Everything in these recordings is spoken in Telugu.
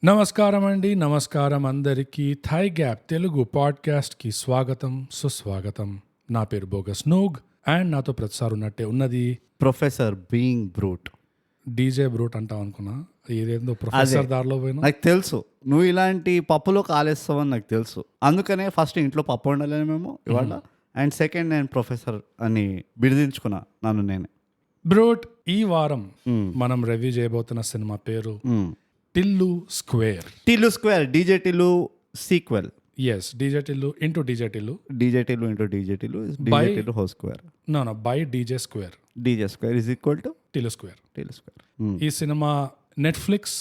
నమస్కారం అండి, నమస్కారం అందరికీ. థై గ్యాప్ తెలుగు పాడ్కాస్ట్కి స్వాగతం, సుస్వాగతం. నా పేరు బోగస్ నూగ్ అండ్ నాతో ప్రతిసారి ఉన్నట్టే ఉన్నది professor being brute. DJ brute అంటాం అనుకున్నా, ఏదేందో ప్రొఫెసర్ దారిలో పోయినా. నాకు తెలుసు నువ్వు ఇలాంటి పప్పులో కాలేస్తావని నాకు తెలుసు. అందుకనే ఫస్ట్ ఇంట్లో పప్పు వండాలని మేము ఇవాళ, అండ్ సెకండ్ నేను ప్రొఫెసర్ అని బిడిదించుకున్నా నన్ను నేనే. బ్రూట్, ఈ వారం మనం రివ్యూ చేయబోతున్న సినిమా పేరు Tillu square. Tillu square, DJ Tillu sequel. Yes, DJ Tillu into DJ Tillu. DJ Tillu into DJ Tillu, DJ Tillu whole square. No by DJ square. DJ square is equal to Tillu square. Tillu square. ఈ సినిమా నెట్ఫ్లిక్స్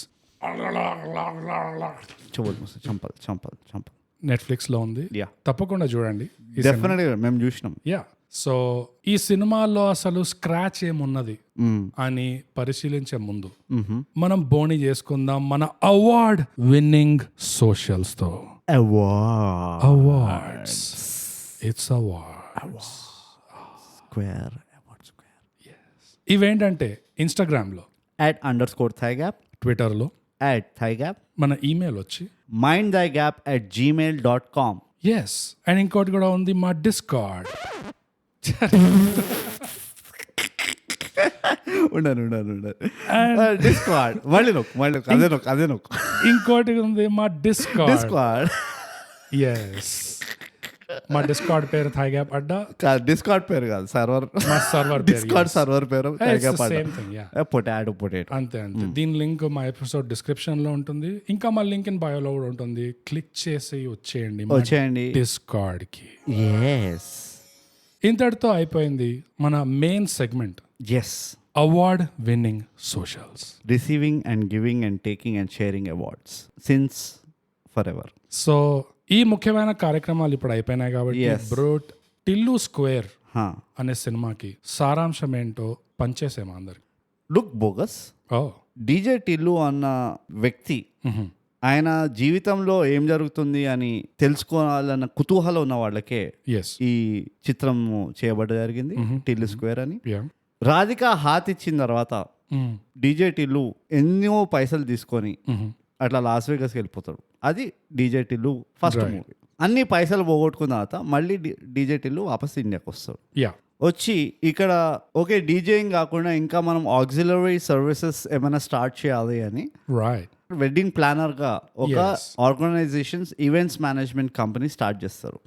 చంపల్ చంపల్ చంపల్ నెట్ఫ్లిక్స్ లో ఉంది. యా, తప్పకుండా చూడండి. డెఫినెట్గా మేము చూసినాం. యా, సో ఈ సినిమాలో అసలు స్క్రాచ్ ఏమున్నది అని పరిశీలించే ముందు మనం బోని చేసుకుందాం మన అవార్డ్ విన్నింగ్ సోషల్స్ తో. Awards, it's awards square. ఇవేంటంటే ఇన్స్టాగ్రామ్ లో @_thigap, ట్విట్టర్ లో @thigap, మన ఈమెయిల్ వచ్చి mindthigap@gmail.com. ఎస్, అండ్ ఇంకోటి కూడా ఉంది మా డిస్కార్డ్. డిస్కార్డ్ అదే నొక్కు. ఇంకోటి ఉంది మా డిస్కార్డ్. డిస్కార్డ్, ఎస్, మా డిస్కార్డ్ పేరు థై గ్యాప్ అడ్డా. డిస్కార్డ్ పేరు కాదు, సర్వర్. మా సర్వర్ డిస్కార్డ్ సర్వర్ పేరు సేమ్ థింగ్. Yeah, potato. అంతే. దీని లింక్ మా ఎపిసోడ్ డిస్క్రిప్షన్ లో ఉంటుంది, ఇంకా మా లింక్ ఇన్ బయోలో కూడా ఉంటుంది. క్లిక్ చేసి వచ్చేయండి డిస్కార్డ్ కి. yes ఇంతటితో అయిపోయింది మన main segment, yes award winning socials. receiving and giving and taking and sharing awards since forever. So ఈ ముఖ్యమైన కార్యక్రమాలు ఇప్పుడు అయిపోయినాయి కాబట్టి బ్రూట్, టిల్లు స్క్వేర్ అనే సినిమాకి సారాంశం ఏంటో పనిచేసేమా అందరికి. లుక్ బోగస్, డీజే టిల్లు అన్న వ్యక్తి ఆయన జీవితంలో ఏం జరుగుతుంది అని తెలుసుకోవాలన్న కుతూహలం ఉన్న వాళ్ళకే ఈ చిత్రం చేయబడ్డ జరిగింది, టిల్లు స్క్వేర్ అని. రాధిక హాత్ ఇచ్చిన తర్వాత డీజే టిల్లు ఎన్నో పైసలు తీసుకొని అట్లా లాస్ వేగస్కి వెళ్ళిపోతాడు. అది డీజే టిల్లు ఫస్ట్ మూవీ. అన్ని పైసలు పోగొట్టుకున్న తర్వాత మళ్ళీ డీజే టిల్లు వాపస్ ఇండియాకి వస్తాడు. వచ్చి ఇక్కడ ఓకే డీజేయింగ్ కాకుండా ఇంకా మనం ఆక్సిలరీ సర్వీసెస్ ఏమైనా స్టార్ట్ చేయాలి అని వెడ్డింగ్ ప్లానర్ గా ఒక organisations events management company start చేస్తారు.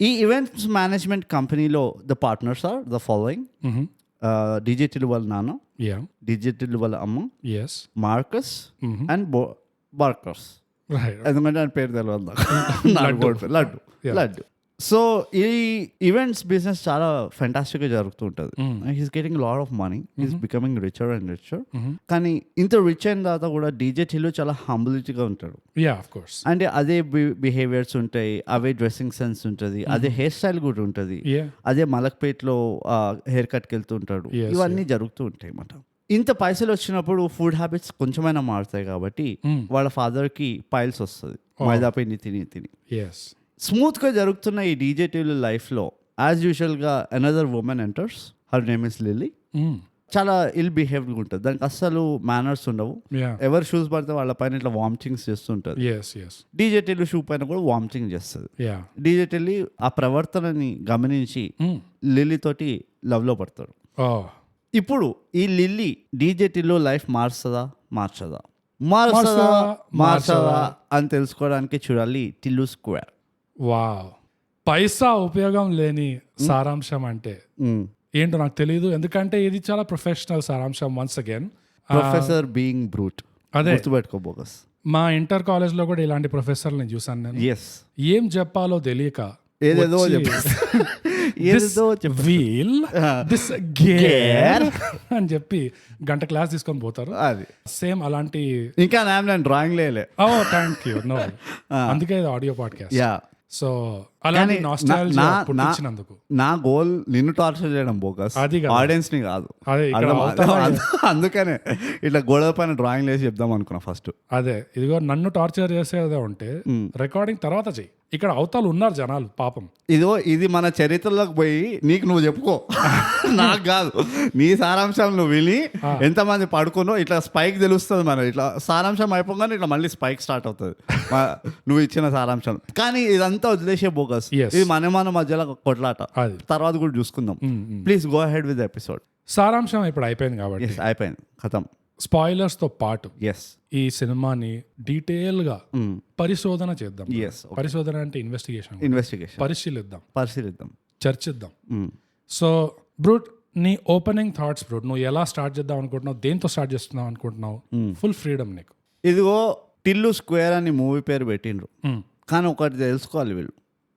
ఈ ఈవెంట్స్ మేనేజ్మెంట్ కంపెనీలో the partners are the following: DJ Tillu వాళ్ళ నాన్న, డీజే టిల్లు వాళ్ళ అమ్మ, మార్కస్ అండ్ బార్కర్స్. ఎందుకంటే ఆయన పేరు తెలియదు, లడ్డు. సో ఈ ఈవెంట్స్ బిజినెస్ చాలా ఫెంటాస్టిక్ గా జరుగుతూ ఉంటుంది. He's getting lot of money, he's becoming richer and richer. కానీ ఇంత రిచ్ అయిన తర్వాత కూడా డీజే టిల్లు చాలా హంబిలిటీగా ఉంటాడు. అంటే అదే బిహేవియర్స్ ఉంటాయి, అవే డ్రెస్సింగ్ సెన్స్ ఉంటుంది, అదే హెయిర్ స్టైల్ కూడా ఉంటుంది, అదే మలక్పేట్లో హెయిర్ కట్కి వెళ్తూ ఉంటాడు. ఇవన్నీ జరుగుతూ ఉంటాయి అన్నమాట. ఇంత పైసలు వచ్చినప్పుడు ఫుడ్ హ్యాబిట్స్ కొంచెమైనా మారుతాయి కాబట్టి వాళ్ళ ఫాదర్ కి పైల్స్ వస్తుంది, మైదా పిండి తిని తిని. స్మూత్ గా జరుగుతున్న ఈ డీజే టిల్లు లైఫ్ లో యాజ్ యూజువల్ గా another women enters, her name is lily. చాలా ఇల్ బిహేవ్డ్ ఉంటుంది, దానికి అస్సలు మేనర్స్ ఉండవు. ఎవరు షూస్ పడితే వాళ్ళ పైన ఇట్లా వామిటింగ్స్ చేస్తుంటది. డీజే టిల్లు షూ పైన కూడా వామిటింగ్ చేస్తుంది. డీజే టిల్లు ఆ ప్రవర్తనని గమనించి లిల్లీ తోటి లవ్ లో పడతాడు. ఇప్పుడు ఈ లిల్లీ డీజే టిల్లు లైఫ్ మార్చదా అని తెలుసుకోవడానికి చూడాలి టిల్లు స్క్వేర్. వావ్, పైసా ఉపయోగం లేని సారాంశం అంటే ఏంటో నాకు తెలియదు, ఎందుకంటే ఇది చాలా ప్రొఫెషనల్ సారాంశం. Once again professor being brute, అదే గుర్తుపెట్టుకో బోగస్. మా ఇంటర్ కాలేజ్ లో కూడా ఇలాంటి ప్రొఫెసర్ని చూసాను నేను. ఏం చెప్పాలో తెలియక ఏదేదో అని చెప్పి గంట క్లాస్ తీసుకొని పోతారు. అది సేమ్ అలాంటి. ఇంకా నేను డ్రాయింగ్ లేలే. Thank you. నో, అందుకే ఆడియో పాడ్కాస్ట్. సో అలాంటి పుట్టించినందుకు నా గోల్ నిన్ను టార్చర్ చేయడం బోగస్, ఆడియన్స్ ని కాదు. అందుకనే ఇట్లా గోడల పైన డ్రాయింగ్ వేసి చెప్దాం అనుకున్నా ఫస్ట్. అదే, ఇదిగో నన్ను టార్చర్ చేసేదే ఉంటే రికార్డింగ్ తర్వాత చెయ్యి. ఇక్కడ అవతలు ఉన్నారు జనాలు పాపం. ఇది మన చరిత్రలోకి పోయి నీకు నువ్వు చెప్పుకో, నాకు కాదు. నీ సారాంశం నువ్వు విని ఎంతమంది పడుకున్నో ఇట్లా స్పైక్ తెలుస్తుంది. మనం ఇట్లా సారాంశం అయిపోగానే ఇట్లా మళ్ళీ స్పైక్ స్టార్ట్ అవుతుంది నువ్వు ఇచ్చిన సారాంశం. కానీ ఇదంతా వదిలేసే బోగస్. ఇది మన మధ్యలో కొట్లాట, తర్వాత కూడా చూసుకుందాం. Please go ahead with episode. సారాంశం ఇప్పుడు అయిపోయింది కాబట్టి అయిపోయింది, ఖతం. స్పాయిలర్స్ తో పాటు ఎస్ ఈ సినిమాని డీటెయిల్ గా పరిశోధన చేద్దాం. పరిశోధన అంటే ఇన్వెస్టిగేషన్, పరిశీలిద్దాం, చర్చిద్దాం. సో బ్రూట్, నీ ఓపెనింగ్ థాట్స్ బ్రూట్, నువ్వు ఎలా స్టార్ట్ చేద్దాం అనుకుంటున్నావు, దేంతో స్టార్ట్ చేస్తున్నావు అనుకుంటున్నావు? ఫుల్ ఫ్రీడమ్ నీకు. ఇదిగో టిల్లు స్క్వేర్ అని మూవీ పేరు పెట్టిండ్రు, కానీ ఒకటి తెలుసుకోవాలి, వీళ్ళు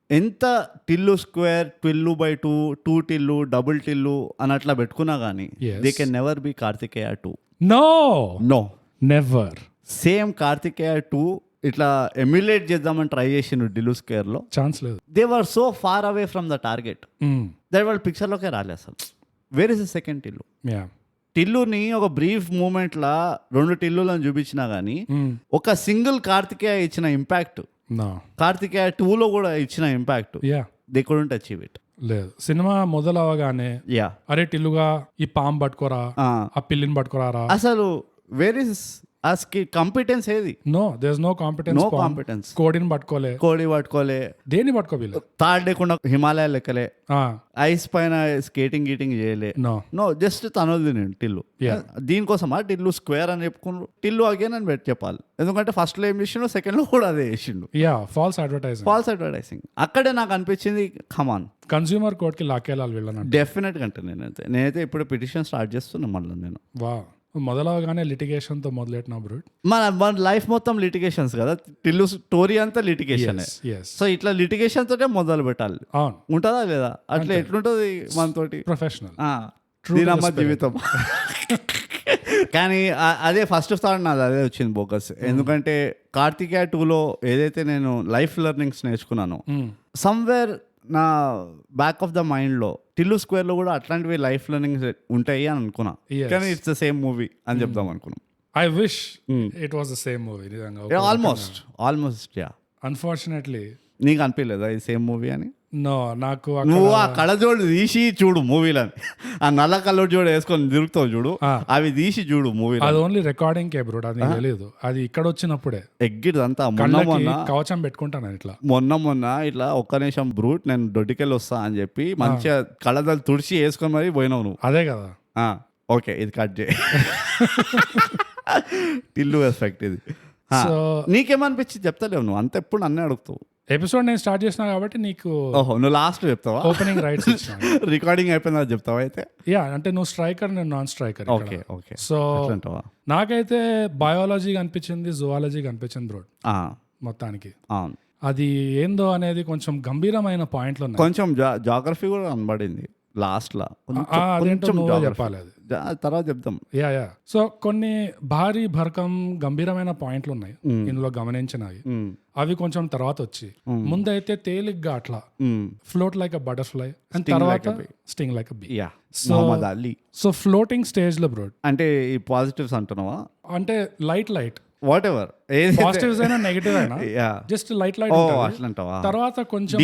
ఎంత టిల్లు స్క్వేర్, 12/2, 2 టిల్లు, డబుల్ టిల్లు అని అట్లా పెట్టుకున్నా కానీ they can never be Karthikeya 2. No never. Same Karthikeya 2 ఇట్లా ఎమ్యులేట్ చేద్దామని ట్రై చేసిండు టిల్లు స్క్వేర్ లో, ఛాన్స్ లేదు. They were so far away from the target that వాళ్ళు పిక్చర్లోకే రాలే అసలు. Where is the second Tillu? టిల్లుని ఒక బ్రీఫ్ మూమెంట్ లా 2 టిల్లులను చూపించినా గానీ ఒక సింగిల్ కార్తికేయ ఇచ్చిన ఇంపాక్ట్, కార్తికేయ 2లో కూడా ఇచ్చిన impact they couldn't achieve it. లేదు. సినిమా మొదలవగానే అరే టిల్లుగా ఈ పాము పట్టుకోరా, ఆ పిల్లిని పట్టుకోరా, అసలు వేర్ ఇస్ కాంపిటెన్స్ ఏది? There is no competence. కోడిని పట్టుకోలే, దేన్ని పట్టుకోలే, తాడు లేకుండా హిమాలయాలు ఎక్కలే, ఐస్ పైన స్కేటింగ్ గీటింగ్ చేయలే. నో జస్ట్ తనది నేను టిల్లు. దీనికోసమా టిల్లు స్క్వేర్ అని చెప్పుకున్నాడు? టిల్లు అగైన్ అని పెట్టి చెప్పాలి, ఎందుకంటే ఫస్ట్ లో ఏం చేసిండు, సెకండ్ లో కూడా అదే చేసిండు. False advertising. అక్కడే నాకు అనిపించింది, కమాన్, కన్స్యూమర్ కోర్ట్ కి లాక్కెళ్ళాలి వీళ్ళని. డెఫినెట్ గా. అంటే నేనైతే ఇప్పుడు పిటిషన్ స్టార్ట్ చేస్తున్నా మళ్ళీ నేను. మొదలవగానే లిటిగేషన్ తో మొదలెట్టినా బ్రూట్. మన లైఫ్ మొత్తం లిటిగేషన్స్ కదా, టిల్లు స్టోరీ అంతా లిటిగేషన్. సో ఇట్లా లిటిగేషన్ తోటే మొదలు పెట్టాలి. ఉంటుందా లేదా? అట్లా ఎట్లుంటది మనతోటి? ప్రొఫెషనల్ దీనమ్మ జీవితం. కానీ అదే ఫస్ట్ థాట్ నాది అదే వచ్చింది బోకస్. ఎందుకంటే కార్తికేయ 2లో ఏదైతే నేను లైఫ్ లెర్నింగ్స్ నేర్చుకున్నానో, సమ్వేర్ నా బ్యాక్ ఆఫ్ ద మైండ్ లో టిల్లు స్క్వేర్ లో కూడా అట్లాంటివి లైఫ్ లెర్నింగ్స్ ఉంటాయి అని అనుకున్నా. కానీ ఇట్స్ ద సేమ్ మూవీ అని చెప్దాం అనుకున్నాం. I wish it was the same movie. Almost yeah. Unfortunately నీకు అనిపించలేదా ఇది సేమ్ మూవీ అని? నాకు నువ్వు ఆ కళ్ళజోడు తీసి చూడు మూవీలో, ఆ నల్ల కళ్ళజోడు వేసుకొని తిరుగుతావు చూడు, అవి తీసి చూడు మూవీ. అది ఓన్లీ రికార్డింగ్ కే బ్రో, అది తెలియదు. అది ఇక్కడ వచ్చినప్పుడే ఎగ్గిదంతా కవచం పెట్టుకుంటాను ఇట్లా. మొన్న ఇట్లా ఒక్క నిమిషం బ్రూట్ నేను దొడ్డికెళ్ళి వస్తా అని చెప్పి మంచిగా కళ్ళదలు తుడిచి వేసుకొని మరి పోయినావు నువ్వు. అదే కదా. ఓకే, ఇది కట్ చేయి. టిల్లు ఎఫెక్ట్ ఇది. నీకేమనిపించి చెప్తలేవు నువ్వు, అంత ఎప్పుడు నన్నే అడుగుతావు. ఎపిసోడ్ నేను స్టార్ట్ చేసిన కాబట్టి నీకు. నువ్వు లాస్ట్ చెప్తావా? ఓపెనింగ్ రైట్స్ రికార్డింగ్ అయిపోయిందా చెప్తావా? అయితే అంటే నువ్వు స్ట్రైకర్, నేను నాన్ స్ట్రైకర్. ఓకే. సో నాకైతే బయాలజీ కనిపించింది, జువాలజీ కనిపించింది బ్రో మొత్తానికి. అది ఏందో అనేది కొంచెం గంభీరమైన పాయింట్లు ఉన్నాయి. కొంచెం జాగ్రఫీ కూడా కనబడింది లాస్ట్ లా. చెప్పాలి అది తర్వాత చెప్తాం. సో కొన్ని భారీ భరకం గంభీరమైన పాయింట్లు ఉన్నాయి ఇందులో గమనించినవి. అవి కొంచెం తర్వాత వచ్చి, ముందైతే తేలిగ్గా అట్లా float like a butterfly and తర్వాత sting like a bee. So floating stage లో బ్రో. అంటే ఈ పాజిటివ్స్ అంటున్నావా? అంటే లైట్ వాట్ ఎవర్, పాజిటివ్స్ అయినా నెగిటివ్ అయినా జస్ట్ లైట్ అట్లంటావా? తర్వాత కొంచెం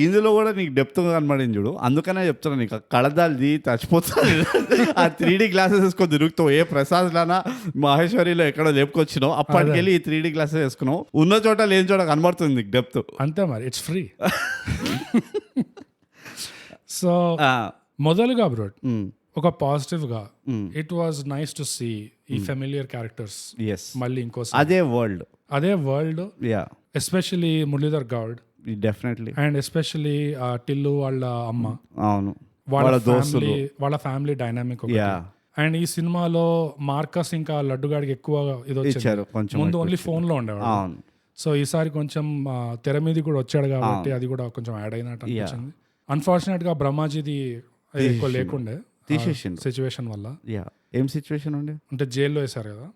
ఇందులో కూడా నీకు డెప్త్ కనబడింది చూడు, అందుకనే చెప్తున్నా నీకు. కళదాల్ది చచ్చిపోతుంది. ఆ 3D గ్లాసెస్ వేసుకొని తిరుగుతావు. ఏ ప్రసాద్ లానా మహేశ్వరిలో ఎక్కడో లేపుకొచ్చినావు, అప్పటికెళ్ళి ఈ 3D గ్లాసెస్ వేసుకున్నావు. ఉన్న చోట లేని చోట కనబడుతుంది నీకు డెప్త్. అంతే మరి, ఇట్స్ ఫ్రీ. సో మొదలుగా బ్రో ఒక పాజిటివ్ గా, it was nice to see ఈ ఫెమిలియర్ క్యారెక్టర్స్ మళ్ళీ ఇంకోసారి అదే world. Especially Muralidhar Goud, definitely, and especially Tillu వాళ్ళ అమ్మ, అవును, వాళ్ళ ఫ్యామిలీ డైనామిక్. అండ్ ఈ సినిమాలో మార్కస్ ఇంకా లడ్డుగాడికి ఎక్కువ ఇది వచ్చారు. ముందు ఓన్లీ ఫోన్ లో ఉండేవాడు. సో ఈసారి కొంచెం తెర మీద కూడా వచ్చాడు కాబట్టి అది కూడా కొంచెం యాడ్ అయినట్టు అనిపించింది. అన్ఫార్చునేట్ గా బ్రహ్మాజీది ఎక్కువ లేకుండే సిచ్యువేషన్ వల్ల. ఏం సిచ్యువేషన్ ఉండే అంటే జైల్లో వేసారు కదా,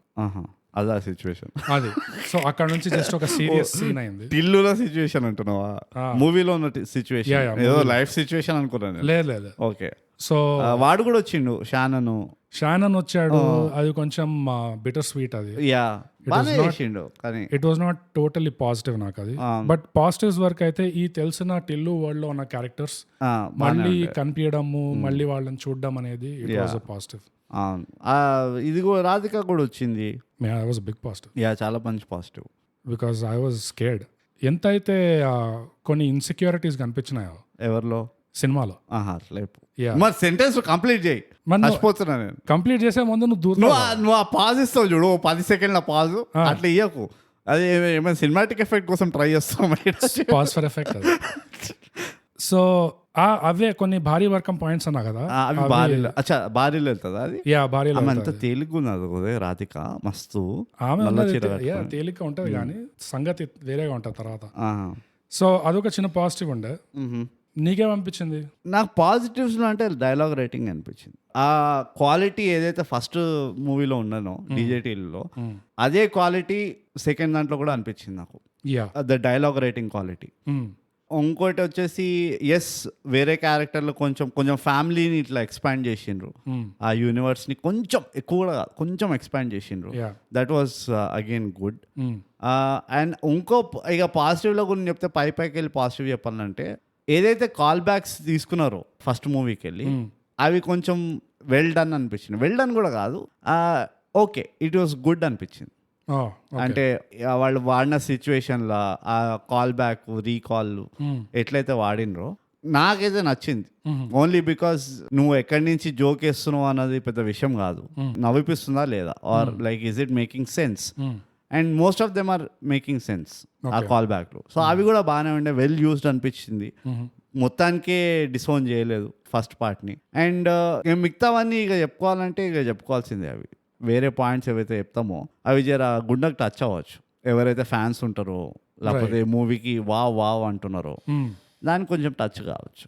అదా సిచ్యువేషన్. అది సో అక్కడ నుంచి జస్ట్ ఒక సీరియస్ సీన్ అయింది. టిల్లులో సిచ్యువేషన్ అంటున్నావా? మూవీలో ఉన్న సిచ్యువేషన్ ఏదో లైఫ్ సిచ్యువేషన్ అనుకున్నాను. లేదు. ఓకే. సో వాడు కూడా వచ్చిండు, షానన్ వచ్చాడు. అది కొంచెం బిటర్ స్వీట్. అది it was not totally positive నాకు అది. బట్ పాజిటివ్స్ వరకు అయితే ఈ తెలిసిన టిల్లు వరల్డ్ లో ఉన్న క్యారెక్టర్స్ మళ్ళీ కనిపించడము, మళ్ళీ వాళ్ళని చూడడం అనేది ఇట్ వాజ్ అ పాజిటివ్. ఇది కూడా రాధిక కూడా వచ్చింది. I was big positive. చాలా మంచి positive. Because I was scared. ఎంత అయితే కొన్ని ఇన్సెక్యూరిటీస్ కనిపించినాయో ఎవరిలో, సినిమాలో. మరి సెంటెన్స్ కంప్లీట్ చేయి, మర్చిపోతున్నా నేను. కంప్లీట్ చేసే ముందు నువ్వు ఆ పాజ్ ఇస్తావు చూడు, 10 సెకండ్ల పాజ్, అట్లా ఇయ్యకు. అది ఏమైనా సినిమాటిక్ ఎఫెక్ట్ కోసం ట్రై చేస్తాం, పాజ్ ఫర్ ఎఫెక్ట్. సో అవే కొన్ని భారీ వర్కం పాయింట్స్ అన్నా కదా, అవి భారీలో వెళ్తుందా అది? భారీలో అంత తేలిగ్గా ఉన్నది రాధిక, మస్తు తేలిగ్గా ఉంటది కానీ సంగతి వేరేగా ఉంటది తర్వాత. సో అదొక చిన్న పాజిటివ్ ఉండే. నీకేమనిపించింది? నాకు పాజిటివ్స్ అంటే డైలాగ్ రైటింగ్ అనిపించింది. ఆ క్వాలిటీ ఏదైతే ఫస్ట్ మూవీలో ఉన్నానో డీజేటీలో, అదే క్వాలిటీ సెకండ్ దాంట్లో కూడా అనిపించింది నాకు, ద డైలాగ్ రైటింగ్ క్వాలిటీ. ఇంకోటి వచ్చేసి వేరే క్యారెక్టర్లు కొంచెం ఫ్యామిలీని ఇట్లా ఎక్స్పాండ్ చేసిండ్రు, ఆ యూనివర్స్ ని కొంచెం ఎక్కువ కూడా కొంచెం ఎక్స్పాండ్ చేసిండ్రు. That was again good. And ఇంకో ఇక పాజిటివ్లో గురించి చెప్తే పైకి వెళ్ళి పాజిటివ్ చెప్పాలంటే, ఏదైతే కాల్ బ్యాక్స్ తీసుకున్నారో ఫస్ట్ మూవీకి వెళ్ళి, అవి కొంచెం వెల్ డన్ అనిపించింది. వెల్ డన్ కూడా కాదు, ఓకే, ఇట్ వాస్ గుడ్ అనిపించింది. అంటే వాళ్ళు వాడిన సిచ్యువేషన్లో ఆ కాల్ బ్యాక్, రీకాల్ ఎట్లయితే వాడినరో నాకైతే నచ్చింది. ఓన్లీ బికాస్ నువ్వు ఎక్కడి నుంచి జోక్ వేస్తున్నావు అన్నది పెద్ద విషయం కాదు, నవ్విపిస్తుందా లేదా, or like is it making sense. And most of them are making sense ఆ కాల్ బ్యాక్లో. సో అవి కూడా బాగానే ఉండే, వెల్ యూస్డ్ అనిపించింది. మొత్తానికే డిసోన్ చేయలేదు ఫస్ట్ పార్ట్ని. అండ్ మిగతావన్నీ ఇక చెప్పుకోవాలంటే ఇక చెప్పుకోవాల్సిందే. అవి వేరే పాయింట్స్ ఏవైతే చెప్తామో అవి జర గుండెకు టచ్ అవ్వచ్చు, ఎవరైతే ఫ్యాన్స్ ఉంటారో లేకపోతే మూవీకి వావ్ అంటున్నారో దానికి కొంచెం టచ్ కావచ్చు.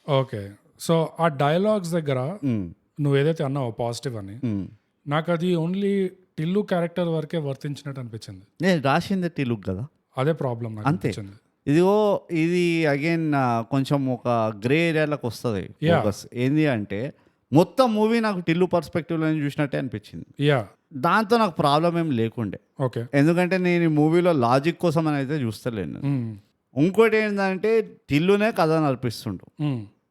ఓకే. సో ఆ డైలాగ్స్ దగ్గర నువ్వు ఏదైతే అన్నావో పాజిటివ్ అని, నాకు అది ఓన్లీ టిల్లు క్యారెక్టర్ వరకే వర్తించినట్టు అనిపించింది. నేను రాసింది టిల్లు కదా, అదే ప్రాబ్లం అంతే. ఇది అగైన్ కొంచెం ఒక గ్రే ఏరియాలోకి వస్తుంది. ఏంది అంటే మొత్తం మూవీ నాకు టిల్లు పర్స్పెక్టివ్లో చూసినట్టే అనిపించింది. దాంతో నాకు ప్రాబ్లం ఏం లేకుండే, ఎందుకంటే నేను ఈ మూవీలో లాజిక్ కోసం అని అయితే చూస్తలేను. ఇంకోటి ఏంటంటే టిల్లునే కథ నడిపిస్తుండు,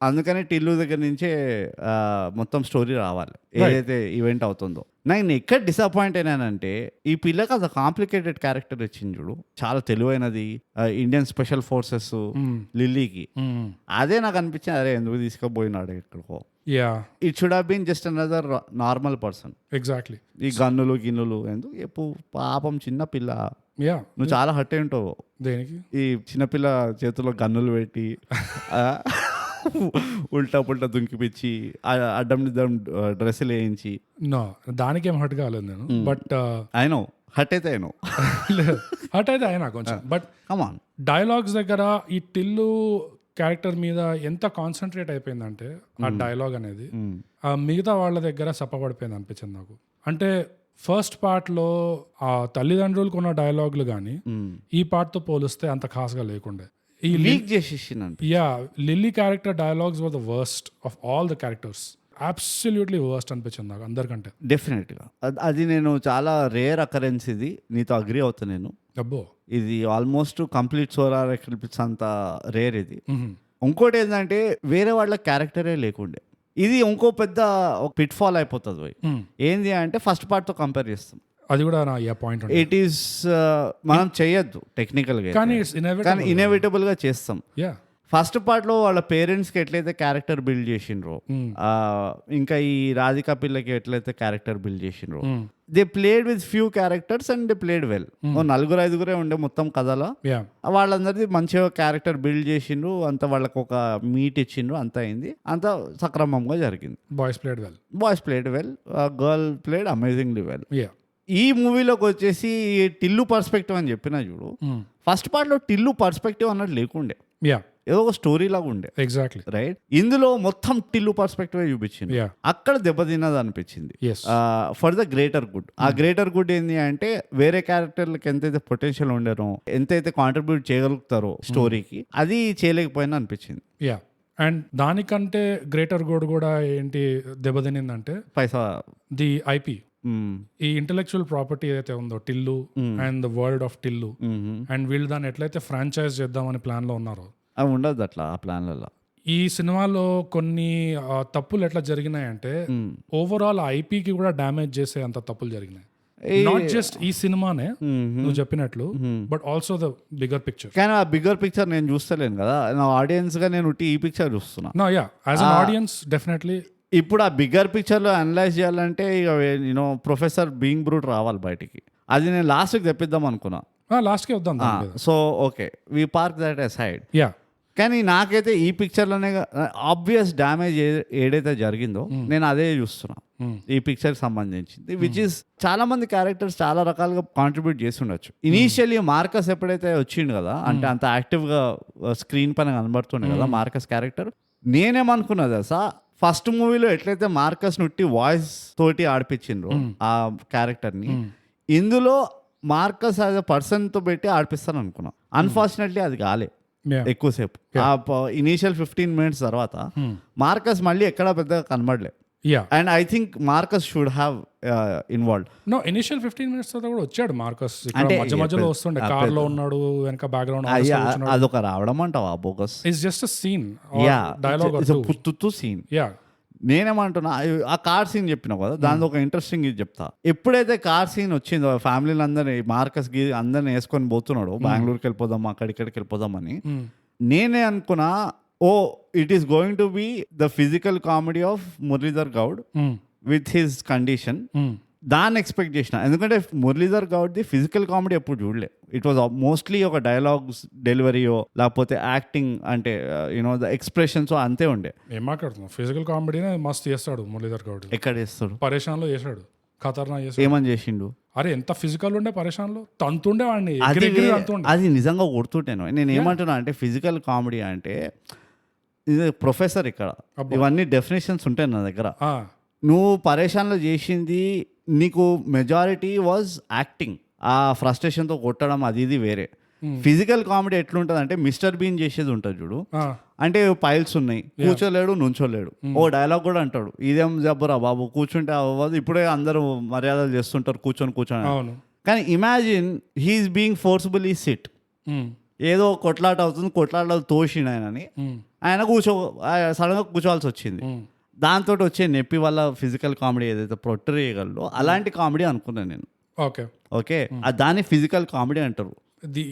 అందుకని టిల్లు దగ్గర నుంచే మొత్తం స్టోరీ రావాలి ఏదైతే ఈవెంట్ అవుతుందో. నేను ఎక్కడ డిసప్పాయింట్ అయినానంటే, ఈ పిల్లకి అది కాంప్లికేటెడ్ క్యారెక్టర్ ఇచ్చింది చూడు, చాలా తెలివైనది, ఇండియన్ స్పెషల్ ఫోర్సెస్ లిల్లీకి. అదే నాకు అనిపించింది, అరే ఎందుకు తీసుకుపోయినాడు ఎక్కడికో. It should have been just another normal person. Exactly. ఈ గిన్నులు ఎందుకు పాపం చిన్న పిల్ల, నువ్వు చాలా హర్ట్ అయి ఉంటావు దేనికి. ఈ చిన్నపిల్ల చేతిలో గన్నులు పెట్టి ఉల్టా పుల్టా దుంకిపిచ్చి అడ్డం డ్రెస్సులు వేయించి. దానికేం హర్ట్ కాలేదు నేను, బట్ అయినో హర్ట్ అయితే అయినా కొంచెం. బట్ కమాన్, డైలాగ్స్ దగ్గర ఈ టిల్లు క్యారెక్టర్ మీద ఎంత కాన్సన్ట్రేట్ అయిపోయిందంటే ఆ డైలాగ్ అనేది మిగతా వాళ్ళ దగ్గర సప్పబడిపోయింది అనిపించింది నాకు. అంటే ఫస్ట్ పార్ట్లో ఆ తల్లిదండ్రులకు ఉన్న డైలాగులు కానీ ఈ పార్ట్ తో పోలిస్తే అంత ఖాస్గా లేకుండే. Lily character dialogues were the worst of all the characters. Absolutely worst అనిపించింది నాకు అందరికంటే. డెఫినెట్గా అది నేను చాలా రేర్ అకరెన్స్, ఇది నీతో అగ్రీ అవుతా నేను. అబ్బో, ఇది ఆల్మోస్ట్ కంప్లీట్ సోలార్ ఎక్లిప్స్ అంత రేర్ ఇది. ఇంకోటి ఏంటంటే వేరే వాళ్ళ క్యారెక్టరే లేకుండే, ఇది ఇంకో పెద్ద పిట్ ఫాల్ అయిపోతుంది. ఏంది అంటే ఫస్ట్ పార్ట్ తో కంపేర్ చేస్తాం, అది కూడా నా పాయింట్. ఇట్ ఈస్ మనం చేయొద్దు టెక్నికల్గా, కానీ ఇన్ఎవిటబుల్ గా చేస్తాం. ఫస్ట్ పార్ట్ లో వాళ్ళ పేరెంట్స్ కి ఎట్లయితే క్యారెక్టర్ బిల్డ్ చేసిండ్రో, ఇంకా ఈ రాధికా పిల్లకి ఎట్లయితే క్యారెక్టర్ బిల్డ్ చేసిండ్రో, they played with few characters and they played well. 4-5 ఉండే మొత్తం కథలో, వాళ్ళందరిది మంచిగా క్యారెక్టర్ బిల్డ్ చేసిండ్రు, అంత వాళ్ళకి ఒక మీట్ ఇచ్చిండ్రు, అంత అయింది, అంత సక్రమంగా జరిగింది. Boys played well, girl played amazingly well. ఈ మూవీలోకి వచ్చేసి టిల్లు పర్స్పెక్టివ్ అని చెప్పినా చూడు, ఫస్ట్ పార్ట్ లో టిల్లు పర్స్పెక్టివ్ అన్నట్టు లేకుండే. ఏదో ఒక స్టోరీ లాగా ఉండే. Exactly right. ఇందులో మొత్తం టిల్లు పర్స్పెక్టివ్ చూపించింది. అక్కడ దెబ్బతిన్నది అనిపించింది ఫర్ ద గ్రేటర్ గుడ్. ఆ గ్రేటర్ గుడ్ ఏంటి అంటే వేరే క్యారెక్టర్లకి ఎంతైతే పొటెన్షియల్ ఉండేనో, ఎంతైతే కాంట్రిబ్యూట్ చేయగలుగుతారో స్టోరీకి, అది చేయలేకపోయినా అనిపించింది. అండ్ దానికంటే గ్రేటర్ గుడ్ కూడా ఏంటి దెబ్బతినిందంటే పైసా, ది ఐపీ, ఈ ఇంటెలెక్చువల్ ప్రాపర్టీ ఏదైతే ఉందో Tillu and the world of Tillu, and వీళ్ళు దాన్ని ఎట్లయితే ఫ్రాంచైజ్ చేద్దామని ప్లాన్ లో ఉన్నారో అవి ఉండదు అట్లా ఆ ప్లాన్లలో. ఈ సినిమాలో కొన్ని తప్పులు ఎట్లా జరిగినాయంటే ఓవరాల్ ఐపీకి కూడా డ్యామేజ్ చేసే అంత తప్పులు జరిగినాయి. నాట్ జస్ట్ ఈ సినిమానే నువ్వు చెప్పినట్లు, but also the bigger picture. కానీ ఆ బిగ్గర్ పిక్చర్ నేను చూస్తలేను కదా, నా ఆడియన్స్ గా నేను ఈ పిక్చర్ చూస్తున్నా. As an audience definitely. ఇప్పుడు ఆ బిగ్గర్ పిక్చర్ లో అనలైజ్ చేయాలంటే ఇక యూనో ప్రొఫెసర్ బీయింగ్ బ్రూట్ రావాలి బయటికి. అది నేను లాస్ట్ కి తెప్పిద్దాం అనుకున్నా. లాస్ట్ కి వద్దాం. So okay, we park that aside. కానీ నాకైతే ఈ పిక్చర్లోనే ఆబ్వియస్ డ్యామేజ్ ఏదైతే జరిగిందో నేను అదే చూస్తున్నా ఈ పిక్చర్ సంబంధించింది. విచ్ ఇస్ చాలా మంది క్యారెక్టర్స్ చాలా రకాలుగా కాంట్రిబ్యూట్ చేసి ఉండొచ్చు. ఇనీషియల్లీ మార్కస్ ఎప్పుడైతే వచ్చిండు కదా, అంటే అంత యాక్టివ్గా స్క్రీన్ పైన కనబడుతుండే కదా మార్కస్ క్యారెక్టర్, నేనేమనుకున్నది అసలు ఫస్ట్ మూవీలో ఎట్లయితే మార్కస్ నుట్టి వాయిస్ తోటి ఆడిపించిండ్రు ఆ క్యారెక్టర్ని, ఇందులో మార్కస్ యాజ్ అ పర్సన్ తో పెట్టి ఆడిపిస్తాను అనుకున్నాం. అన్ఫార్చునేట్లీ అది కాలే. ఎక్కువసేపు ఇనీషియల్ 15 minutes తర్వాత మార్కస్ మళ్ళీ ఎక్కడ పెద్దగా కనబడలే. And I think Marcus should have involved. No, initial 15 minutes తర్వాత కూడా వచ్చాడు మార్కస్. అంటే మధ్య మధ్యలో వస్తుండే, కార్ లో ఉన్నాడు, వెనక బ్యాక్గ్రౌండ్. అదొక రావడం అంటావా bogus? It's just a scene, dialogue, పుత్తు సీన్. నేనేమంటున్నా, ఆ కార్ సీన్ చెప్పినావు కదా, దాని ఒక ఇంట్రెస్టింగ్ ఇది చెప్తా. ఎప్పుడైతే కార్ సీన్ వచ్చిందో ఫ్యామిలీని అందరినీ మార్కస్ కి అందరిని వేసుకొని పోతున్నాడు బెంగళూరుకి వెళ్ళిపోదాం, అక్కడిక్కడికి వెళ్ళిపోదాం అని, నేనే అనుకున్నా it is going to be the physical comedy of Muralidhar Goud with his condition. దాన్ని ఎక్స్పెక్ట్ చేసిన, ఎందుకంటే మురళీధర్ గౌడ్ది ఫిజికల్ కామెడీ ఎప్పుడు చూడలే. ఇట్ వాజ్ మోస్ట్లీ ఒక డైలాగ్స్ డెలివరీయో లేకపోతే యాక్టింగ్, అంటే యూనో ద ఎక్స్ప్రెషన్స్ అంతే ఉండే. ఏం మాట్లాడుతున్నావు? ఫిజికల్ కామెడీనే మస్తు చేస్తాడు మురళీధర్ గౌడ్. ఎక్కడ చేస్తాడు? పరేషాన్ లో చేశాడు, ఖతర్నాక్ చేశాడు. ఏమని చేసిండు? అరే ఎంత ఫిజికల్ ఉండే పరేషాన్ లో, తంతుండే వాడిని. అది నిజంగా కొడుతుంటేను. నేను ఏమంటున్నా అంటే ఫిజికల్ కామెడీ అంటే ఇది ప్రొఫెసర్, ఇక్కడ ఇవన్నీ డెఫినేషన్స్ ఉంటాయి నా దగ్గర. నువ్వు పరేషాన్లో చేసింది, నీకు మెజారిటీ వాజ్ యాక్టింగ్, ఆ ఫ్రస్ట్రేషన్తో కొట్టడం, అది ఇది వేరే. ఫిజికల్ కామెడీ ఎట్లుంటుంది అంటే మిస్టర్ బీన్ చేసేది ఉంటుంది చూడు, అంటే పైల్స్ ఉన్నాయి, కూర్చోలేడు, నుంచోలేడు, ఓ డైలాగ్ కూడా అంటాడు, ఇదేం జబ్బురా బాబు, కూర్చుంటే అవ్వదు, ఇప్పుడే అందరూ మర్యాదలు చేస్తుంటారు కూర్చొని. కానీ ఇమాజిన్ హీఈస్ బీయింగ్ ఫోర్స్బుల్లీ సిట్, ఏదో కొట్లాట అవుతుంది, కొట్లాటలు తోసిండు ఆయనని, ఆయన సడన్గా కూర్చోవాల్సి వచ్చింది. దాంతో వచ్చే నొప్పి వల్ల ఫిజికల్ కామెడీ ఏదైతే ప్రొట్టర్ చేయగలదో అలాంటి కామెడీ అనుకున్నాను నేను. ఓకే, దాన్ని ఫిజికల్ కామెడీ అంటారు.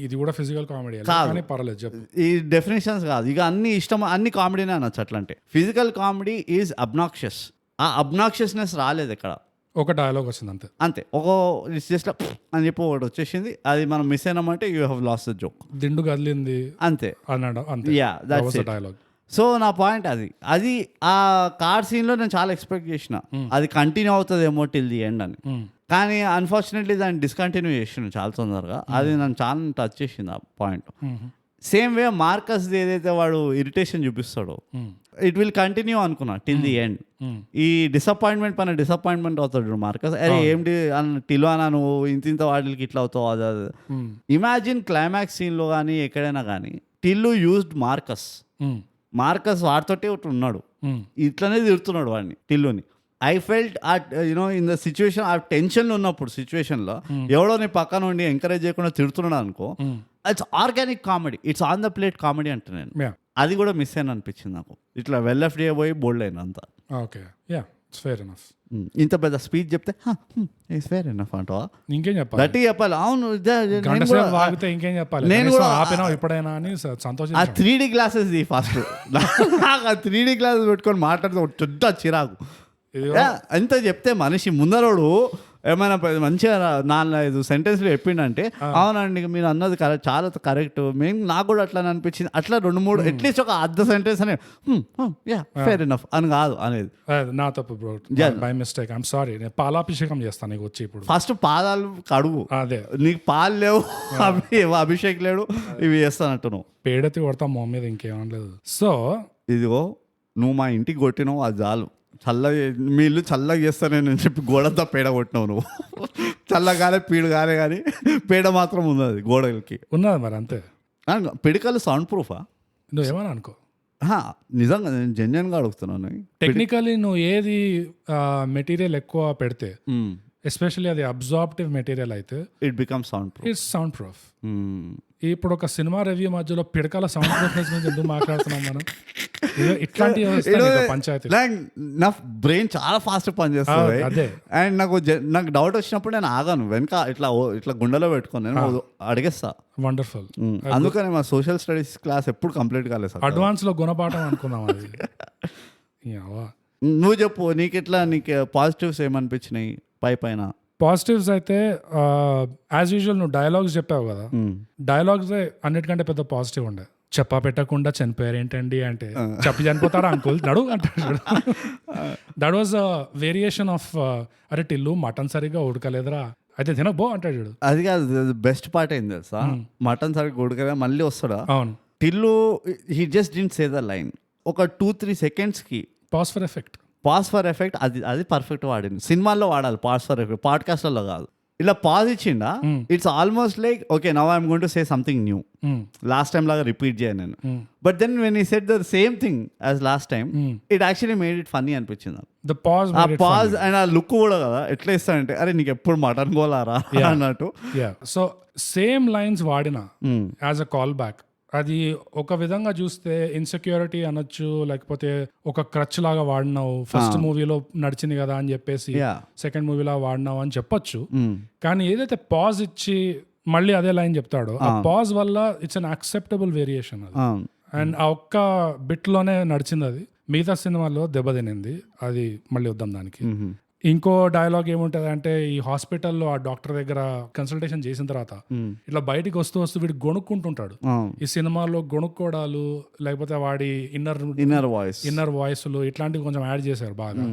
ఇది కూడా ఫిజికల్ కామెడీ కాదు, పర్లేదు. ఈ డెఫినేషన్స్ కాదు, ఇక అన్ని ఇష్టం, అన్ని కామెడీనే అనొచ్చు. అట్లా అంటే ఫిజికల్ కామెడీ ఈజ్ అబ్నాక్షియస్. ఆ అబ్నాక్షియస్నెస్ రాలేదు ఇక్కడ. ఒక డైలాగ్ వచ్చింది అంతే, ఒక జస్ట్ అని చెప్పి ఒకటి వచ్చేసింది, అది మనం మిస్ అయినామంటే you have lost the joke, దిండు కదిలింది అంతే అన్నాడు. Yeah, that's dialogue. సో నా పాయింట్ అది ఆ కార్ సీన్లో నేను చాలా ఎక్స్పెక్ట్ చేసిన అది కంటిన్యూ అవుతుందేమో టిల్ ది ఎండ్ అని. కానీ అన్ఫార్చునేట్లీ దాన్ని డిస్కంటిన్యూ చేసిన చాలా తొందరగా. అది నన్ను చాలా టచ్ చేసింది ఆ పాయింట్. సేమ్ వే మార్కస్ ఏదైతే వాడు ఇరిటేషన్ చూపిస్తాడో, ఇట్ విల్ కంటిన్యూ అనుకున్నా టిల్ ది ఎండ్. ఈ డిసప్పాయింట్మెంట్ పైన డిసప్పాయింట్మెంట్ అవుతాడు మార్కస్. అరే ఏంటి టిలోనా, నువ్వు ఇంత వాటికి ఇట్లా అవుతావు, అది. ఇమాజిన్ క్లైమాక్స్ సీన్లో కానీ ఎక్కడైనా కానీ టిల్లు యూజ్డ్ మార్కస్ వాడితోటే ఉన్నాడు, ఇట్లనే తిడుతున్నాడు వాడిని, టిల్లుని. I felt you know in the situation, ఆ టెన్షన్లో ఉన్నప్పుడు సిచ్యువేషన్లో ఎవడో నీ పక్కన ఉండి ఎంకరేజ్ చేయకుండా తిడుతున్నాడు అనుకో, it's organic comedy, it's on the plate comedy అంటే నేను అది కూడా మిస్ అయిన అనిపించింది నాకు. ఇట్లా వెల్ఎఫ్ పోయి బోల్డ్ అయిన అంతా. Okay, yeah, it's fair enough. ఇంత పెద్ద స్పీచ్ చెప్తే ఇట్స్ ఫెయిర్ ఎనఫ్ అంటావా? ఇంకేం చెప్పాలి? గట్టి చెప్పాలి. అవును, ఇంకేం చెప్పాలి? నేను కూడా ఎప్పుడైనా అని సంతోషం. ఆ 3D గ్లాసెస్ ఫస్ట్ ఆ 3D గ్లాసెస్ పెట్టుకొని మాట్లాడితే పెద్ద చిరాకు. ఎంత చెప్తే మనిషి ముందరోడు ఏమైనా మంచిగా 4-5 సెంటెన్స్లు చెప్పిండంటే అవునండి మీరు అన్నది కరెక్ట్, చాలా కరెక్ట్, మేము నాకు కూడా అట్లా అనిపించింది, అట్లా 2-3 అట్లీస్ట్ ఒక అర్ధ సెంటెన్స్ అనే ఫేర్ ఎనఫ్ అని కాదు అనేది. నా తప్పు bro, by mistake, I'm sorry. నేను పాలాభిషేకం చేస్తాను నీకు వచ్చి ఇప్పుడు. ఫస్ట్ పాదాలు కడుగు, అదే నీకు పాలు లేవు, అభిషేక్ లేడు, ఇవి చేస్తానంటు నువ్వు పేడెత్తి కొడతాం మొహం మీద, ఇంకేమనలేదు. సో ఇదిగో నువ్వు మా ఇంటికి కొట్టినావు అది చాలు, చల్లగా మీ ఇల్లు చల్లగా చేస్తానని చెప్పి గోడంతా పేడ కొట్టినావు నువ్వు. చల్లగానే పీడు కాలే కానీ పేడ మాత్రం ఉన్నది గోడలకి ఉన్నది మరి అంతే. పిడికలు సౌండ్ ప్రూఫా? నువ్వేమని అనుకో, నిజంగా నేను జెన్యున్గా అడుగుతున్నాను. టెక్నికలీ నువ్వు ఏది మెటీరియల్ ఎక్కువ పెడితే, ఎస్పెషల్లీ అది అబ్జార్ప్టివ్ మెటీరియల్ అయితే it become sound proof. It's sound proof. ఇప్పుడు ఒక సినిమా రివ్యూ మధ్యలో పిడకల సౌండ్ ప్రూఫ్నెస్ గురించి ఎందుకు మాట్లాడుతున్నాం మనం? ఇట్లాంటి పంచాయతీ. నా బ్రెయిన్ చాలా ఫాస్ట్ పనిచేస్తుంది. అదే అండ్ నాకు డౌట్ వచ్చినప్పుడు నేను ఆగాను, వెనక ఇట్లా గుండెలో పెట్టుకొని నేను అడిగేస్తా. వండర్ఫుల్. అందుకని మా సోషల్ స్టడీస్ క్లాస్ ఎప్పుడు కంప్లీట్ కాలేదు సార్. అడ్వాన్స్ లో గుణపాఠం అనుకున్నాం అది. నువ్వు చెప్పు, నీకు పాజిటివ్స్ ఏమనిపించినాయి పైన? పాజిటివ్స్ అయితే యాజ్ యూజువల్ నువ్వు డైలాగ్స్ చెప్పావు కదా, డైలాగ్స్ అన్నిటికంటే పెద్ద పాజిటివ్ ఉండే. చెప్పా పెట్టకుండా చనిపోయారు ఏంటండి అంటే, చెప్పి చనిపోతారా అంకుల్ నడు అంటాడు. దట్ వాజ్ వేరియేషన్ ఆఫ్ అరే టిల్లు మటన్ సరిగ్గా ఉడకలేదురా అయితే తినబో అంటాడు చూడు. అది కాదు బెస్ట్ పార్ట్ అయింది తెలుసా, మటన్ సరిగ్గా ఉడకలే మళ్ళీ వస్తాడా. అవును, Tillu he just didn't say the line, ఒక 2-3 సెకండ్స్కి pause for effect. Pause for effect అది పర్ఫెక్ట్ వాడింది. సినిమాల్లో వాడాలి పాజ్ ఫర్ ఎఫెక్ట్, పాడ్కాస్ట్లలో కాదు. ఇలా పాజ్ ఇచ్చిండా it's almost like okay now I'm going to say something new, last time లాగా రిపీట్ చేయను నేను. బట్ దెన్ వెన్ ఈ said the same thing as last time, it actually made it funny అనిపించింది. ఆ పాజ్ అండ్ ఆ లుక్ కూడా కదా ఎట్లా ఇస్తానంటే అరే నీకు ఎప్పుడు మటన్ గోలారా అన్నట్టు. సో సేమ్ లైన్స్ వాడిన యాజ్ అ కాల్ బ్యాక్, అది ఒక విధంగా చూస్తే ఇన్సెక్యూరిటీ అనొచ్చు, లేకపోతే ఒక క్రచ్ లాగా వాడినావు, ఫస్ట్ మూవీలో నడిచింది కదా అని చెప్పేసి సెకండ్ మూవీలో వాడినావు అని చెప్పొచ్చు. కానీ ఏదైతే పాజ్ ఇచ్చి మళ్ళీ అదే లైన్ చెప్తాడో ఆ పాజ్ వల్ల ఇట్స్ అన్ యాక్సెప్టబుల్ వేరియేషన్ అది. అండ్ ఆ ఒక్క బిట్ లోనే నడిచింది అది, మిగతా సినిమాలో దెబ్బతినింది అది. మళ్ళీ వద్దాం దానికి. ఇంకో డైలాగ్ ఏముంటది అంటే, ఈ హాస్పిటల్లో ఆ డాక్టర్ దగ్గర కన్సల్టేషన్ చేసిన తర్వాత ఇట్లా బయటికి వస్తూ వీడు గొణుక్కుంటుంటాడు. ఈ సినిమాలో గొణుక్కోడాలు లేకపోతే వాడి ఇన్నర్ వాయిస్లు ఇట్లాంటివి కొంచెం యాడ్ చేశారు బాగా.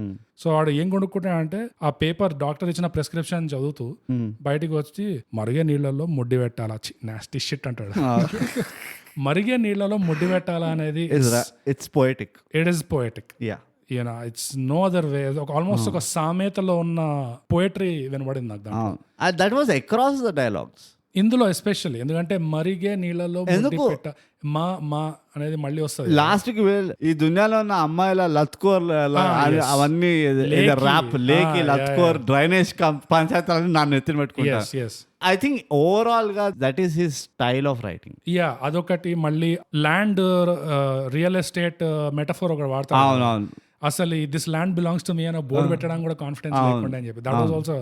సో వాడు ఏం కొనుక్కుంటాడంటే ఆ పేపర్ డాక్టర్ ఇచ్చిన ప్రిస్క్రిప్షన్ చదువుతూ బయటికి వచ్చి మరిగే నీళ్ళల్లో ముడ్డి పెట్టాలా, నాస్టీ షిట్ అంటాడు. మరిగే నీళ్ళలో ముడ్డి పెట్టాలా అనేది it's poetic. It is poetic. It's no other way. Almost ఒక సామెతలో ఉన్న పోయట్రీ వినబడింది నాకు దాంట్లో. That was across the dialogues ఇందులో ఎస్పెషల్లీ, ఎందుకంటే మరిగే నీళ్ళలో మా అనేది మళ్ళీ వస్తుంది లాస్ట్ కి. ఈ దునియాలో ఉన్న అమ్మాయిల లత్కోర్ అవన్నీ ర్యాప్ లేకి లత్కోర్ డ్రైనేజ్ పంచాయతీలను నన్ను ఎత్తిన పెట్టుకుంటా. ఐ థింక్ ఓవరాల్ గా that is his style of writing. అదొకటి. మళ్ళీ ల్యాండ్ రియల్ ఎస్టేట్ మెటఫోర్ ఒకటి వాడతారు. అవునవును, అసలు this land belongs to me అని బోర్డు పెట్టడానికి కూడా కాన్ఫిడెన్స్ లేకుండా అని చెప్పి that was also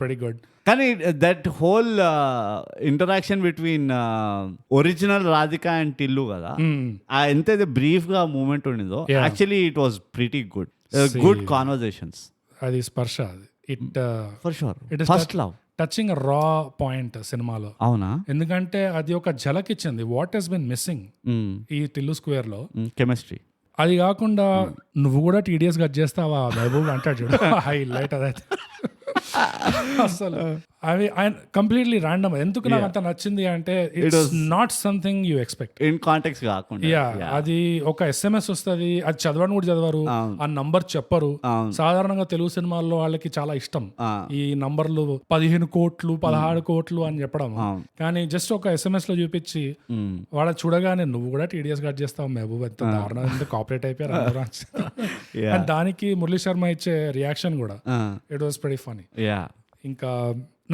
very good. కానీ that whole interaction between original Radhika and Tillu కదా, ఎంతైతే బ్రీఫ్ గా మూమెంట్ ఉండిందో actually it was pretty good. Good conversations. అది స్పర్శ. అది it for sure it is first love touching రా పాయింట్ సినిమాలో. అవునా? ఎందుకంటే అది ఒక ఝలక్ ఇచ్చింది వాట్ హెస్ బిన్ మిస్సింగ్ ఈ టిల్లు స్క్వేర్ లో, కెమిస్ట్రీ. అది కాకుండా నువ్వు కూడా టీడీఎస్ కట్ చేస్తావా బాబు అంటాడు చూడు, హైలైట్ అదైతే. అసలు అవి ఆయన కంప్లీట్లీ ర్యాండమ్. ఎందుకు నాకు అంత నచ్చింది అంటే it's not something you expect in context కాకుండా. అది ఒక SMS వస్తుంది, అది చదవని కూడా చదవరు, ఆ నంబర్ చెప్పరు. సాధారణంగా తెలుగు సినిమాల్లో వాళ్ళకి చాలా ఇష్టం ఈ నంబర్లు 15 కోట్లు 16 కోట్లు అని చెప్పడం. కానీ జస్ట్ ఒక SMS లో చూపించి వాళ్ళ చూడగానే నువ్వు కూడా టీడీఎస్ కట్ చేస్తావు మహబూబ్, ఎంత దారుణం, ఎంత కాపరేట్ అయిపోయారు. అండ్ దానికి మురళీ శర్మ ఇచ్చే రియాక్షన్ కూడా ఇట్ వాస్ వెరీ ఫనీ. ఇంకా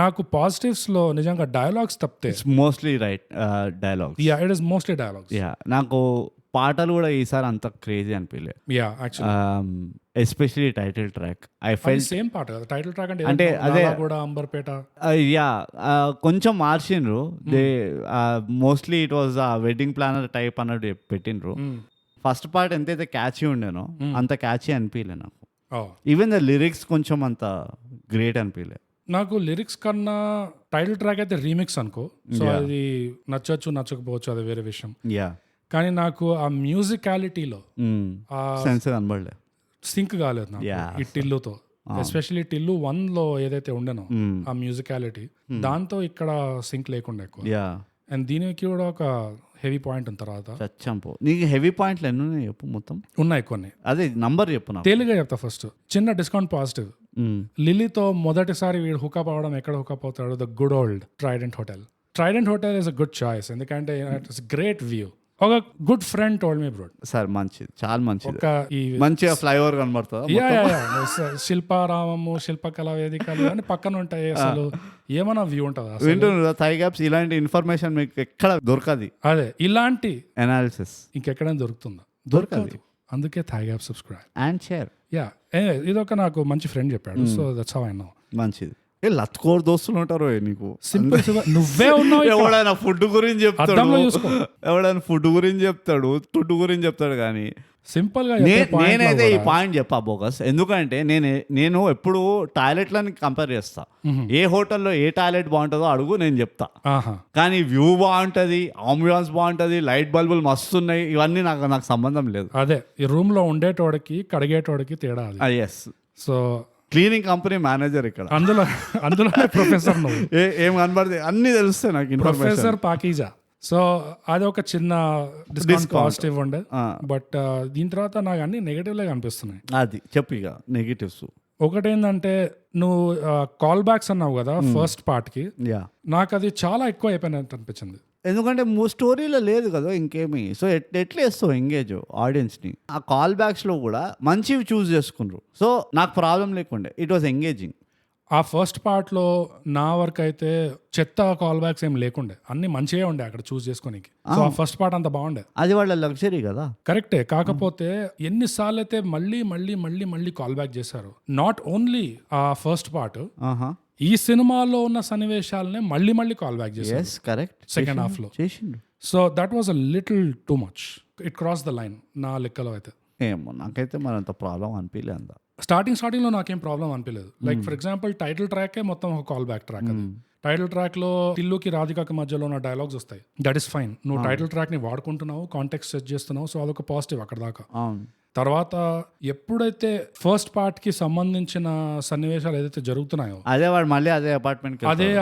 నాకు పాజిటివ్స్ లో నిజంగా డైలాగ్స్ తప్పితే mostly right dialogues. It is mostly dialogues. నాకు పాటలు కూడా ఈసారి అంత క్రేజీ అనిపించలేదు. Especially title track I felt same పాట కదా టైటిల్ ట్రాక్ అంటే అదే కూడా అంబర్పేట. కొంచెం మార్చిండ్రు. They mostly it was wedding planner type అన్నట్టు పెట్టిండ్రు. ఫస్ట్ పార్ట్ ఎంతైతే క్యాచీ ఉండేనో అంత క్యాచీ అనిపించలే నాకు. ఈవెన్ ద లిరిక్స్ కొంచెం అంత గ్రేట్ అనిపించలే. నాకు లిరిక్స్ కన్నా టైటిల్ ట్రాక్ అయితే రీమిక్స్ అనుకో, సో అది నచ్చచ్చు నచ్చకపోవచ్చు, అది వేరే విషయం. కానీ నాకు ఆ మ్యూజికాలిటీలో సింక్ కాలేదు నాకు ఈ టిల్లుతో, ఎస్పెషల్లీ టిల్లు 1 లో ఏదైతే ఉండేనో ఆ మ్యూజికాలిటీ, దాంతో ఇక్కడ సింక్ లేకుండా ఎక్కువ. అండ్ దీనికి కూడా ఒక హెవీ పాయింట్ ఉన్న తర్వాత నీకు హెవీ పాయింట్లు ఎన్ని ఉన్నాయి చెప్పు? మొత్తం ఉన్నాయి కొన్ని, అదే నంబర్ చెప్పు. తేలిగా చెప్తా. ఫస్ట్ చిన్న డిస్కౌంట్ పాజిటివ్, లిలీతో మొదటిసారి వీడు హుకప్ అవడం, ఎక్కడ హుకప్ అవుతాడు? The good old Trident hotel. Trident hotel is a good choice, ఎందుకంటే ఇట్స్ గ్రేట్ వ్యూ. ఒక good friend told me bro, sir మంచిది, చాలా మంచిది, ఒక ఈ మంచిగా ఫ్లైఓవర్ కనబడుతుంది, శిల్పారామము, శిల్పకళా వేదికలు అని పక్కన ఉంటాయి. అసలు ఏమైనా వ్యూ ఉంటుందా? వింటున్నా థై గ్యాప్స్, ఇలాంటి ఇన్ఫర్మేషన్ మీకు ఎక్కడ దొరకదు. అదే ఇలాంటి అనాలిసిస్ ఇంకెక్కడైనా దొరుకుతుందా? దొరకదు. అందుకే thigh gap subscribe and share. ఇదొక నాకు మంచి ఫ్రెండ్ చెప్పాడు, so that's how I know. మంచిది. లత్కోర్ దోస్తులు ఉంటారు నీకు. సింపుల్, నువ్వే ఉన్నావు. ఎవడైనా ఫుడ్ గురించి చెప్తాడు, ఎవడైనా ఫుడ్ గురించి చెప్తాడు, తుడ్డు గురించి చెప్తాడు, కానీ సింపుల్ గా నేనైతే ఈ పాయింట్ చెప్పా బోగస్. ఎందుకంటే నేను ఎప్పుడు టాయిలెట్లని కంపేర్ చేస్తా. ఏ హోటల్లో ఏ టాయిలెట్ బాగుంటుందో అడుగు, నేను చెప్తా. కానీ వ్యూ బాగుంటది, ఆంబియన్స్ బాగుంటది, లైట్ బల్బులు మస్తు ఉన్నాయి, ఇవన్నీ నాకు సంబంధం లేదు. అదే ఈ రూమ్ లో ఉండేటోడికి కడిగేటోడికి తేడా. Yes. So cleaning company manager ఇక్కడ, అందులో ప్రొఫెసర్ ఏం కనబడితే అన్ని తెలుస్తాయి నాకు. ప్రొఫెసర్ పాకీజా. సో అది ఒక చిన్న డిస్కౌంట్ పాజిటివ్ ఉండే, బట్ దీని తర్వాత నాకు అన్ని నెగటివ్ లాగా అనిపిస్తున్నాయి. అది చెప్పు ఇక నెగటివ్స్. ఒకటేంటంటే నువ్వు కాల్ బ్యాక్స్ అన్నావు కదా ఫస్ట్ పార్ట్ కి, నాకు అది చాలా ఎక్కువ అయిపోయినట్టు అనిపించింది. ఎందుకంటే స్టోరీలో లేదు కదా ఇంకేమి. సో ఎట్లా వేస్తావు ఎంగేజ్ ఆడియన్స్ని? ఆ కాల్ బ్యాక్స్లో కూడా మంచివి చూస్ చేసుకున్నారు, సో నాకు ప్రాబ్లం లేకుండే, ఇట్ వాజ్ ఎంగేజింగ్. ఆ ఫస్ట్ పార్ట్లో నా వరకు అయితే చెత్త కాల్ బ్యాక్స్ ఏం లేకుండే, అన్ని మంచిగా ఉండే అక్కడ చూస్ చేసుకోనికి. సో ఆ ఫస్ట్ పార్ట్ అంత బాగుండే, అది వాళ్ళ లగ్జరీ కదా. కరెక్టే. కాకపోతే ఎన్నిసార్లు అయితే మళ్ళీ మళ్ళీ మళ్ళీ మళ్ళీ కాల్ బ్యాక్ చేశారు. నాట్ ఓన్లీ ఆ ఫస్ట్ పార్ట్, ఈ సినిమాలో ఉన్న సన్నివేశాలనే మళ్ళీ మళ్ళీ కాల్ బ్యాక్ చేశారు. కరెక్ట్. సెకండ్ హాఫ్ లో చేసిండు. So that was a little too much, it cross the line నా లెక్కలో అయితే. ఏమో నాకైతే మరంత ప్రాబ్లం అనిపించలేదు. అంత స్టార్టింగ్ లో నాకేం ప్రాబ్లం అనిపించలేదు. Like for example title trachea మొత్తం ఒక కాల్ బ్యాక్ ట్రాక్. అది టైటిల్ ట్రాక్ లో టిల్లుకి రాధికాకి మధ్యలో ఉన్న డైలాగ్స్ వస్తాయి, దట్ ఈస్ ఫైన్. నువ్వు టైటిల్ ట్రాక్ ని వాడుకుంటున్నావు, కాంటెక్స్ట్ సెట్ చేస్తున్నావు, సో అదొక పాజిటివ్ అక్కడ దాకా. తర్వాత ఎప్పుడైతే ఫస్ట్ పార్ట్ కి సంబంధించిన సన్నివేశాలు ఏదైతే జరుగుతున్నాయో, అదే వాడు మళ్ళీ అదే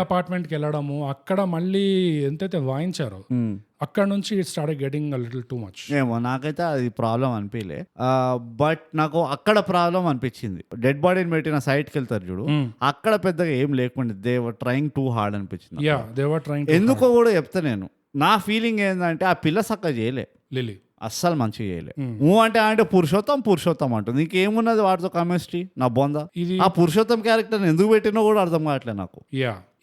అపార్ట్మెంట్ కి వెళ్ళడము, అక్కడ మళ్ళీ ఎంతైతే వాయించారో అక్కడ నుంచి it started getting a little too much. ఏమో నాకైతే అది ప్రాబ్లం అనిపించలే, బట్ నాకు అక్కడ ప్రాబ్లం అనిపించింది. డెడ్ బాడీని పెట్టిన సైట్ కి వెళ్తారు చూడు, అక్కడ పెద్దగా ఏం లేకుండా they were trying too hard అనిపించింది. ఎందుకో కూడా చెప్తా నేను, నా ఫీలింగ్ ఏంటంటే ఆ పిల్ల సక్క చేయలే, లిలీ అస్సలు మంచిగా చేయలే. అంటే పురుషోత్తం అంటుంది, ఇంకేమున్నది వాటితో కెమిస్ట్రీ నా బొంద. ఆ పురుషోత్తం క్యారెక్టర్ ఎందుకు పెట్టినో కూడా అర్థం కావట్లేదు నాకు.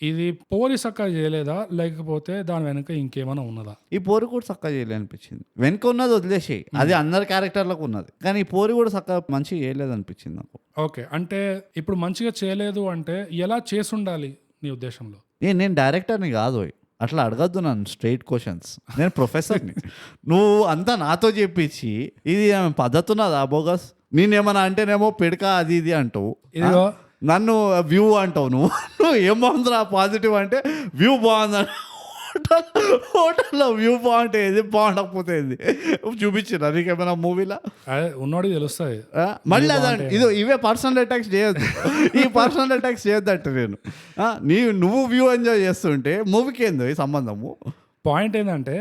ఇది పోరి సక్క చేయలేదా, లేకపోతే దాని వెనక ఇంకేమైనా ఉన్నదా? ఈ పోరి కూడా సక్క చేయలే అనిపించింది. వెనక ఉన్నది వదిలేసి, అది అందరి క్యారెక్టర్లకు ఉన్నది, కానీ ఈ పోరి కూడా సక్క మంచిగా చేయలేదు అనిపించింది నాకు. ఓకే, అంటే ఇప్పుడు మంచిగా చేయలేదు అంటే ఎలా చేసి ఉండాలి నీ ఉద్దేశంలో? నేను డైరెక్టర్ని కాదు, అట్లా అడగద్దు నన్ను స్ట్రైట్ క్వశ్చన్స్. నేను ప్రొఫెసర్ని. నువ్వు అంతా నాతో చెప్పించి ఇది పద్ధతి ఉన్నదా బోగస్? నేనేమన్నా అంటేనేమో పెడక అది ఇది అంటావు, నన్ను వ్యూ అంటావు. నువ్వు ఏం బాగుందిరా పాజిటివ్ అంటే వ్యూ బాగుంది. హోటల్లో వ్యూ బాగుంటే ఏది, బాగుండకపోతే ఏది చూపించిన నీకేమైనా మూవీలో ఉన్నోడికి తెలుస్తుంది. మళ్ళీ అదంటే ఇవే పర్సనల్ అటాక్స్ చేయొద్దు, ఈ పర్సనల్ అటాక్స్ చేయొద్దంటే నేను నువ్వు వ్యూ ఎంజాయ్ చేస్తుంటే మూవీకి ఏందో ఈ సంబంధము. పాయింట్ ఏంటంటే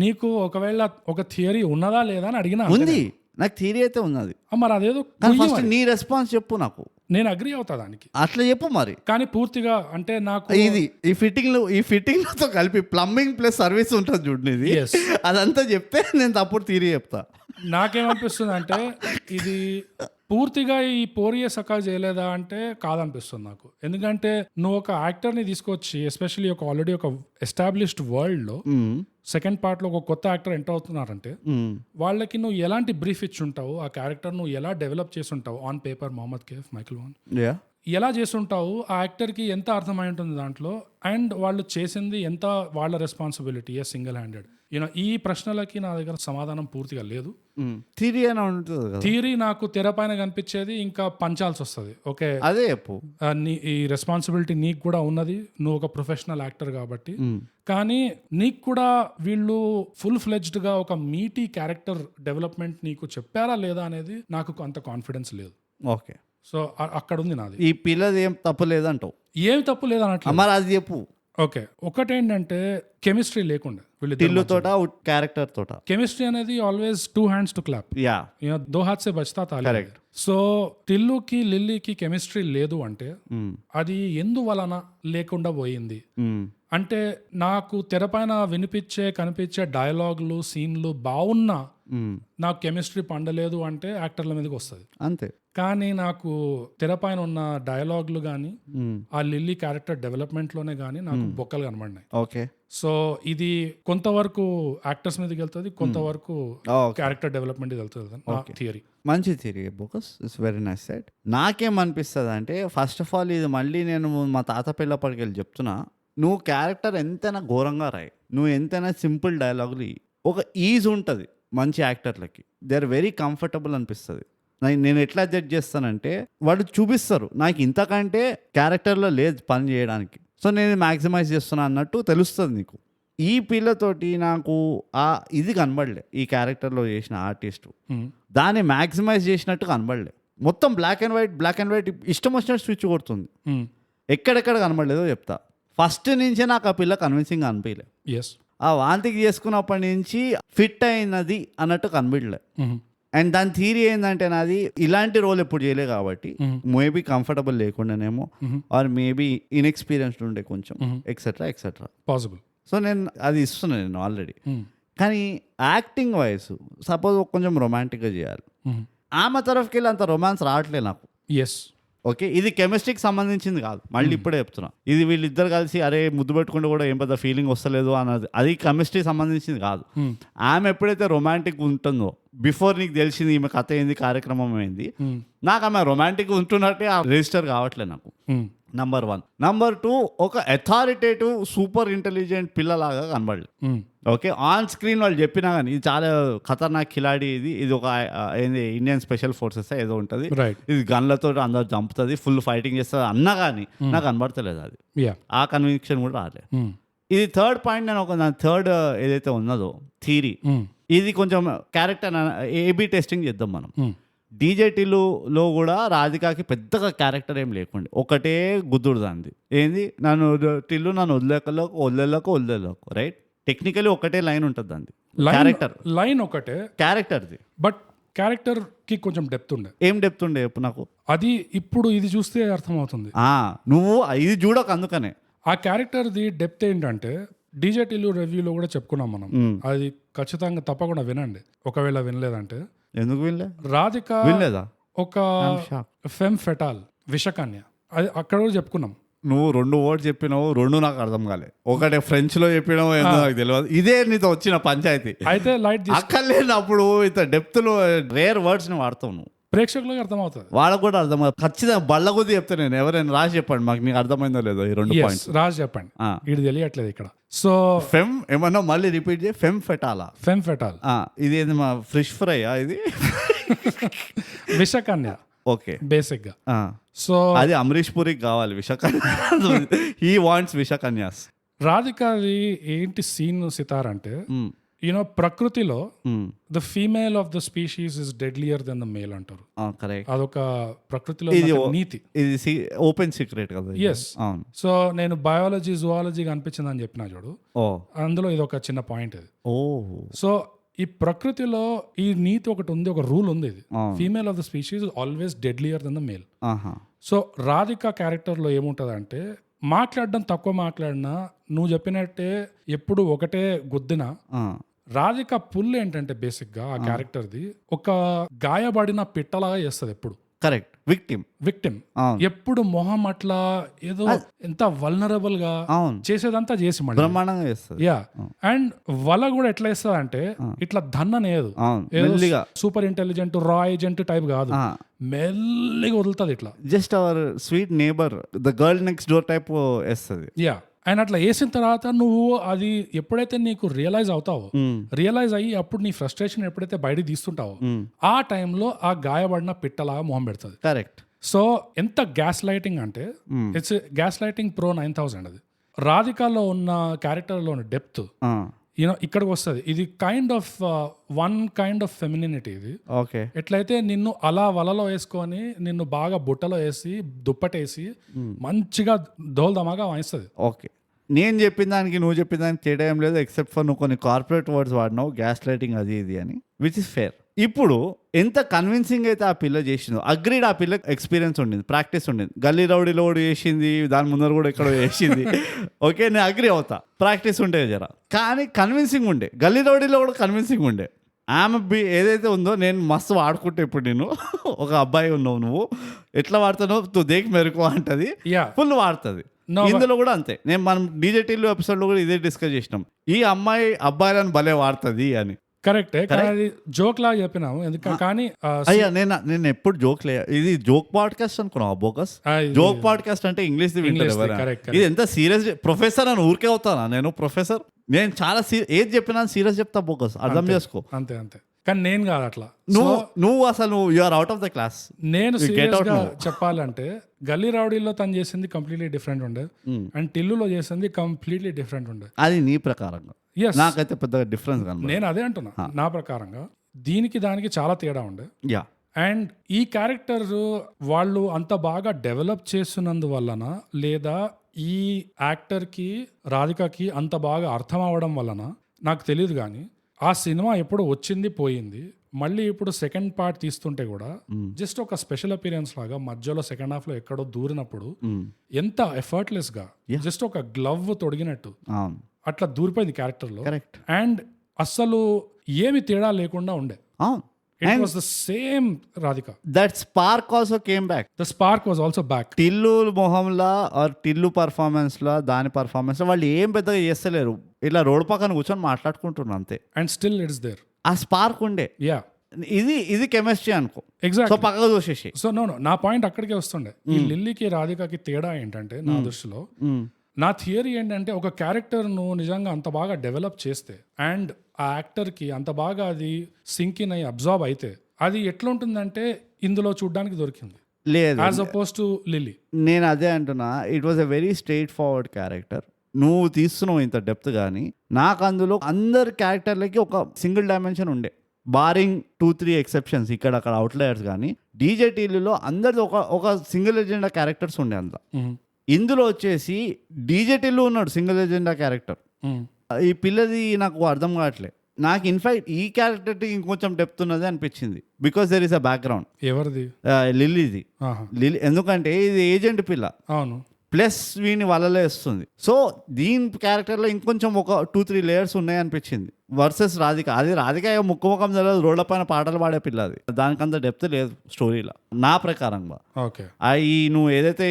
నీకు ఒకవేళ ఒక థియరీ ఉన్నదా లేదా అని అడిగినా. ఉంది, నాకు థియరీ అయితే ఉన్నది. మరి అదేదో ఫస్ట్ నీ రెస్పాన్స్ చెప్పు నాకు, నేను అగ్రి అవుతా దానికి. అట్లా చెప్పు మరి. కానీ పూర్తిగా అంటే నాకు ఈ ఫిట్టింగ్లతో కలిపి ప్లంబింగ్ ప్లస్ సర్వీస్ ఉంటుంది చూడండి, ఇది అదంతా చెప్తే నేను తప్పుడు థియరీ చెప్తా. నాకేమనిపిస్తుంది అంటే ఇది పూర్తిగా ఈ పోరియే సకా చేయలేదా అంటే కాదనిపిస్తుంది నాకు. ఎందుకంటే నువ్వు ఒక యాక్టర్ని తీసుకొచ్చి, ఎస్పెషల్లీ ఒక ఆల్రెడీ ఒక ఎస్టాబ్లిష్డ్ వరల్డ్ లో సెకండ్ పార్ట్ లో ఒక కొత్త యాక్టర్ ఎంటర్ అవుతున్నారంటే వాళ్ళకి నువ్వు ఎలాంటి బ్రీఫ్ ఇచ్చి ఉంటావు, ఆ క్యారెక్టర్ నువ్వు ఎలా డెవలప్ చేసి ఉంటావు on paper. Mohammed Kaif, Michael Vaughan ఎలా చేసుంటావు, ఆ యాక్టర్కి ఎంత అర్థమై ఉంటుంది దాంట్లో, అండ్ వాళ్ళు చేసింది ఎంత వాళ్ళ రెస్పాన్సిబిలిటీ సింగిల్ హ్యాండెడ్. ఈ ప్రశ్నలకి నా దగ్గర సమాధానం పూర్తిగా లేదు. థియరీ అని ఉంటుంది కదా. థియరీ నాకు తెర పైన కనిపించేది, ఇంకా పంచాల్సి వస్తుంది. ఓకే, అదే చెప్పు. ఈ రెస్పాన్సిబిలిటీ నీకు కూడా ఉన్నది, నువ్వు ఒక ప్రొఫెషనల్ యాక్టర్ కాబట్టి. కానీ నీకు కూడా వీళ్ళు ఫుల్ ఫ్లెడ్జ్డ్ గా ఒక మీటీ క్యారెక్టర్ డెవలప్మెంట్ నీకు చెప్పారా లేదా అనేది నాకు అంత కాన్ఫిడెన్స్ లేదు. ఓకే, సో అక్కడ ఉంది నాది. ఈ పిల్లది ఏం తప్పు లేదంటావు? ఏం తప్పు లేదన్నట్లు. మరి అది చెప్పు. ఓకే, ఒకటేంటంటే కెమిస్ట్రీ లేకుండా టిల్లు తోట క్యారెక్టర్ తోట కెమిస్ట్రీ అనేది always 2 hands to clap. Yeah, 2 हाथ से बचता ताली. కరెక్ట్. సో టిల్లుకి లిల్లీకి కెమిస్ట్రీ లేదు అంటే అది ఎందువలన లేకుండా పోయింది అంటే, నాకు తెరపైన కనిపించే డైలాగులు, సీన్లు బాగున్నా నాకు కెమిస్ట్రీ పండలేదు అంటే యాక్టర్ల మీదకి వస్తుంది అంతే. కానీ నాకు తెరపైన ఉన్న డైలాగులు కానీ ఆ లిల్లీ క్యారెక్టర్ డెవలప్మెంట్ లోనే కానీ నాకు బొక్కలు కనబడినాయి. ఓకే, సో ఇది కొంతవరకు యాక్టర్స్ మీదకి వెళ్తుంది, కొంతవరకు క్యారెక్టర్ డెవలప్మెంట్ వెళ్తుంది థియరీ. మంచి theory bogus, it's very nice set. నాకేమనిపిస్తుంది అంటే, ఫస్ట్ ఆఫ్ ఆల్ ఇది మళ్ళీ నేను మా తాత పిల్లప్పటికి వెళ్ళి చెప్తున్నా, నువ్వు క్యారెక్టర్ ఎంతైనా ఘోరంగా రాయి, నువ్వు ఎంతైనా సింపుల్ డైలాగులు, ఒక ఈజ్ ఉంటుంది మంచి యాక్టర్లకి, దే ఆర్ వెరీ కంఫర్టబుల్ అనిపిస్తుంది. నేను ఎట్లా జడ్జ్ చేస్తానంటే, వాళ్ళు చూపిస్తారు నాకు ఇంతకంటే క్యారెక్టర్లో లేదు పని చేయడానికి, సో నేను మ్యాక్సిమైజ్ చేస్తున్నా అన్నట్టు తెలుస్తుంది నీకు. ఈ పిల్లతోటి నాకు ఇది కనబడలే, ఈ క్యారెక్టర్లో చేసిన ఆర్టిస్టు దాన్ని మ్యాక్సిమైజ్ చేసినట్టు కనబడలే. మొత్తం బ్లాక్ అండ్ వైట్ ఇష్టం వచ్చినట్టు స్విచ్ కొడుతుంది. ఎక్కడెక్కడ కనబడలేదో చెప్తా. ఫస్ట్ నుంచే నాకు ఆ పిల్ల కన్విన్సింగ్ అనిపించలే. ఆ వాంతికి చేసుకున్నప్పటి నుంచి ఫిట్ అయినది అన్నట్టు కనబడలే. అండ్ దాని థియరీ ఏంటంటే, నాది ఇలాంటి రోల్ ఎప్పుడు చేయలే కాబట్టి మేబీ కంఫర్టబుల్ లేకుండానేమో, ఆర్ మేబీ ఇన్ఎక్స్పీరియన్స్డ్ ఉండే కొంచెం, ఎక్సెట్రా పాసిబుల్. సో నేను అది ఇస్తున్నాను నేను ఆల్రెడీ. కానీ యాక్టింగ్ వైజ్ సపోజ్ కొంచెం రొమాంటిక్గా చేయాలి, ఆమె తరఫుకి వెళ్ళి అంత రొమాన్స్ రావట్లేదు నాకు. ఓకే, ఇది కెమిస్ట్రీకి సంబంధించింది కాదు, మళ్ళీ ఇప్పుడే చెప్తున్నా. ఇది వీళ్ళిద్దరు కలిసి అరే ముద్దు పెట్టుకుంటే కూడా ఏం పెద్ద ఫీలింగ్ వస్తలేదు అన్నది, అది కెమిస్ట్రీకి సంబంధించింది కాదు. ఆమె ఎప్పుడైతే రొమాంటిక్ ఉంటుందో, బిఫోర్ నీకు తెలిసింది ఈమె కథ ఏంది, కార్యక్రమం ఏంది, నాకు ఆమె రొమాంటిక్ ఉంటున్నట్టే రిజిస్టర్ కావట్లేదు నాకు. నంబర్ 1. నంబర్ 2, ఒక అథారిటేటివ్ సూపర్ ఇంటెలిజెంట్ పిల్లలాగా కనబడలేదు. ఓకే, ఆన్ స్క్రీన్ వాళ్ళు చెప్పినా కానీ ఇది చాలా ఖతర్నాక్ కిలాడి, ఇది ఒక ఏంది ఇండియన్ స్పెషల్ ఫోర్సెస్ ఏదో ఉంటుంది, ఇది గన్లతో అందరు చంపుతుంది, ఫుల్ ఫైటింగ్ చేస్తుంది అన్నా కానీ నాకు కనబడతలేదు అది. ఆ కన్విక్షన్ కూడా రాలేదు. ఇది థర్డ్ పాయింట్. నేను ఒక థర్డ్ ఏదైతే ఉన్నదో థియరీ, ఇది కొంచెం క్యారెక్టర్ ఏబీ టెస్టింగ్ చేద్దాం మనం. డీజేటీలో కూడా రాధికాకి పెద్దగా క్యారెక్టర్ ఏం లేకుండా ఒకటే గుద్దుడు దాంది ఏంది, నన్ను వదిలేలకు రైట్. టెక్నికలీ ఒకటే లైన్ ఉంటుంది దాన్ని, లైన్ ఒకటే క్యారెక్టర్ది, బట్ క్యారెక్టర్ కి కొంచెం డెప్త్ ఉండే. ఏం డెప్త్ ఉండే చెప్పు నాకు. అది ఇప్పుడు ఇది చూస్తే అర్థమవుతుంది. నువ్వు ఇది చూడక అందుకనే. ఆ క్యారెక్టర్ ది డెప్త్ ఏంటంటే, డీజేటీలు రివ్యూలో కూడా చెప్పుకున్నాం మనం, అది ఖచ్చితంగా తప్పకుండా వినండి ఒకవేళ వినలేదంటే. ఎందుకు వినలే? రాధిక వినలేదా? ఒక ఫెమ్ ఫెటాల్ విషకన్య, అది అక్కడ కూడా చెప్పుకున్నాం. నువ్వు 2 వర్డ్స్ చెప్పినావు, 2 నాకు అర్థం కాలే. ఒకటే ఫ్రెంచ్ లో చెప్పినావు, ఏందో నాకు తెలియదు. ఇదే నీతో వచ్చిన పంచాయతీ. అయితే లైట్ అక్కర్లేనప్పుడు ఇంత డెప్త్ లో రేర్ వర్డ్స్ ని వాడతావు నువ్వు. ప్రేక్షకులకు అర్థమవుతుంది, వాళ్ళకు కూడా అర్థమవుతుంది. ఖచ్చితంగా బళ్ళ కొద్ది చెప్తా నేను. ఎవరైనా రాసి చెప్పండి మాకు, నీకు అర్థమైందో లేదో ఈ 2 పాయింట్స్ రాసి చెప్పండి, ఇది తెలియట్లేదు ఇక్కడ. సో ఫెమ్ ఏమన్నా మళ్ళీ రిపీట్ చేయి. ఫెమ్ ఫెటాల్. ఇది ఏంది, మా ఫిష్ ఫ్రై ఇది విషకన్య. ఓకే, బేసిక్ గా. సో అది అమరీష్ పూరికి కావాలి విషకన్య. He wants విషకన్యాస్. రాధికది ఏంటి సీన్ సితార్ అంటే, ప్రకృతిలో the female of the species is deadlier than the male అంటారు. అదొక ప్రకృతిలో నీతి. ఇది ఓపెన్ సీక్రెట్ కదా. సో నేను బయాలజీ జువాలజీ అనిపించింది అని చెప్పిన చూడు, అందులో ఇది ఒక చిన్న పాయింట్ ఇది. సో ఈ ప్రకృతిలో ఈ నీతి ఒకటి ఉంది, ఒక రూల్ ఉంది. ఇది female of the species always deadlier than the male. So Radhika character లో ఏముంటదంటే, మాట్లాడడం తక్కువ మాట్లాడినా, నువ్వు చెప్పినట్టే ఎప్పుడు ఒకటే గుద్దిన, రాధిక పుల్ ఏంటంటే బేసిక్ గా ఆ క్యారెక్టర్ది ఒక గాయపడిన పిట్టలాగా చేస్తుంది ఎప్పుడు. కరెక్ట్. విక్టిమ్ ఎప్పుడు మొహం అట్లా ఏదో ఎంత వల్నరబుల్ గా చేసేదంతా చేసి బ్రహ్మాండంగా చేస్తుంది. యా, అండ్ వల కూడా ఎట్లా వేస్తుంది అంటే ఇట్లా దన్ననేదు, సూపర్ ఇంటెలిజెంట్ రా ఏజెంట్ టైప్ కాదు, మెల్లిగా వదులుతుంది ఇట్లా. Just hour sweet neighbour the girl next door type వేస్తుంది. యా, అండ్ అట్లా వేసిన తర్వాత నువ్వు అది ఎప్పుడైతే నీకు రియలైజ్ అవుతావో, రియలైజ్ అయ్యి అప్పుడు నీ ఫ్రస్ట్రేషన్ ఎప్పుడైతే బయటకు తీస్తుంటావో ఆ టైంలో ఆ గాయపడిన పిట్టలా మొహం పెడుతుంది. కరెక్ట్. సో ఎంత గ్యాస్ లైటింగ్ అంటే ఇట్స్ గ్యాస్ లైటింగ్ ప్రో 9000 అది. రాధికాలో ఉన్న క్యారెక్టర్లో ఉన్న డెప్త్ ఇక్కడికి వస్తుంది. ఇది kind of one kind of ఫెమినినిటీ ఇది. ఓకే, ఎట్లయితే నిన్ను అలా వలలో వేసుకొని నిన్ను బాగా బుట్టలో వేసి దుప్పటేసి మంచిగా దోల్దమాగా వాయిస్తుంది. ఓకే, నేను చెప్పిన దానికి నువ్వు చెప్పిన దానికి తేడా ఏం లేదు, ఎక్సెప్ట్ ఫర్ నువ్వు కొన్ని కార్పొరేట్ వర్డ్స్ వాడినావు, గ్యాస్ లైటింగ్ అది ఇది అని, విచ్ ఇస్ ఫేర్. ఇప్పుడు ఎంత కన్విన్సింగ్ అయితే ఆ పిల్ల చేసిందో, అగ్రీడ్, ఆ పిల్ల ఎక్స్పీరియన్స్ ఉండింది, ప్రాక్టీస్ ఉండింది. గల్లీ రౌడీలో కూడా చేసింది, దాని ముందర కూడా ఎక్కడో చేసింది. ఓకే, నేను అగ్రీ అవుతా, ప్రాక్టీస్ ఉండే జర, కానీ కన్విన్సింగ్ ఉండే. గల్లీ రౌడీలో కూడా కన్విన్సింగ్ ఉండే. ఆమె ఏదైతే ఉందో నేను మస్తు వాడుకుంటే, ఇప్పుడు నేను ఒక అబ్బాయి ఉన్నావు, నువ్వు ఎట్లా వాడుతున్నావు తు దేక్ మెరుకు అంటది, ఫుల్ వాడుతుంది. ఇందులో కూడా అంతే. మనం డీజేటీలు ఎపిసోడ్ లో కూడా ఇదే డిస్కస్ చేసినాం, ఈ అమ్మాయి అబ్బాయిలను భలే వాడుతుంది అని. కరెక్టే, కానీ జోక్ లాగా చెప్పినాము ఎందుకంటే. కానీ అయ్యా నేను ఎప్పుడు జోక్ ఇది జోక్ పాడ్కాస్ట్ అనుకున్నావు, బోకస్. జోక్ పాడ్కాస్ట్ అంటే ఇంగ్లీష్ ఇది ఎంత సీరియస్. ప్రొఫెసర్ అని ఊరికే అవుతానా నేను? ప్రొఫెసర్ నేను చాలా ఏది చెప్పినా సీరియస్ చెప్తా, బోకస్, అర్థం చేసుకో. అంతే అంతే, కానీ నేను కాదు అట్లా. నువ్వు అసలు you are out of the class. నేను సీరియస్ గా చెప్పాలంటే గల్లీ రౌడీలో తను చేసింది కంప్లీట్లీ డిఫరెంట్ ఉండే, అండ్ టిల్లులో చేసింది కంప్లీట్లీ డిఫరెంట్ ఉండే. అది నీ ప్రకారంగా? నాకైతే పెద్దగా డిఫరెన్స్ కనబడదు. నేను అదే అంటున్నా, నా ప్రకారంగా దీనికి దానికి చాలా తేడా ఉండే. యా, అండ్ ఈ క్యారెక్టర్ వాళ్ళు అంత బాగా డెవలప్ చేస్తున్నందువలన, లేదా ఈ యాక్టర్ కి రాధికకి అంత బాగా అర్థం అవడం వలన నాకు తెలియదు, కానీ ఆ సినిమా ఎప్పుడు వచ్చింది పోయింది, మళ్ళీ ఇప్పుడు సెకండ్ పార్ట్ తీస్తుంటే కూడా జస్ట్ ఒక స్పెషల్ అపీరియన్స్ లాగా మధ్యలో సెకండ్ హాఫ్ లో ఎక్కడో దూరినప్పుడు ఎంత ఎఫర్ట్లెస్ గా జస్ట్ ఒక గ్లవ్ తొడిగినట్టు అట్లా దూరిపోయింది క్యారెక్టర్ లో. అండ్ అస్సలు ఏమి తేడా లేకుండా ఉండే. It was the same Radhika. That spark also came back. The spark was also back. Tillu మొహంలా ఆర్ టిల్లు పర్ఫార్మెన్స్ లా, దాని పర్ఫార్మెన్స్ లో వాళ్ళు ఏం పెద్దగా చేస్తలేరు, ఇట్లా రోడ్ పక్కన కూర్చొని మాట్లాడుకుంటున్నారు అంతే. And still it's there. ఆ స్పార్క్ ఉండే. Yeah. ఇది కెమిస్ట్రీ అనుకో. Exactly. సో పక్కకు చూసేసి. సో నా పాయింట్ అక్కడికే వస్తుండే. ఈ లిల్లీకి రాధికకి తేడా ఏంటంటే నా దృష్టిలో, నా థియరీ ఏంటంటే ఒక క్యారెక్టర్ ను నిజంగా అంత బాగా డెవలప్ చేస్తే అండ్ ఆ యాక్టర్ కి అంత బాగా అది సింక్ ఇన్ అయ్యి అబ్జార్బ్ అయితే అది ఎట్లా ఉంటుందంటే ఇందులో చూడడానికి దొరికింది లేదు, యాజ్ అపోజ్ టు లిల్లీ. నేను అదే అంటున్నా, it was a very straight forward character. నువ్వు తీస్తున్నావు ఇంత డెప్త్, కానీ నాకు అందులో అందరి క్యారెక్టర్లకి ఒక సింగిల్ డైమెన్షన్ ఉండే, బారింగ్ 2-3 ఎక్సెప్షన్స్ ఇక్కడ అక్కడ అవుట్లయర్స్. కానీ డీజేటీలో అందరిది ఒక సింగిల్ ఎజెండా క్యారెక్టర్స్ ఉండే అంత. ఇందులో వచ్చేసి డీజేటీలో ఉన్నాడు సింగిల్ ఎజెండా క్యారెక్టర్. ఈ పిల్లది నాకు అర్థం కావట్లే. నాకు ఇన్ఫాక్ట్ ఈ క్యారెక్టర్ ఇంకొంచెం డెప్త్ ఉన్నది అనిపించింది, because there is a background. ఎవరిది? లిల్లీది. ఎందుకంటే ఇది ఏజెంట్ పిల్ల, అవును, ప్లస్ వీని వలలో వేస్తుంది. సో దీని క్యారెక్టర్లో ఇంకొంచెం ఒక 2-3 లేయర్స్ ఉన్నాయి అనిపించింది వర్సెస్ రాధిక. అది రాధిక ముఖం తెలియదు, రోడ్ల పైన పాటలు పాడే పిల్లది, దానికంత డెప్త్ లేదు స్టోరీలో నా ప్రకారంగా. ఓకే, ఈ నువ్వు ఏదైతే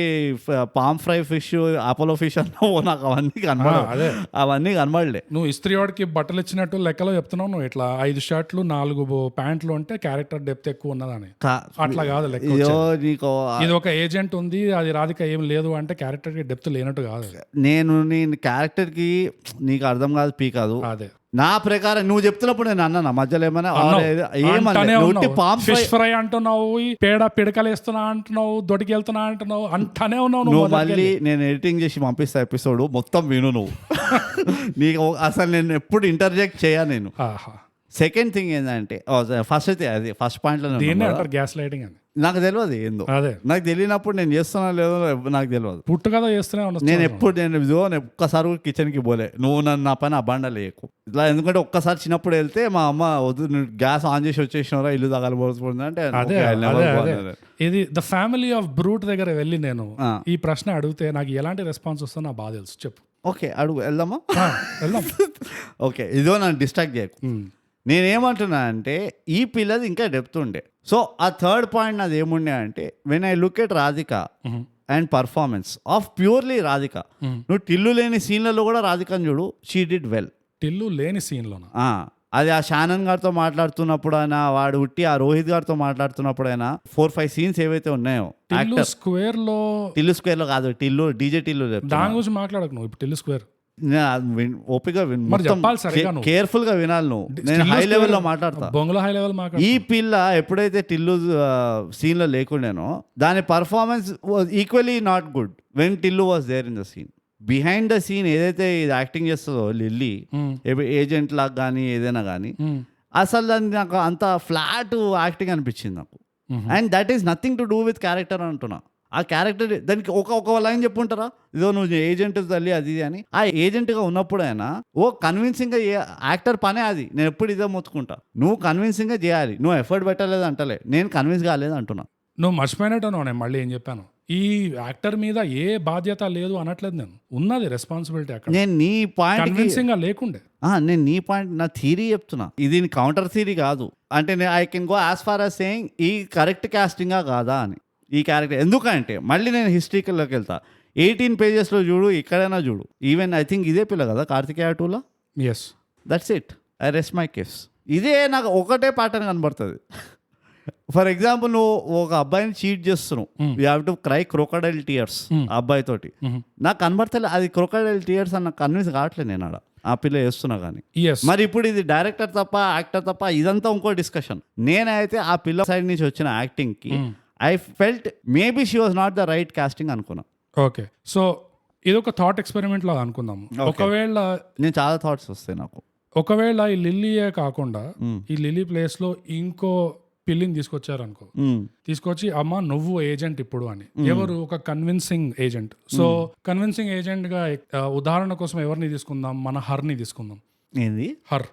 pomfret fish, Apollo fish అన్నావో నాకు అవన్నీ కనబడలే. నువ్వు ఇస్త్రీ వాడికి బట్టలు ఇచ్చినట్టు లెక్కలో చెప్తున్నావు. నువ్వు ఇట్లా 5 షర్ట్లు 4 ప్యాంట్లు అంటే క్యారెక్టర్ డెప్త్ ఎక్కువ ఉన్నదని అట్లా కాదు లెక్క. ఇది ఒక ఏజెంట్ ఉంది, అది రాధిక ఏం లేదు అంటే క్యారెక్టర్ కి డెప్త్ లేనట్టు కాదు. నేను క్యారెక్టర్ కి నీకు అర్థం కాదు పీ కాదు. అదే నా ప్రకారం నువ్వు చెప్తున్నప్పుడు నేను అన్నా మధ్యలో ఫిష్ ఫ్రై అంటున్నావు, పిడకలు వేస్తున్నా అంటున్నావు, దొడికి వెళ్తున్నా అంటున్నావు, అంటానే ఉన్నావు. నువ్వు మళ్ళీ నేను ఎడిటింగ్ చేసి పంపిస్తా ఎపిసోడ్ మొత్తం విను నువ్వు. నీకు అసలు నేను ఎప్పుడు ఇంటర్జెక్ట్ చేయా నేను. సెకండ్ థింగ్ ఏంటంటే ఫస్ట్ అయితే అది ఫస్ట్ పాయింట్ లో గ్యాస్ లైటింగ్ అని నాకు తెలియదు ఏందో. నాకు తెలియనప్పుడు నేను చేస్తున్నా లేదో నాకు తెలియదు. పుట్టు కదా చేస్తున్నా నేను ఎప్పుడు నేను ఒక్కసారి కిచెన్ కి పోలే, నువ్వు నన్ను నా పైన అబ్బండలు వేయకు ఇట్లా. ఎందుకంటే ఒక్కసారి చిన్నప్పుడు వెళ్తే మా అమ్మ వద్దు గ్యాస్ ఆన్ చేసి వచ్చేసినరా ఇల్లు తగలబోతుంది అంటే. ఇది ద ఫ్యామిలీ ఆఫ్ బ్రూట్ దగ్గర వెళ్ళి నేను ఈ ప్రశ్న అడిగితే నాకు ఎలాంటి రెస్పాన్స్ వస్తుందో నాకు బాగా తెలుసు. చెప్పు. ఓకే, అడుగు, వెళ్దామా? వెళ్దాం. ఓకే, ఇదో నన్ను డిస్ట్రాక్ట్ చేయకు. నేనేమంటున్నా అంటే ఈ పిల్లది ఇంకా డెప్త్ ఉండే. సో ఆ థర్డ్ పాయింట్ నాది ఏముండే అంటే when I look at Radhika and performance of purely Radhika, నువ్వు టిల్లు లేని సీన్లలో కూడా రాధికని చూడు, షీ డిడ్ వెల్. టిల్లు లేని సీన్లోనా? అది ఆ షానన్ గారితో మాట్లాడుతున్నప్పుడు అయినా, వాడు ఉట్టి ఆ రోహిత్ గారితో మాట్లాడుతున్నప్పుడు అయినా 4-5 సీన్స్ ఏవైతే ఉన్నాయో టిల్లు స్క్వేర్ లో కాదు, టిల్లు డీజే టిల్లు దాని గురించి మాట్లాడకు నువ్వు. టిల్లు స్క్వేర్ ఓపిక కేర్ఫుల్ గా వినాలి నువ్వు. నేను హై లెవెల్ లో మాట్లాడతా, బొంగులో హై లెవెల్. ఈ పిల్ల ఎప్పుడైతే టిల్లు సీన్ లో లేకుండానో దాని performance was equally not good when Tillu was there in the scene. Behind the scene ఏదైతే ఇది యాక్టింగ్ చేస్తుందో లిల్లీ ఏజెంట్ లాగా కానీ ఏదైనా కానీ, అసలు దాన్ని నాకు అంత ఫ్లాట్ యాక్టింగ్ అనిపించింది నాకు. And that is nothing to do with character అంటున్నా. ఆ క్యారెక్టర్ దానికి ఒక లైన్ చెప్పుంటారా, ఇదో నువ్వు ఏజెంట్ తల్లి అది అని. ఆ ఏజెంట్గా ఉన్నప్పుడైనా కన్విన్సింగ్గా యాక్టర్ పనే అది. నేను ఎప్పుడు ఇదే మొత్తుకుంటా, నువ్వు కన్విన్సింగ్గా చేయాలి. నువ్వు ఎఫర్ట్ పెట్టలేదు అంటలే, నేను కన్విన్స్ కాలేదు అంటున్నా. నువ్వు మర్చిపోయినట్టు నేను మళ్ళీ ఏం చెప్పాను, ఈ యాక్టర్ మీద ఏ బాధ్యత లేదు అనట్లేదు, నేను ఉన్నది రెస్పాన్సిబిలిటీ అక్కడ. నేను నీ పాయింట్ కన్విన్సింగ్ గా లేకుండే, నేను నీ పాయింట్ నా థీరీ చెప్తున్నా, ఇది కౌంటర్ థీరీ కాదు. అంటే I can go as far as saying ఈ కరెక్ట్ కాస్టింగా కాదా అని ఈ క్యారెక్టర్. ఎందుకంటే మళ్ళీ నేను హిస్టరీలోకి వెళ్తా, 18 పేజెస్లో చూడు, ఎక్కడైనా చూడు. ఈవెన్ ఐ థింక్ ఇదే పిల్ల కదా కార్తికేయ 2లో. Yes, that's it, I rest my case. ఇదే నాకు ఒకటే ప్యాటర్న్ కనబడుతుంది. ఫర్ ఎగ్జాంపుల్, నువ్వు ఒక అబ్బాయిని చీట్ చేస్తున్నావు, you have to cry crocodile tears ఆ అబ్బాయి తోటి. నాకు కనబడతలే అది క్రొకడైల్ టీయర్స్ అని నాకు కన్విన్స్ కావట్లేదు నేను ఆడ ఆ పిల్ల చేస్తున్నా కానీ. మరి ఇప్పుడు ఇది డైరెక్టర్ తప్ప యాక్టర్ తప్ప ఇదంతా ఇంకో డిస్కషన్. నేనైతే ఆ పిల్ల సైడ్ నుంచి వచ్చిన యాక్టింగ్కి I felt maybe she was not the right casting అనుకున్నా. ఓకే, సో ఇది ఒక థాట్ ఎక్స్పెరిమెంట్ లాగా అనుకుందాము. ఒకవేళ నేను చాలా థాట్స్ వస్తాయి నాకు. ఒకవేళ ఈ లిల్లీయే కాకుండా ఈ లిల్లీ ప్లేస్ లో ఇంకో పిల్లిని తీసుకొచ్చారు అనుకో, తీసుకొచ్చి అమ్మ నువ్వు ఏజెంట్ ఇప్పుడు అని, ఎవరు ఒక convincing agent. So convincing agent గా ఉదాహరణ కోసం ఎవరిని తీసుకుందాం, మన హర్ని తీసుకుందాం. ఏంది హర్?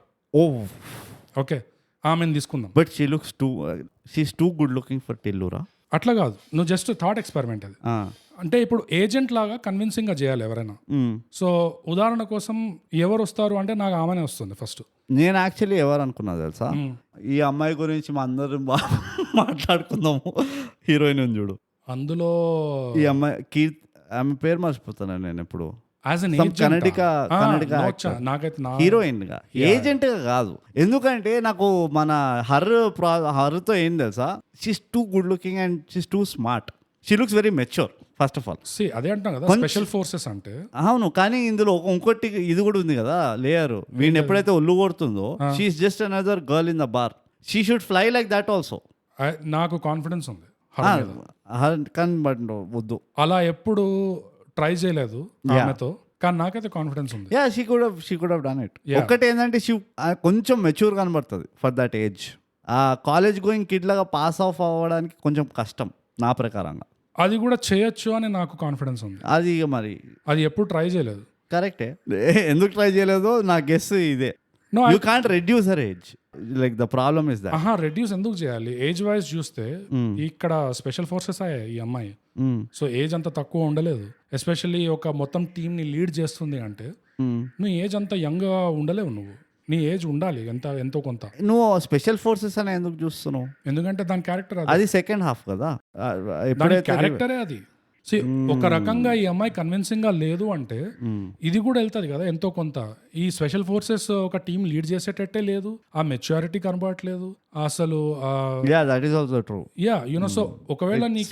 ఓకే, ఆమెను తీసుకుందాం. But she's too good looking for టిల్లురా. అట్లా కాదు, నువ్వు జస్ట్ థాట్ ఎక్స్పెరిమెంట్ అది. అంటే ఇప్పుడు ఏజెంట్ లాగా కన్విన్సింగ్ గా చేయాలి ఎవరైనా. సో ఉదాహరణ కోసం ఎవరు వస్తారు అంటే నాకు ఆమెనే వస్తుంది ఫస్ట్. నేను యాక్చువల్లీ ఎవరు అనుకున్నా తెలుసా, ఈ అమ్మాయి గురించి మా అందరం మాట్లాడుకుందాము, హీరోయిన్ చూడు అందులో. ఈ అమ్మాయి ఆమె పేరు మర్చిపోతాను నేను ఎప్పుడు. హీరోయిన్ గా, ఏజెంట్ గా కాదు. ఎందుకంటే నాకు మన హర్తో ఏం తెలుసా, she's too good looking and she's too smart. She looks very mature first of all. అదే అంటాం కదా స్పెషల్ ఫోర్సెస్ అంటే. అవును, కానీ ఇందులో ఇంకోటి ఇది కూడా ఉంది కదా లేయర్. వీడిని ఎప్పుడైతే ఒళ్ళు కొడుతుందో, she's just another girl in the bar. She should fly like that also. నాకు కాన్ఫిడెన్స్ ఉంది కానీ బట్ వద్దు, అలా ఎప్పుడు ట్రై చేయలేదు ఆమెతో, కానీ నాకైతే కాన్ఫిడెన్స్ ఉంది. Yeah, she could have done it. ఒకటి ఏంటంటే షీ కొంచెం మెచ్యూర్ కనబడుతుంది ఫర్ దట్ ఏజ్. ఆ కాలేజ్ గోయింగ్ కిడ్ లాగా పాస్ ఆఫ్ అవ్వడానికి కొంచెం కష్టం నా ప్రకారంగా. అది కూడా చేయొచ్చు అని నాకు కాన్ఫిడెన్స్ ఉంది. అది మరి అది ఎప్పుడు ట్రై చేయలేదు. కరెక్టే, ఎందుకు ట్రై చేయలేదో నా గెస్ ఇదే. You can't reduce her age, like the problem is that. Reduce ఎందుకు చేయాలి? ఏజ్ వైజ్ చూస్తే ఇక్కడ స్పెషల్ ఫోర్సెస్ అయ్యాయి ఈ అమ్మాయి. సో ఏజ్ అంత తక్కువ ఉండలేదు. ఎస్పెషల్లీ ఒక మొత్తం టీమ్ ని లీడ్ చేస్తుంది అంటే నువ్వు ఏజ్ అంత యంగ్ గా ఉండలేవు. నువ్వు నీ ఏజ్ ఉండాలి ఎంతో కొంత. నువ్వు స్పెషల్ ఫోర్సెస్ అని ఎందుకు చూస్తున్నావు? ఎందుకంటే దాని క్యారెక్టర్ అది సెకండ్ హాఫ్ కదా, క్యారెక్టరే అది. ఒక రకంగా ఈ అమ్మాయి కన్విన్సింగ్ గా లేదు అంటే ఇది కూడా వెళ్తుంది కదా ఎంతో కొంత. ఈ స్పెషల్ ఫోర్సెస్ ఒక టీం లీడ్ చేసేటట్టే లేదు, ఆ మెచ్యూరిటీ కనబడట్లేదు అసలు. సో ఒకవేళ నీ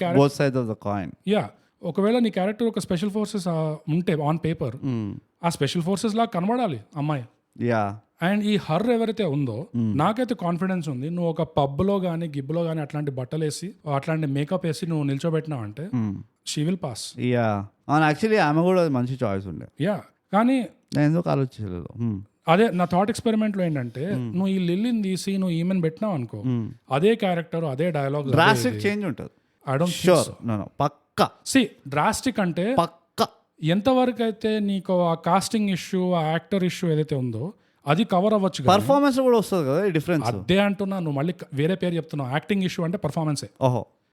ఒకవేళ నీ క్యారెక్టర్ ఒక స్పెషల్ ఫోర్సెస్ ఉంటే ఆన్ పేపర్, ఆ స్పెషల్ ఫోర్సెస్ లాగా కనబడాలి అమ్మాయి. అండ్ ఈ హర్ ఎవరైతే ఉందో నాకైతే కాన్ఫిడెన్స్ ఉంది, నువ్వు ఒక పబ్ లో గానీ గిబ్లో గానీ అట్లాంటి బట్టలు వేసి అట్లాంటి మేకప్ వేసి నువ్వు నిల్చోబెట్టినావు అంటే షీ విల్ పాస్. యాక్చువల్లీ ఆమె కూడా మంచి చాయిస్ ఉండే. కానీ నేను ఎందుకు ఆలోచించలేదు. అదే నా థాట్ ఎక్స్పెరిమెంట్ లో ఏంటంటే నువ్వు ఈ లిల్లీని తీసి నువ్వు ఈమెన్ పెట్టినావు అనుకో, అదే క్యారెక్టర్ అదే డైలాగ్, డ్రాస్టిక్ చేంజ్ ఉంటుంది. ఐ డోంట్ పక్కా డ్రాస్టిక్ అంటే ఎంతవరకు అయితే నీకు ఆ కాస్టింగ్ ఇష్యూ, ఆ యాక్టర్ ఇష్యూ ఏదైతే ఉందో అది కవర్ అవ్వచ్చు. పర్ఫార్మెన్స్ కూడా వస్తుంది కదా డిఫరెన్స్. అదే అంటున్నా, నువ్వు మళ్ళీ వేరే పేరు చెప్తున్నావు. యాక్టింగ్ ఇష్యూ అంటే పర్ఫార్మెన్సే.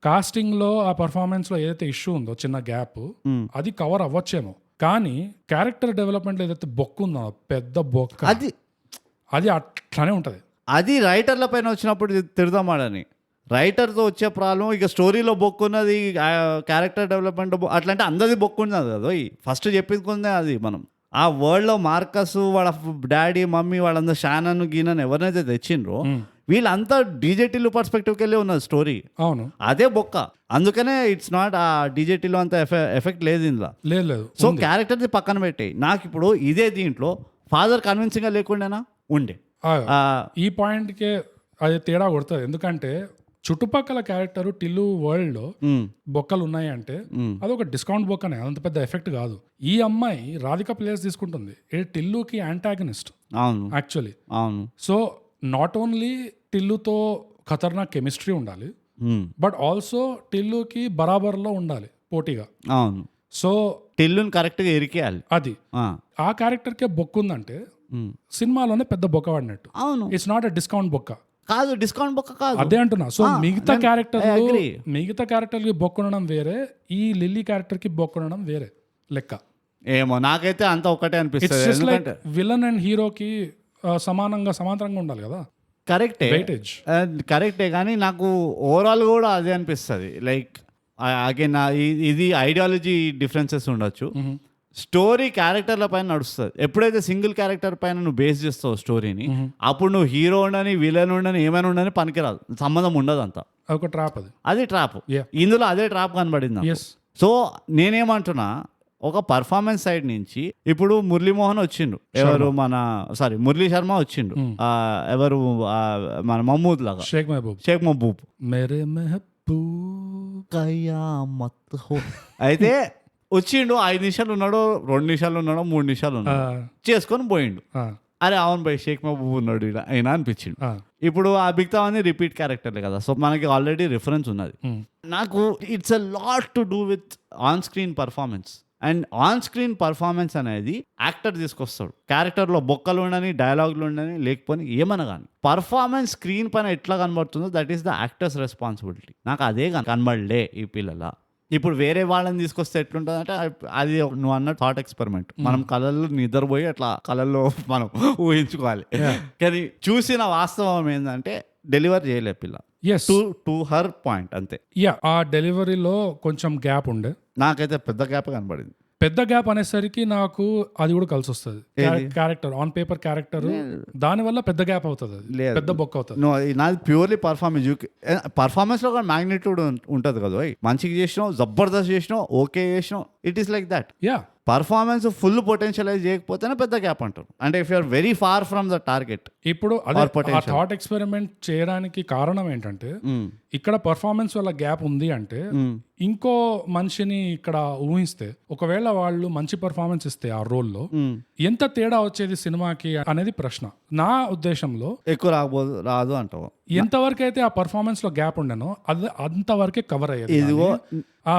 కాస్టింగ్ లో ఆ పర్ఫార్మెన్స్ లో ఏదైతే ఇష్యూ ఉందో చిన్న గ్యాప్, అది కవర్ అవ్వచ్చేమో. కానీ క్యారెక్టర్ డెవలప్మెంట్ లో ఏదైతే బొక్క ఉందో పెద్ద బొక్క, అది అట్లానే ఉంటది. అది రైటర్ల పైన వచ్చినప్పుడు తిడదామాడని. రైటర్తో వచ్చే ప్రాబ్లం ఇక స్టోరీలో బొక్కున్నది, క్యారెక్టర్ డెవలప్మెంట్ అట్లాంటి అందరిది బొక్కున్నది కదా. ఫస్ట్ చెప్పుకుందే అది. మనం ఆ వరల్డ్లో మార్కస్ వాళ్ళ డాడీ మమ్మీ వాళ్ళందరూ షానన్ గీనన్ ఎవరినైతే తెచ్చిండ్రో వీళ్ళంతా డీజేటీలు పర్స్పెక్టివ్కి వెళ్ళి ఉన్నది స్టోరీ. అవును, అదే బొక్క. అందుకనే ఇట్స్ నాట్ ఆ డీజేటీలో అంత ఎఫెక్ట్ లేదు ఇందులో. లేదు. సో క్యారెక్టర్ది పక్కన పెట్టి నాకు ఇప్పుడు ఇదే దీంట్లో ఫాదర్ కన్విన్సింగ్గా లేకుండానా ఉండే. ఈ పాయింట్కే అది తేడా కొడుతుంది. ఎందుకంటే చుట్టుపక్కల క్యారెక్టర్ టిల్లు వరల్డ్ లో బొక్కలు ఉన్నాయి అంటే అది ఒక డిస్కౌంట్ బొక్కనే, అంత పెద్ద ఎఫెక్ట్ కాదు. ఈ అమ్మాయి రాధిక ప్లేస్ తీసుకుంటుంది, టిల్లుకి antagonist actually. So not only టిల్లుతో ఖతర్నాక్ కెమిస్ట్రీ ఉండాలి, బట్ ఆల్సో టిల్లుకి బరాబర్లో ఉండాలి పోటీగా. సో టిల్లుని కరెక్ట్గా ఎరికేయాలి. అది ఆ క్యారెక్టర్కే బొక్క ఉందంటే సినిమాలోనే పెద్ద బొక్క పడినట్టు. ఇట్స్ నాట్ ఎ డిస్కౌంట్ బొక్క కాదు, డిస్కౌంట్ బొక్క కాదు. అదే అంటున్నా. సో మిగతా క్యారెక్టర్కి బొక్క ఉండడం వేరే, ఈ లిల్లీ క్యారెక్టర్ కి బొక్క ఉండడం వేరే లెక్క. ఏమో నాకైతే అంతా ఒకటే అనిపిస్తుంది. విలన్ అండ్ హీరోకి సమాంతరంగా ఉండాలి కదా. కరెక్టే కానీ నాకు ఓవరాల్ కూడా అదే అనిపిస్తుంది. లైక్ అగైన్ ఇది ఐడియాలజీ డిఫరెన్సెస్ ఉండొచ్చు. స్టోరీ క్యారెక్టర్ల పైన నడుస్తుంది. ఎప్పుడైతే సింగిల్ క్యారెక్టర్ పైన నువ్వు బేస్ చేస్తావు స్టోరీని, అప్పుడు నువ్వు హీరో ఉండని విలన్ ఉండని ఏమైనా ఉండని పనికిరాదు, సంబంధం ఉండదు. అంతా ఒక ట్రాప్. అది ట్రాప్. ఇందులో అదే ట్రాప్ కనబడింది. సో నేనేమంటున్నా, ఒక పర్ఫార్మెన్స్ సైడ్ నుంచి ఇప్పుడు మురళీమోహన్ వచ్చిండు, మురళీ శర్మ వచ్చిండు, ఎవరు మన మహమూద్ లాగా షేక్ మహబూబ్ అయితే వచ్చిండు. 5 నిమిషాలు ఉన్నాడో 2 నిమిషాలు ఉన్నాడో 3 నిమిషాలు ఉన్నాడు, చేసుకొని పోయిండు. అరే అవును బై షేక్ మహబూబ్ ఉన్నాడు అయినా అనిపించిండు. ఇప్పుడు ఆ మిగతా అని రిపీట్ క్యారెక్టర్లే కదా. సో మనకి ఆల్రెడీ రిఫరెన్స్ ఉన్నది. నాకు it's a lot to do with on screen performance. And on screen performance అనేది యాక్టర్ తీసుకొస్తాడు. క్యారెక్టర్లో బొక్కలు ఉండని, డైలాగులు ఉండని, లేకపోతే ఏమన్నా కానీ పర్ఫార్మెన్స్ స్క్రీన్ పైన ఎట్లా కనబడుతుందో that is the actor's responsibility. నాకు అదే కనబడలే ఈ పిల్లల. ఇప్పుడు వేరే వాళ్ళని తీసుకొస్తే ఎట్లుంటుంది అంటే అది నువ్వు అన్న థాట్ ఎక్స్పెరిమెంట్. మనం కళల్లో నిద్రపోయి అట్లా కళల్లో మనం ఊహించుకోవాలి. కానీ చూసిన వాస్తవం ఏంటంటే డెలివర్ చేయలే పిల్ల. టు హర్ పాయింట్ అంతే. ఆ డెలివరీలో కొంచెం గ్యాప్ ఉండే. నాకైతే పెద్ద గ్యాప్ కనబడింది. పెద్ద గ్యాప్ అనేసరికి నాకు అది కూడా కలిసి వస్తుంది. క్యారెక్టర్ ఆన్ పేపర్ క్యారెక్టర్ దాని వల్ల పెద్ద గ్యాప్ అవుతుంది, పెద్ద బొక్క అవుతుంది. నాది ప్యూర్లీ పర్ఫార్మెన్స్ లో కూడా మ్యాగ్నిట్యూడ్ ఉంటుంది కదా. మంచిగా చేసినావు, జబర్దస్త్ చేసినావు, ఓకే చేసినావు, it is like that. Performance full potentialize చేయకపోతేనే పెద్ద గ్యాప్ అంటారు. అంటే if you're very far from the target. ఇప్పుడు థాట్ ఎక్స్పెరిమెంట్ చేయడానికి కారణం ఏంటంటే ఇక్కడ పర్ఫార్మెన్స్ వల్ల గ్యాప్ ఉంది అంటే ఇంకో మనిషిని ఇక్కడ ఊహిస్తే ఒకవేళ వాళ్ళు మంచి పర్ఫార్మెన్స్ ఇస్తే ఆ రోల్లో ఎంత తేడా వచ్చేది సినిమాకి అనేది ప్రశ్న. నా ఉద్దేశంలో ఎక్కువ రాదు అంటావు. ఎంతవరకు అయితే ఆ పర్ఫార్మెన్స్ లో గ్యాప్ ఉండేనో అది అంతవరకే కవర్ అయ్యేది. ఇదిగో ఆ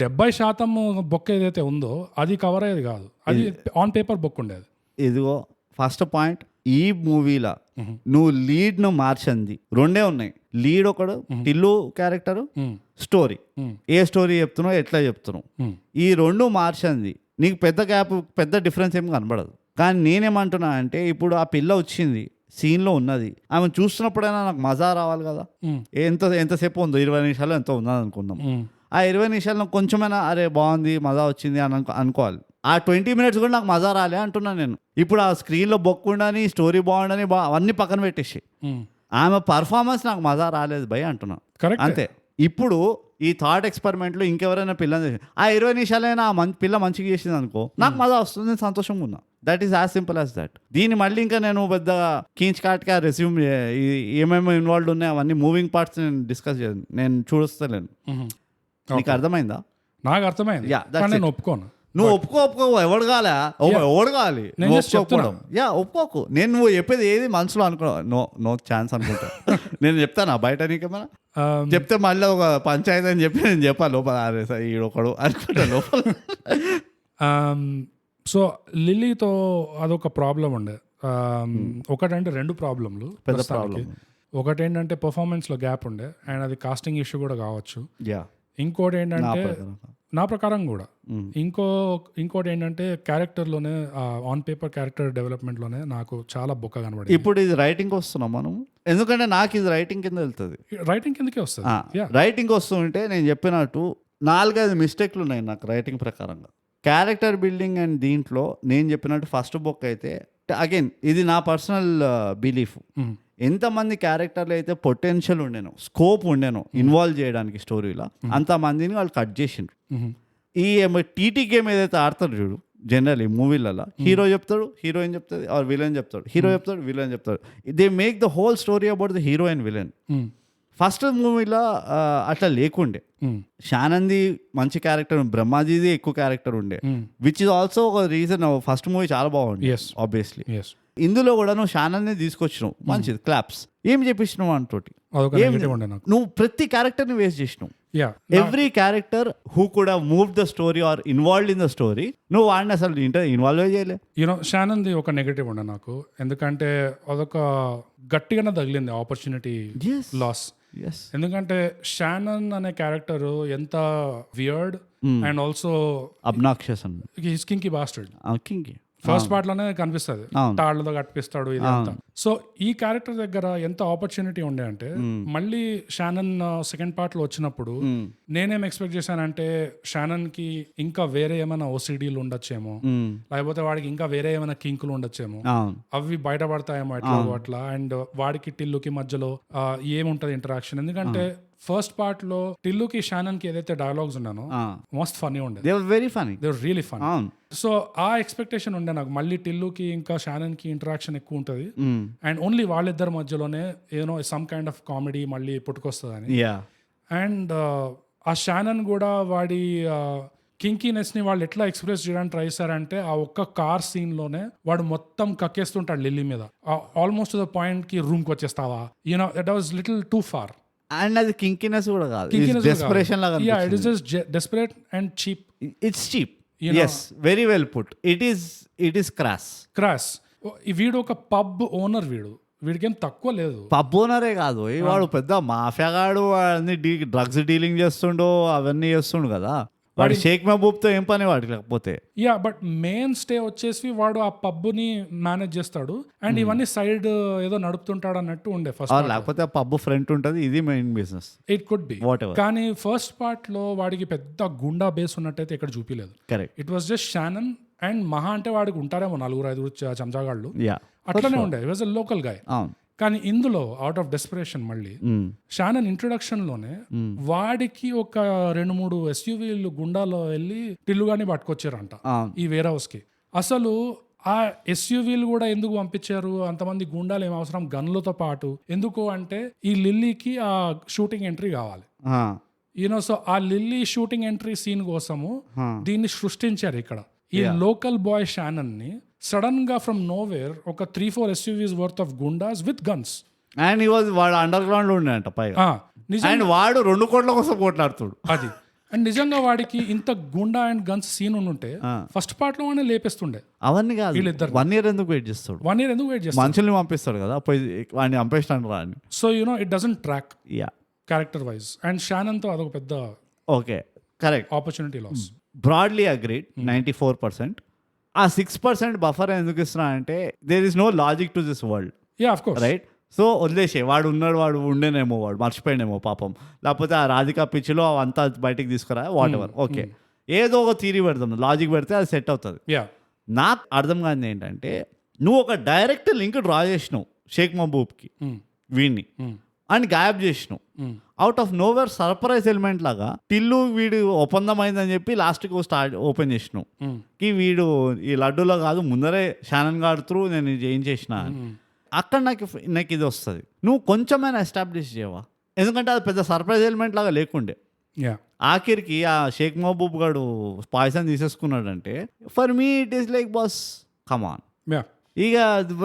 70% బొక్క ఏదైతే ఉందో అది కవర్ అయ్యేది కాదు, అది ఆన్ పేపర్ బొక్క ఉండేది. ఇదిగో ఫస్ట్ పాయింట్. ఈ మూవీలో నువ్వు లీడ్ ను మార్చింది 2 ఉన్నాయి. లీడ్ ఒకడు టిల్లు క్యారెక్టర్, స్టోరీ. ఏ స్టోరీ చెప్తున్నావు, ఎట్లా చెప్తున్నావు, ఈ 2 మార్చింది. నీకు పెద్ద గ్యాప్, పెద్ద డిఫరెన్స్ ఏం కనబడదు. కానీ నేనేమంటున్నా అంటే ఇప్పుడు ఆ పిల్ల వచ్చింది, సీన్లో ఉన్నది, ఆమె చూస్తున్నప్పుడైనా నాకు మజా రావాలి కదా. ఎంతసేపు ఉందో 20 నిమిషాలు ఎంతో ఉన్నది అనుకుందాం. ఆ 20 నిమిషాలు కొంచెమైనా అరే బాగుంది మజా వచ్చింది అని అనుకోవాలి. ఆ 20 మినిట్స్ కూడా నాకు మజా రాలే అంటున్నాను నేను. ఇప్పుడు ఆ స్క్రీన్లో బొక్కుండని, స్టోరీ బాగుండని అవన్నీ పక్కన పెట్టేసి ఆమె పర్ఫార్మెన్స్ నాకు మజా రాలేదు భయ్ అంటున్నా. అంతే. ఇప్పుడు ఈ థాట్ ఎక్స్పెరిమెంట్లో ఇంకెవరైనా పిల్లని ఆ 20 నిమిషాలైనా ఆ పిల్ల మంచిగా చేసింది అనుకో, నాకు మజా వస్తుంది, నేను సంతోషంగా ఉన్నా. That is as simple as that. దీన్ని మళ్ళీ ఇంకా నేను పెద్ద కీంచ్ కాట్గా రెస్యూమ్ ఏమేమి ఇన్వాల్వ్ ఉన్నాయి అవన్నీ మూవింగ్ పార్ట్స్ నేను డిస్కస్ చేయను, నేను చూడలేను. నీకు అర్థమైందా? నాకు అర్థమైంది. నేను ఒప్పుకోను. నువ్వు ఒప్పుకో ఎవడు కావాలి ఒప్పుకోకు. నేను నువ్వు చెప్పేది ఏది మనసులో అనుకో, నో ఛాన్స్ అనుకుంటా. నేను చెప్తాను బయట నీకేమైనా చెప్తే మళ్ళీ ఒక పంచాయతీ అని చెప్పి నేను చెప్పాలి లోపల, అరే సార్ ఈడొకడు అనుకుంటా లోపల. సో లిల్లీతో అదొక ప్రాబ్లం ఉండే. ఒకటంటే 2 ప్రాబ్లంలు పెద్ద ప్రాబ్లం. ఒకటేంటంటే పర్ఫార్మెన్స్ లో గ్యాప్ ఉండే, అండ్ అది కాస్టింగ్ ఇష్యూ కూడా కావచ్చు. ఇంకోటి ఏంటంటే నా ప్రకారం కూడా ఇంకోటి ఏంటంటే క్యారెక్టర్లోనే ఆన్ పేపర్ క్యారెక్టర్ డెవలప్మెంట్లోనే నాకు చాలా బొక్క కనబడింది. ఇప్పుడు ఇది రైటింగ్ వస్తున్నాం మనం, ఎందుకంటే నాకు ఇది రైటింగ్ కింద వెళ్తుంది. రైటింగ్ కిందకే వస్తుంది. రైటింగ్ వస్తుంటే నేను చెప్పినట్టు 4-5 మిస్టేక్లు ఉన్నాయి నాకు రైటింగ్ ప్రకారంగా. క్యారెక్టర్ బిల్డింగ్ అండ్ దీంట్లో నేను చెప్పినట్టు ఫస్ట్ బుక్ అయితే అగైన్ ఇది నా పర్సనల్ బిలీఫ్, ఎంతమంది క్యారెక్టర్లు అయితే పొటెన్షియల్ ఉండేనో, స్కోప్ ఉండేనో ఇన్వాల్వ్ చేయడానికి స్టోరీలో, అంతమందిని వాళ్ళు కట్ చేసిండ్రు. ఈ టీటీ గేమ్ ఏదైతే ఆడతారు చూడు జనరల్లీ మూవీలలో, హీరో చెప్తాడు, హీరోయిన్ చెప్తుంది, ఆర్ విలన్ చెప్తాడు, హీరో చెప్తాడు, విలన్ చెప్తాడు. They make the whole story about the hero and villain. First మూవీలో అట్లా లేకుండే. షానంది మంచి క్యారెక్టర్, బ్రహ్మాజీది ఎక్కువ క్యారెక్టర్ ఉండే, విచ్ ఇస్ ఆల్సో ఒక రీజన్ ఫస్ట్ మూవీ చాలా బాగుంది ఆబ్వియస్లీ. ఇందులో కూడా నువ్వు షానంది తీసుకొచ్చినావు, మంచిది, క్లాప్స్. ఏం చెప్పిస్తున్నావు అంతోటి, నువ్వు ప్రతి క్యారెక్టర్ని వేస్ట్ చేసినావు. Every character who could have moved the story or involved in the story, నువ్వు వాడిని అసలు ఇన్వాల్వ్ చేయలే. యూనో షానంది ఒక నెగటివ్ ఉండే నాకు, ఎందుకంటే అదొక గట్టిగానే తగిలింది ఆపర్చునిటీ లాస్. ఎందుకంటే షానన్ అనే క్యారెక్టర్ ఎంత వియర్డ్ అండ్ ఆల్సో అబ్నాక్షియస్ అండి, హిస్ కింకీ బాస్టర్డ్. కింకీ ఫస్ట్ పార్ట్ లోనే కనిపిస్తుంది, తాళ్లతో కట్టిపిస్తాడు ఇదంతా. సో ఈ క్యారెక్టర్ దగ్గర ఎంత ఆపర్చునిటీ ఉండే అంటే, మళ్ళీ షానన్ సెకండ్ పార్ట్ లో వచ్చినప్పుడు నేనేం ఎక్స్పెక్ట్ చేశానంటే, షానన్ కి ఇంకా వేరే ఏమైనా ఓసిడీలు ఉండొచ్చేమో, లేకపోతే వాడికి ఇంకా వేరే ఏమైనా కింకులు ఉండొచ్చేమో, అవి బయటపడతాయేమో ఎట్లా అట్లా. అండ్ వాడికి టిల్లుకి మధ్యలో ఏముంటది ఇంటరాక్షన్, ఎందుకంటే ఫస్ట్ పార్ట్ లో టిల్లుకి షానన్ కి ఏదైతే డైలాగ్స్ ఉన్నానో మస్త్ ఫనీ ఉండే, they were very funny, they were really funny. So ఆ ఎక్స్పెక్టేషన్ ఉండే నాకు, మళ్ళీ టిల్లుకి ఇంకా షానన్ కి ఇంటరాక్షన్ ఎక్కువ ఉంటుంది అండ్ ఓన్లీ వాళ్ళిద్దరి మధ్యలోనే ఏదో సమ్ కైండ్ ఆఫ్ కామెడీ మళ్ళీ పుట్టుకొస్తుందని. అండ్ ఆ షానన్ కూడా వాడి కింకీనెస్ ని వాళ్ళు ఎట్లా ఎక్స్ప్రెస్ చేయడానికి ట్రై చేశారంటే, ఆ ఒక్క కార్ సీన్ లోనే వాడు మొత్తం కక్కేస్తుంటాడు లిల్లీ మీద, ఆల్మోస్ట్ ద పాయింట్ కి రూమ్ కి వచ్చేస్తావా, you know that was little too far. And అది కింకీనెస్ కూడా కాదు, డెస్పరేషన్ లాగా. Yeah, it is just desperate and cheap. It's cheap. yes, very well put. it is crass. వీడు ఒక పబ్ ఓనర్, వీడికేం తక్కువ లేదు. పబ్ ఓనరే కాదు, వాడు పెద్ద మాఫియాగాడు, అన్ని డ్రగ్స్ డీలింగ్ చేస్తుండో అవన్నీ చేస్తుండు కదా. వాడి షేక్ మహబూబ్తో ఏం పని వాడికి లేకపోతే. యా, బట్ మెయిన్ స్టే వచ్చేసి వాడు ఆ పబ్ని మేనేజ్ చేస్తాడు అండ్ ఇవన్నీ సైడ్ ఏదో నడుపుతుంటాడు అన్నట్టు ఉండే ఫస్ట్. లేకపోతే ఆ పబ్ ఫ్రంట్ ఉంటుంది, ఇది main business. It could be, కానీ ఫస్ట్ పార్ట్ లో వాడికి పెద్ద గుండా బేస్ ఉన్నట్టయితే ఇక్కడ చూపిలేదు. Correct, it was just Shannon and Maha అంటే వాడికి ఉంటారేమో 4-5 చెంచాగాళ్ళు, అట్లనే ఉండే. It was a local guy. కానీ ఇందులో అవుట్ ఆఫ్ డెస్పరేషన్ మళ్ళీ షానన్ ఇంట్రొడక్షన్ లోనే వాడికి ఒక 2-3 ఎస్యూవీలు గుండాలో వెళ్ళి టిల్లుగాని పట్టుకొచ్చారంట ఈ వేర్ హౌస్ కి. అసలు ఆ ఎస్యూవీలు కూడా ఎందుకు పంపించారు, అంతమంది గుండాలు ఏం అవసరం గన్లతో పాటు ఎందుకు అంటే, ఈ లిల్లీకి ఆ షూటింగ్ ఎంట్రీ కావాలి. యూనో, సో ఆ లిల్లీ షూటింగ్ ఎంట్రీ సీన్ కోసము దీన్ని సృష్టించారు ఇక్కడ. ఈ లోకల్ బాయ్ షానన్ ని సడన్ గా ఫ్రమ్ నోవేర్ ఒక 3-4 SUVs worth of goondas with guns, and వాడు అండర్ గ్రౌండ్ లో ఉండే పైగా, అండ్ వాడు 2 కోట్ల కోసం కొట్లాడుతాడు అది. అండ్ నిజంగా వాడికి ఇంత గుండా అండ్ గన్స్ సీన్ ఉంటే ఫస్ట్ పార్ట్ లోనే లేపేస్తుండే. అవన్నీ కాదు, వీళ్ళిద్దరు 1 year ఎందుకు వెయిట్ చేస్తాడు, 1 year ఎందుకు వెయిట్ చేస్తాడు, మనుషుల్ని పంపిస్తాడు కదా, వాడిని పంపిస్తాడు రా అని. So you know it doesn't track character wise. And Shannon తో అదొక పెద్ద correct opportunity loss. Bradley agreed 94%. ఆ 6% బఫర్ ఎందుకు ఇస్తున్నా అంటే, there is no logic to this world. Right, so వదిలేసే, వాడు ఉండేనేమో, వాడు మర్చిపోయాడేమో పాపం, లేకపోతే ఆ రాధికా పిచ్చిలో అంతా బయటికి తీసుకురా, వాట్ ఎవర్. ఓకే, ఏదో ఒక థీరీ పెడతాం, లాజిక్ పెడితే అది సెట్ అవుతుంది. నాకు అర్థం కాదు ఏంటంటే, నువ్వు ఒక డైరెక్ట్ లింక్ డ్రా చేసినావు షేక్ మహబూబ్కి వీడిని అని గాయబ్ చేసినావు. Out of nowhere surprise element లాగా టిల్లు వీడు ఒప్పందం అయిందని చెప్పి లాస్ట్కి ఓపెన్ చేసినావు కి వీడు ఈ లడ్డూలో కాదు, ముందరే షానన్ గాడు త్రూ నేను ఏం చేసిన. అక్కడ నాకు ఇది వస్తుంది, నువ్వు కొంచెమైనా ఎస్టాబ్లిష్ చేయవా, ఎందుకంటే అది పెద్ద సర్ప్రైజ్ ఎలిమెంట్ లాగా లేకుండే. ఆఖరికి ఆ షేక్ మహబూబ్ గాడు పాయసం తీసేసుకున్నాడంటే, for me it is like boss come on. ఇక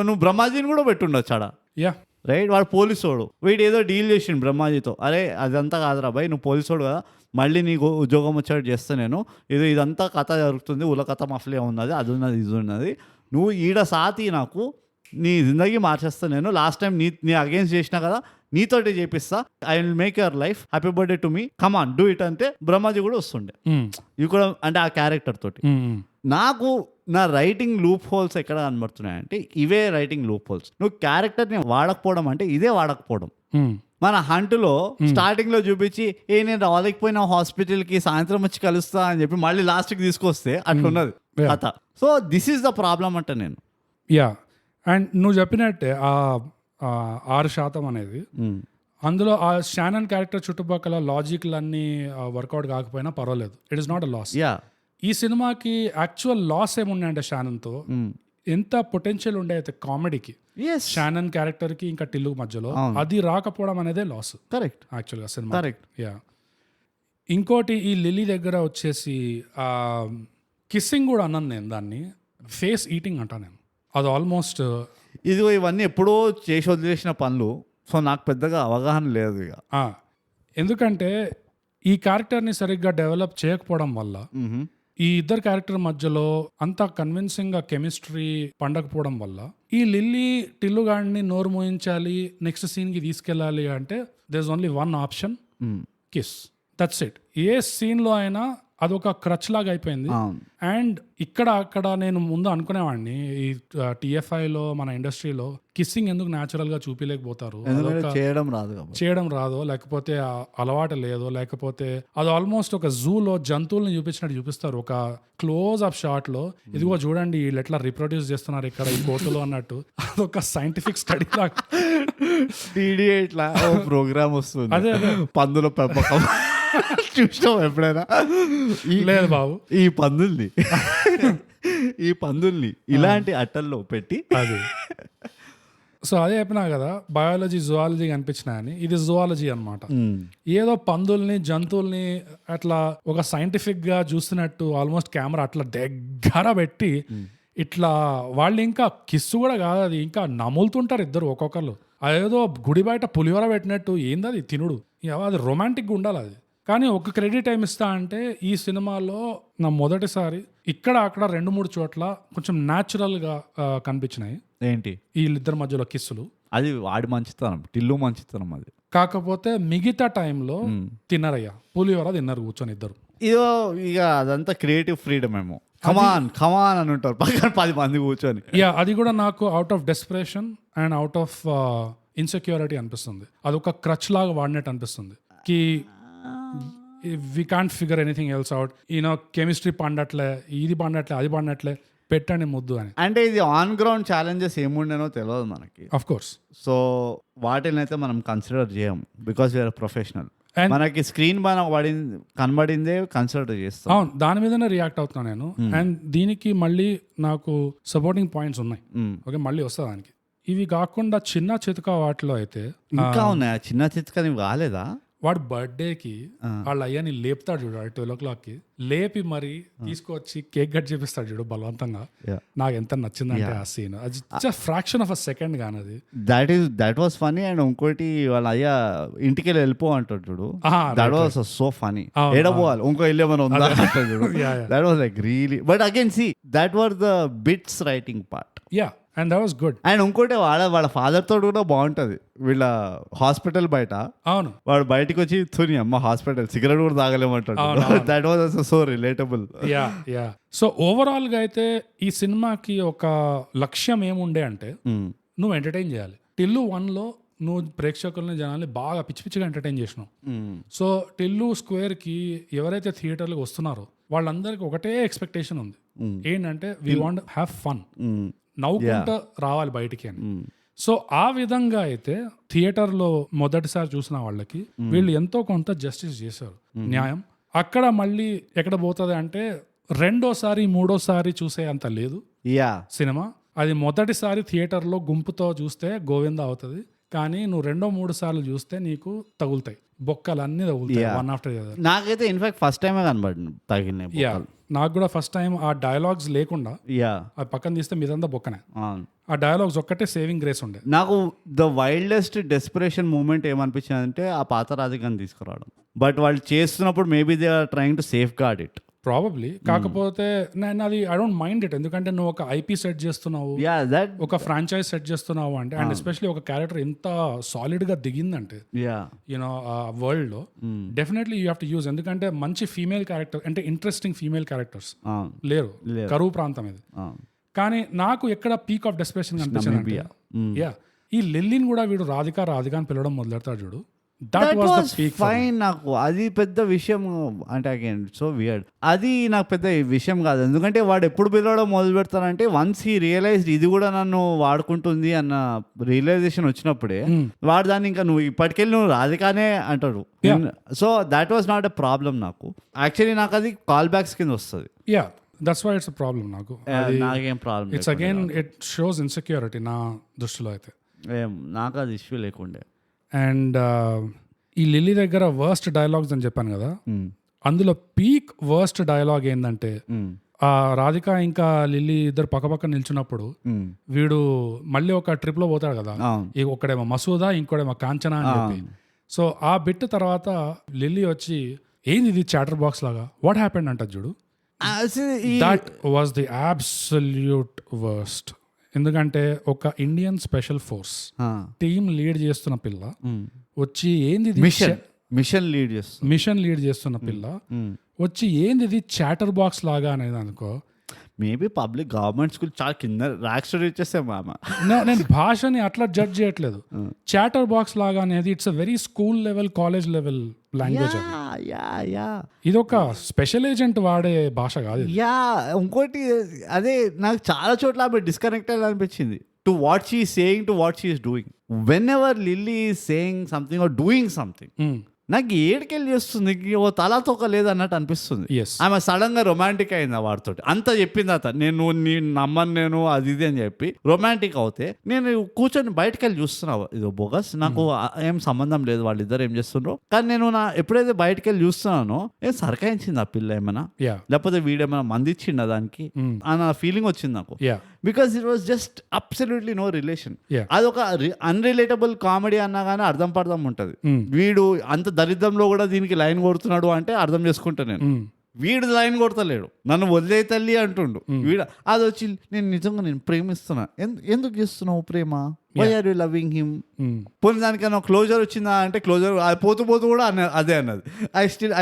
నువ్వు బ్రహ్మాజీని కూడా పెట్టుండొచ్చు ఆడ, రైట్. వాడు పోలీసోడు, వీడు ఏదో డీల్ చేసిండు బ్రహ్మాజీతో, అరే అదంతా కాదురా భయ్, నువ్వు పోలీసోడు కదా, మళ్ళీ నీకు ఉద్యోగం వచ్చేట్టు చేస్తా నేను, ఇదంతా కథ జరుగుతుంది, ఉల కథ మఫ్లే ఉన్నది, అది ఉన్నది ఇది ఉన్నది, నువ్వు ఈడ సాతి నాకు నీ జిందగీ మార్చేస్తా నేను, లాస్ట్ టైం నీ అగేన్స్ట్ చేసినా కదా, నీతోటి చేపిస్తా, I will make your life happy birthday to me, come on do it అంటే బ్రహ్మాజీ కూడా వస్తుండే. ఇవి కూడా అంటే ఆ క్యారెక్టర్ తోటి. నాకు నా రైటింగ్ లూప్ హోల్స్ ఎక్కడ కనబడుతున్నాయంటే ఇవే రైటింగ్ లూప్ హోల్స్. నువ్వు క్యారెక్టర్ని వాడకపోవడం అంటే ఇదే వాడకపోవడం. మన హంట్లో స్టార్టింగ్ లో చూపించి నేను రాలేకపోయినా హాస్పిటల్కి సాయంత్రం వచ్చి కలుస్తా అని చెప్పి మళ్ళీ లాస్ట్కి తీసుకొస్తే అట్లున్నది కథ. So this is the problem అంటే నేను. యా, అండ్ నువ్వు చెప్పినట్టే ఆ 6% అనేది అందులో ఆ షానన్ క్యారెక్టర్ చుట్టుపక్కల లాజిక్లు అన్నీ వర్కౌట్ కాకపోయినా పర్వాలేదు, it is not a loss. ఈ సినిమాకి యాక్చువల్ లాస్ ఏమున్నాయంటే షానన్తో ఎంత పొటెన్షియల్ ఉండే అయితే కామెడీకి షానన్ క్యారెక్టర్ కి ఇంకా టిల్లు మధ్యలో అది రాకపోవడం అనేదే లాస్. కరెక్ట్ యాక్చువల్గా సినిమా. యా, ఇంకోటి ఈ లిల్లీ దగ్గర వచ్చేసి కిస్సింగ్ కూడా అన్నాను నేను, దాన్ని ఫేస్ ఈటింగ్ అంటా నేను. అది ఆల్మోస్ట్ ఇదిగో ఇవన్నీ ఎప్పుడో చేసి వదిలేసిన పనులు. సో నాకు పెద్దగా అవగాహన లేదు ఇక. ఎందుకంటే ఈ క్యారెక్టర్ని సరిగ్గా డెవలప్ చేయకపోవడం వల్ల ఈ ఇద్దరు క్యారెక్టర్ మధ్యలో అంత కన్విన్సింగ్ గా కెమిస్ట్రీ పండకపోవడం వల్ల ఈ లిల్లీ టిల్లు గాడిని నోరు మోయించాలి, నెక్స్ట్ సీన్ కి తీసుకెళ్ళాలి అంటే there is only one option, kiss. That's it. ఏ సీన్ లో అయినా అదొక క్రచ్ లాగా అయిపోయింది. అండ్ ఇక్కడ అక్కడ నేను ముందు అనుకునేవాడిని ఈ TFIలో మన ఇండస్ట్రీలో కిస్సింగ్ ఎందుకు న్యాచురల్ గా చూపించలేకపోతారు, చేయడం రాదో, లేకపోతే అలవాటు లేదో, లేకపోతే అది ఆల్మోస్ట్ ఒక జూలో జంతువుల్ని చూపించినట్టు చూపిస్తారు. ఒక క్లోజ్ అప్ షాట్ లో ఇదిగో చూడండి వీళ్ళు ఎట్లా రిప్రొడ్యూస్ చేస్తున్నారు ఇక్కడ ఈ కోర్టులో అన్నట్టు అదొక సైంటిఫిక్ స్టడీ లాగా ప్రోగ్రామ్ వస్తుంది. అదే పందుల పెంపకం చూసాం ఎప్పుడైనా? లేదు బాబు, ఈ పందుల్ని ఇలాంటి అట్టల్లో పెట్టి అది. సో అదే చెప్పినా కదా, బయాలజీ జువాలజీ కనిపించినాయని, ఇది జువాలజీ అనమాట. ఏదో పందుల్ని జంతువుల్ని అట్లా ఒక సైంటిఫిక్ గా చూస్తున్నట్టు ఆల్మోస్ట్ కెమెరా అట్లా దగ్గర పెట్టి ఇట్లా వాళ్ళు ఇంకా కిస్సు కూడా కాదు, అది ఇంకా నములుతుంటారు ఇద్దరు ఒక్కొక్కరు. అదేదో గుడి బయట పులిహోర పెట్టినట్టు ఏంది అది తినుడు, అది రొమాంటిక్గా ఉండాలి అది. కానీ ఒక క్రెడిట్ టైం ఇస్తా అంటే ఈ సినిమాలో నా మొదటిసారి ఇక్కడ అక్కడ 2-3 చోట్ల కొంచెం న్యాచురల్ గా కనిపించినాయి. ఏంటి వీళ్ళిద్దరి మధ్యలో కిస్సులు, అది వాడి మంచితనం, టిల్లు మంచితనం అది. కాకపోతే మిగతా టైంలో తిన్నారయ్యా, పులిహోర తిన్నారు కూర్చొని ఇద్దరు. ఇదో ఇక అదంతా క్రియేటివ్ ఫ్రీడమ్ ఏమో, కమాన్ అని ఉంటారు పక్కన 10 మంది కూర్చొని. యా, అది కూడా నాకు out of desperation and out of insecurity అనిపిస్తుంది. అదొక క్రచ్ లాగా వాడినట్టు అనిపిస్తుంది. కి we can't figure anything else out, chemistry పండట్లే, ఇది పండట్లే, అది పండట్లే, పెట్టండి ముద్దు అని. అంటే ఇది ఆన్ గ్రౌండ్ ఛాలెంజెస్ ఏముండేనో తెలియదు మనకి, ఆఫ్ కోర్స్. సో వాటిని అయితే మనం కన్సిడర్ చేయం బికాస్ వీఆర్ ప్రొఫెషనల్. మనకి స్క్రీన్ కనబడిందే కన్సిడర్ చేస్తాం. అవును, దాని మీదనే రియాక్ట్ అవుతున్నా నేను. అండ్ దీనికి మళ్ళీ నాకు సపోర్టింగ్ పాయింట్స్ ఉన్నాయి. ఓకే, మళ్ళీ వస్తా దానికి. ఇవి కాకుండా చిన్న చితక వాటిలో అయితే ఇంకా ఉన్నాయా? చిన్న చితక కాలేదా? వాడు బర్త్డేకి వాళ్ళ అయ్యని లేపుతాడు చూడు 12 o'clock లేపి మరి తీసుకొచ్చి కేక్ కట్ చేపిస్తాడు చూడు బలవంతంగా. నాకు ఎంత నచ్చిందంటే ఆ సీన్, అది ఫ్రాక్షన్ ఆఫ్ అ సెకండ్ కానీ అది దట్ వాస్ ఫనీ. అండ్ ఇంకోటి వాళ్ళ అయ్యా ఇంటికి వెళ్ళిపో అంటాడు చూడు, దట్ వాస్ సో ఫనీ. ఏడపోవాలి ఇంకో ఇల్లు ఏమైనా ఉందా అంటాడు చూడు, that was like really. But again see that were the bits writing part. Yeah, and that was good. And ఇంకోటి వాళ్ళ ఫాదర్ తోడు కూడా బాగుంటది. వీళ్ళ హాస్పిటల్ బయట, అవును, వాడు బయటకు వచ్చి తుని అమ్మ హాస్పిటల్ సిగరెట్ కూడా తాగలేమంటాడు. That was also so relatable. Yeah yeah. So overall గా అయితే ఈ సినిమాకి ఒక లక్ష్యం ఏముండే అంటే నువ్వు ఎంటర్టైన్ చేయాలి. టిల్లు 1లో నువ్వు ప్రేక్షకుల్ని జనాల్ని బాగా పిచ్చి పిచ్చిగా ఎంటర్టైన్ చేసినావు. సో టిల్లు స్క్వేర్ కి ఎవరైతే థియేటర్లకు వస్తున్నారో వాళ్ళందరికీ ఒకటే ఎక్స్పెక్టేషన్ ఉంది, ఏంటంటే వీ వాంట్ హ్యావ్ ఫన్, నవ్వుకుంటూ రావాలి బయటికి అని. సో ఆ విధంగా అయితే థియేటర్లో మొదటిసారి చూసిన వాళ్ళకి వీళ్ళు ఎంతో కొంత జస్టిస్ చేశారు, న్యాయం. అక్కడ మళ్ళీ ఎక్కడ పోతుంది అంటే రెండోసారి మూడోసారి చూసే అంత లేదు సినిమా. అది మొదటిసారి థియేటర్లో గుంపుతో చూస్తే గోవింద అవుతుంది, కానీ నువ్వు 2-3 సార్లు చూస్తే నీకు తగులుతాయి బొక్కలు, అన్ని తగులుతాయి వన్ ఆఫ్టర్ ది అదర్. నాకైతే ఇన్ఫాక్ట్ ఫస్ట్ టైమే కనబడింది తగిన. నాకు కూడా ఫస్ట్ టైం ఆ డైలాగ్స్ లేకుండా అది పక్కన తీస్తే మీదంతా బొక్కనే. ఆ డైలాగ్స్ ఒక్కటే సేవింగ్ గ్రేస్ ఉండే. నాకు ద వైల్డెస్ట్ డెస్పిరేషన్ మూమెంట్ ఏమనిపించింది అంటే ఆ పాత రాజకీయాన్ని తీసుకురావడం. బట్ వాళ్ళు చేస్తున్నప్పుడు maybe they are trying to safeguard it. Probably. కాకపోతే నేను అది ఐ డోంట్ మైండ్ ఇట్, ఎందుకంటే నువ్వు ఒక ఐపీ సెట్ చేస్తున్నావు, ఒక ఫ్రాంచైజ్ సెట్ చేస్తున్నావు అంటే, అండ్ ఎస్పెషలీ ఒక క్యారెక్టర్ ఎంత సాలిడ్ గా దిగిందంటే యూనో వరల్డ్ లో, definitely you have to use. ఎందుకంటే మంచి ఫీమేల్ క్యారెక్టర్ అంటే ఇంట్రెస్టింగ్ ఫీమేల్ క్యారెక్టర్స్ లేరు, కరువు ప్రాంతం ఇది. కానీ నాకు ఎక్కడ పీక్ ఆఫ్ డెస్పిరేషన్ కనిపించింది, ఈ లిల్లీని కూడా వీడు రాధిక అని పిలవడం మొదలెడతాడు చూడు, ఫైన్. నాకు అది పెద్ద విషయం అంటే అగైన్ సో వియర్డ్, అది నాకు పెద్ద విషయం కాదు. ఎందుకంటే వాడు ఎప్పుడు పిలవడం మొదలు పెడతానంటే వన్స్ హీ రియలైజ్డ్ ఇది కూడా నన్ను వాడుకుంటుంది అన్న రియలైజేషన్ వచ్చినప్పుడే వాడు దాన్ని ఇంకా నువ్వు ఇప్పటికెళ్ళి నువ్వు రాధికానే అంటాడు. So that was not a problem నాకు. యాక్చువల్లీ నాకు అది కాల్ బ్యాక్స్ కింద వస్తుంది. That's why it's a problem నాకు. నాకేం problem, it's again it shows insecurity నా దృష్టిలో అయితే. నాకు అది ఇష్యూ లేకుండే. అండ్ ఈ లిల్లీ దగ్గర వర్స్ట్ డైలాగ్స్ అని చెప్పాను కదా, అందులో పీక్ వర్స్ట్ డైలాగ్ ఏంటంటే, ఆ రాధిక ఇంకా లిల్లీ ఇద్దరు పక్కపక్క నిల్చున్నప్పుడు వీడు మళ్ళీ ఒక ట్రిప్ లో పోతాడు కదా, ఒకడేమో మసూదా ఇంకోడేమో కాంచనా అని చెప్పి. సో ఆ బిట్ తర్వాత లిల్లీ వచ్చి ఏంది ఇది చాటర్ బాక్స్ లాగా, వాట్ హ్యాపెండ్ అంటది చూడు, that was the absolute worst. ఎందుకంటే ఒక Indian special force team lead చేస్తున్న పిల్ల వచ్చి ఏంది మిషన్ లీడ్ చేస్తున్న పిల్ల వచ్చి ఏంది ఇది చాటర్ బాక్స్ లాగా అనేది అనుకో. మేబీ పబ్లిక్ గవర్నమెంట్ స్కూల్ చాలా కింద ర్యాక్ స్టోరీ ఇచ్చేస్తే మామ. నేను భాషని అట్లా జడ్జ్ చేయట్లేదు. చాటర్ బాక్స్ లాగా అనేది it's a very school level college level language. ఇది ఒక స్పెషల్ ఏజెంట్ వాడే భాష కాదు. ఇంకోటి అదే నాకు చాలా చోట్ల డిస్కనెక్టెడ్ అనిపించింది to what she is saying to what she is doing. When ever lily is saying something or doing something నాకు ఏడికెళ్ళి చేస్తుంది, ఓ తలాతోక లేదు అన్నట్టు అనిపిస్తుంది. ఆమె సడన్ గా రొమాంటిక్ అయింది వాడితో, అంతా చెప్పింది అతను నేను నీ నమ్మను నేను అది ఇది అని చెప్పి రొమాంటిక్ అవుతే నేను కూర్చొని బయటకు వెళ్ళి చూస్తున్నావు ఇది బోగస్, నాకు ఏం సంబంధం లేదు వాళ్ళిద్దరు ఏం చేస్తుండ్రో. కానీ నేను ఎప్పుడైతే బయటకు వెళ్ళి చూస్తున్నానో ఏం సరకాయించింది ఆ పిల్ల ఏమైనా, లేకపోతే వీడేమైనా మందిచ్చిండా దానికి అన్న ఫీలింగ్ వచ్చింది నాకు. Because it was just absolutely no relation. అదొక అన్రిలేటబుల్ కామెడీ అన్నా కానీ అర్థం పడదాం ఉంటుంది. వీడు అంత దరిద్రంలో కూడా దీనికి లైన్ కొడుతున్నాడు అంటే అర్థం చేసుకుంటా నేను. వీడు లైన్ కొడతలేడు, నన్ను వదిలే తల్లి అంటుండు వీడు. అది వచ్చి నేను నిజంగా నేను ప్రేమిస్తున్నా, ఎందుకు చేస్తున్నావు ప్రేమ, why are you loving him. పోనీ దానికన్నా క్లోజర్ వచ్చిందా అంటే క్లోజర్ పోతూ పోతూ కూడా అదే అన్నది.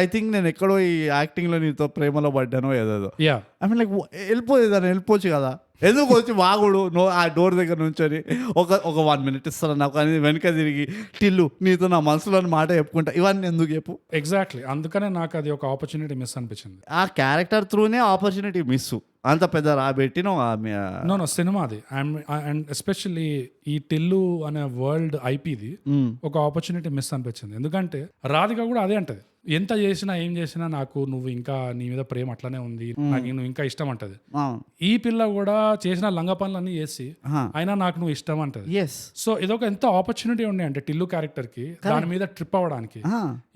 ఐ థింక్ నేను ఎక్కడో ఈ యాక్టింగ్ లో నీతో ప్రేమలో పడ్డానో ఏదేదో. ఐ మీన్ లైక్ వెళ్ళిపోవచ్చు కదా, ఎందుకు వచ్చి వాగుడు ఆ డోర్ దగ్గర నుంచొని ఒక 1 minute ఇస్తాను నాకు అని వెనక తిరిగి టిల్లు నీతో నా మనసులోని మాట చెప్పుకుంటా, ఇవన్నీ ఎందుకు చెప్పు. ఎగ్జాక్ట్లీ, అందుకనే నాకు అది ఒక ఆపర్చునిటీ మిస్ అనిపించింది. ఆ క్యారెక్టర్ త్రూనే ఆపర్చునిటీ మిస్, అంత పెద్ద రాబెట్టిన సినిమాది. అండ్ ఎస్పెషల్లీ ఈ టిల్లు అనే వరల్డ్ ఐపీది ఒక ఆపర్చునిటీ మిస్ అనిపించింది. ఎందుకంటే రాధిక కూడా అదే అంటది, ఎంత చేసినా ఏం చేసినా నాకు నువ్వు ఇంకా నీ మీద ప్రేమ అట్లనే ఉంది, నాకు నువ్వు ఇంకా ఇష్టం అంటది. ఈ పిల్ల కూడా చేసిన లంగ పనులన్నీ చేసి అయినా నాకు నువ్వు ఇష్టం అంటది. సో ఇదొక ఎంత ఆపర్చునిటీ ఉండే అంటే టిల్లు క్యారెక్టర్ కి దాని మీద ట్రిప్ అవ్వడానికి.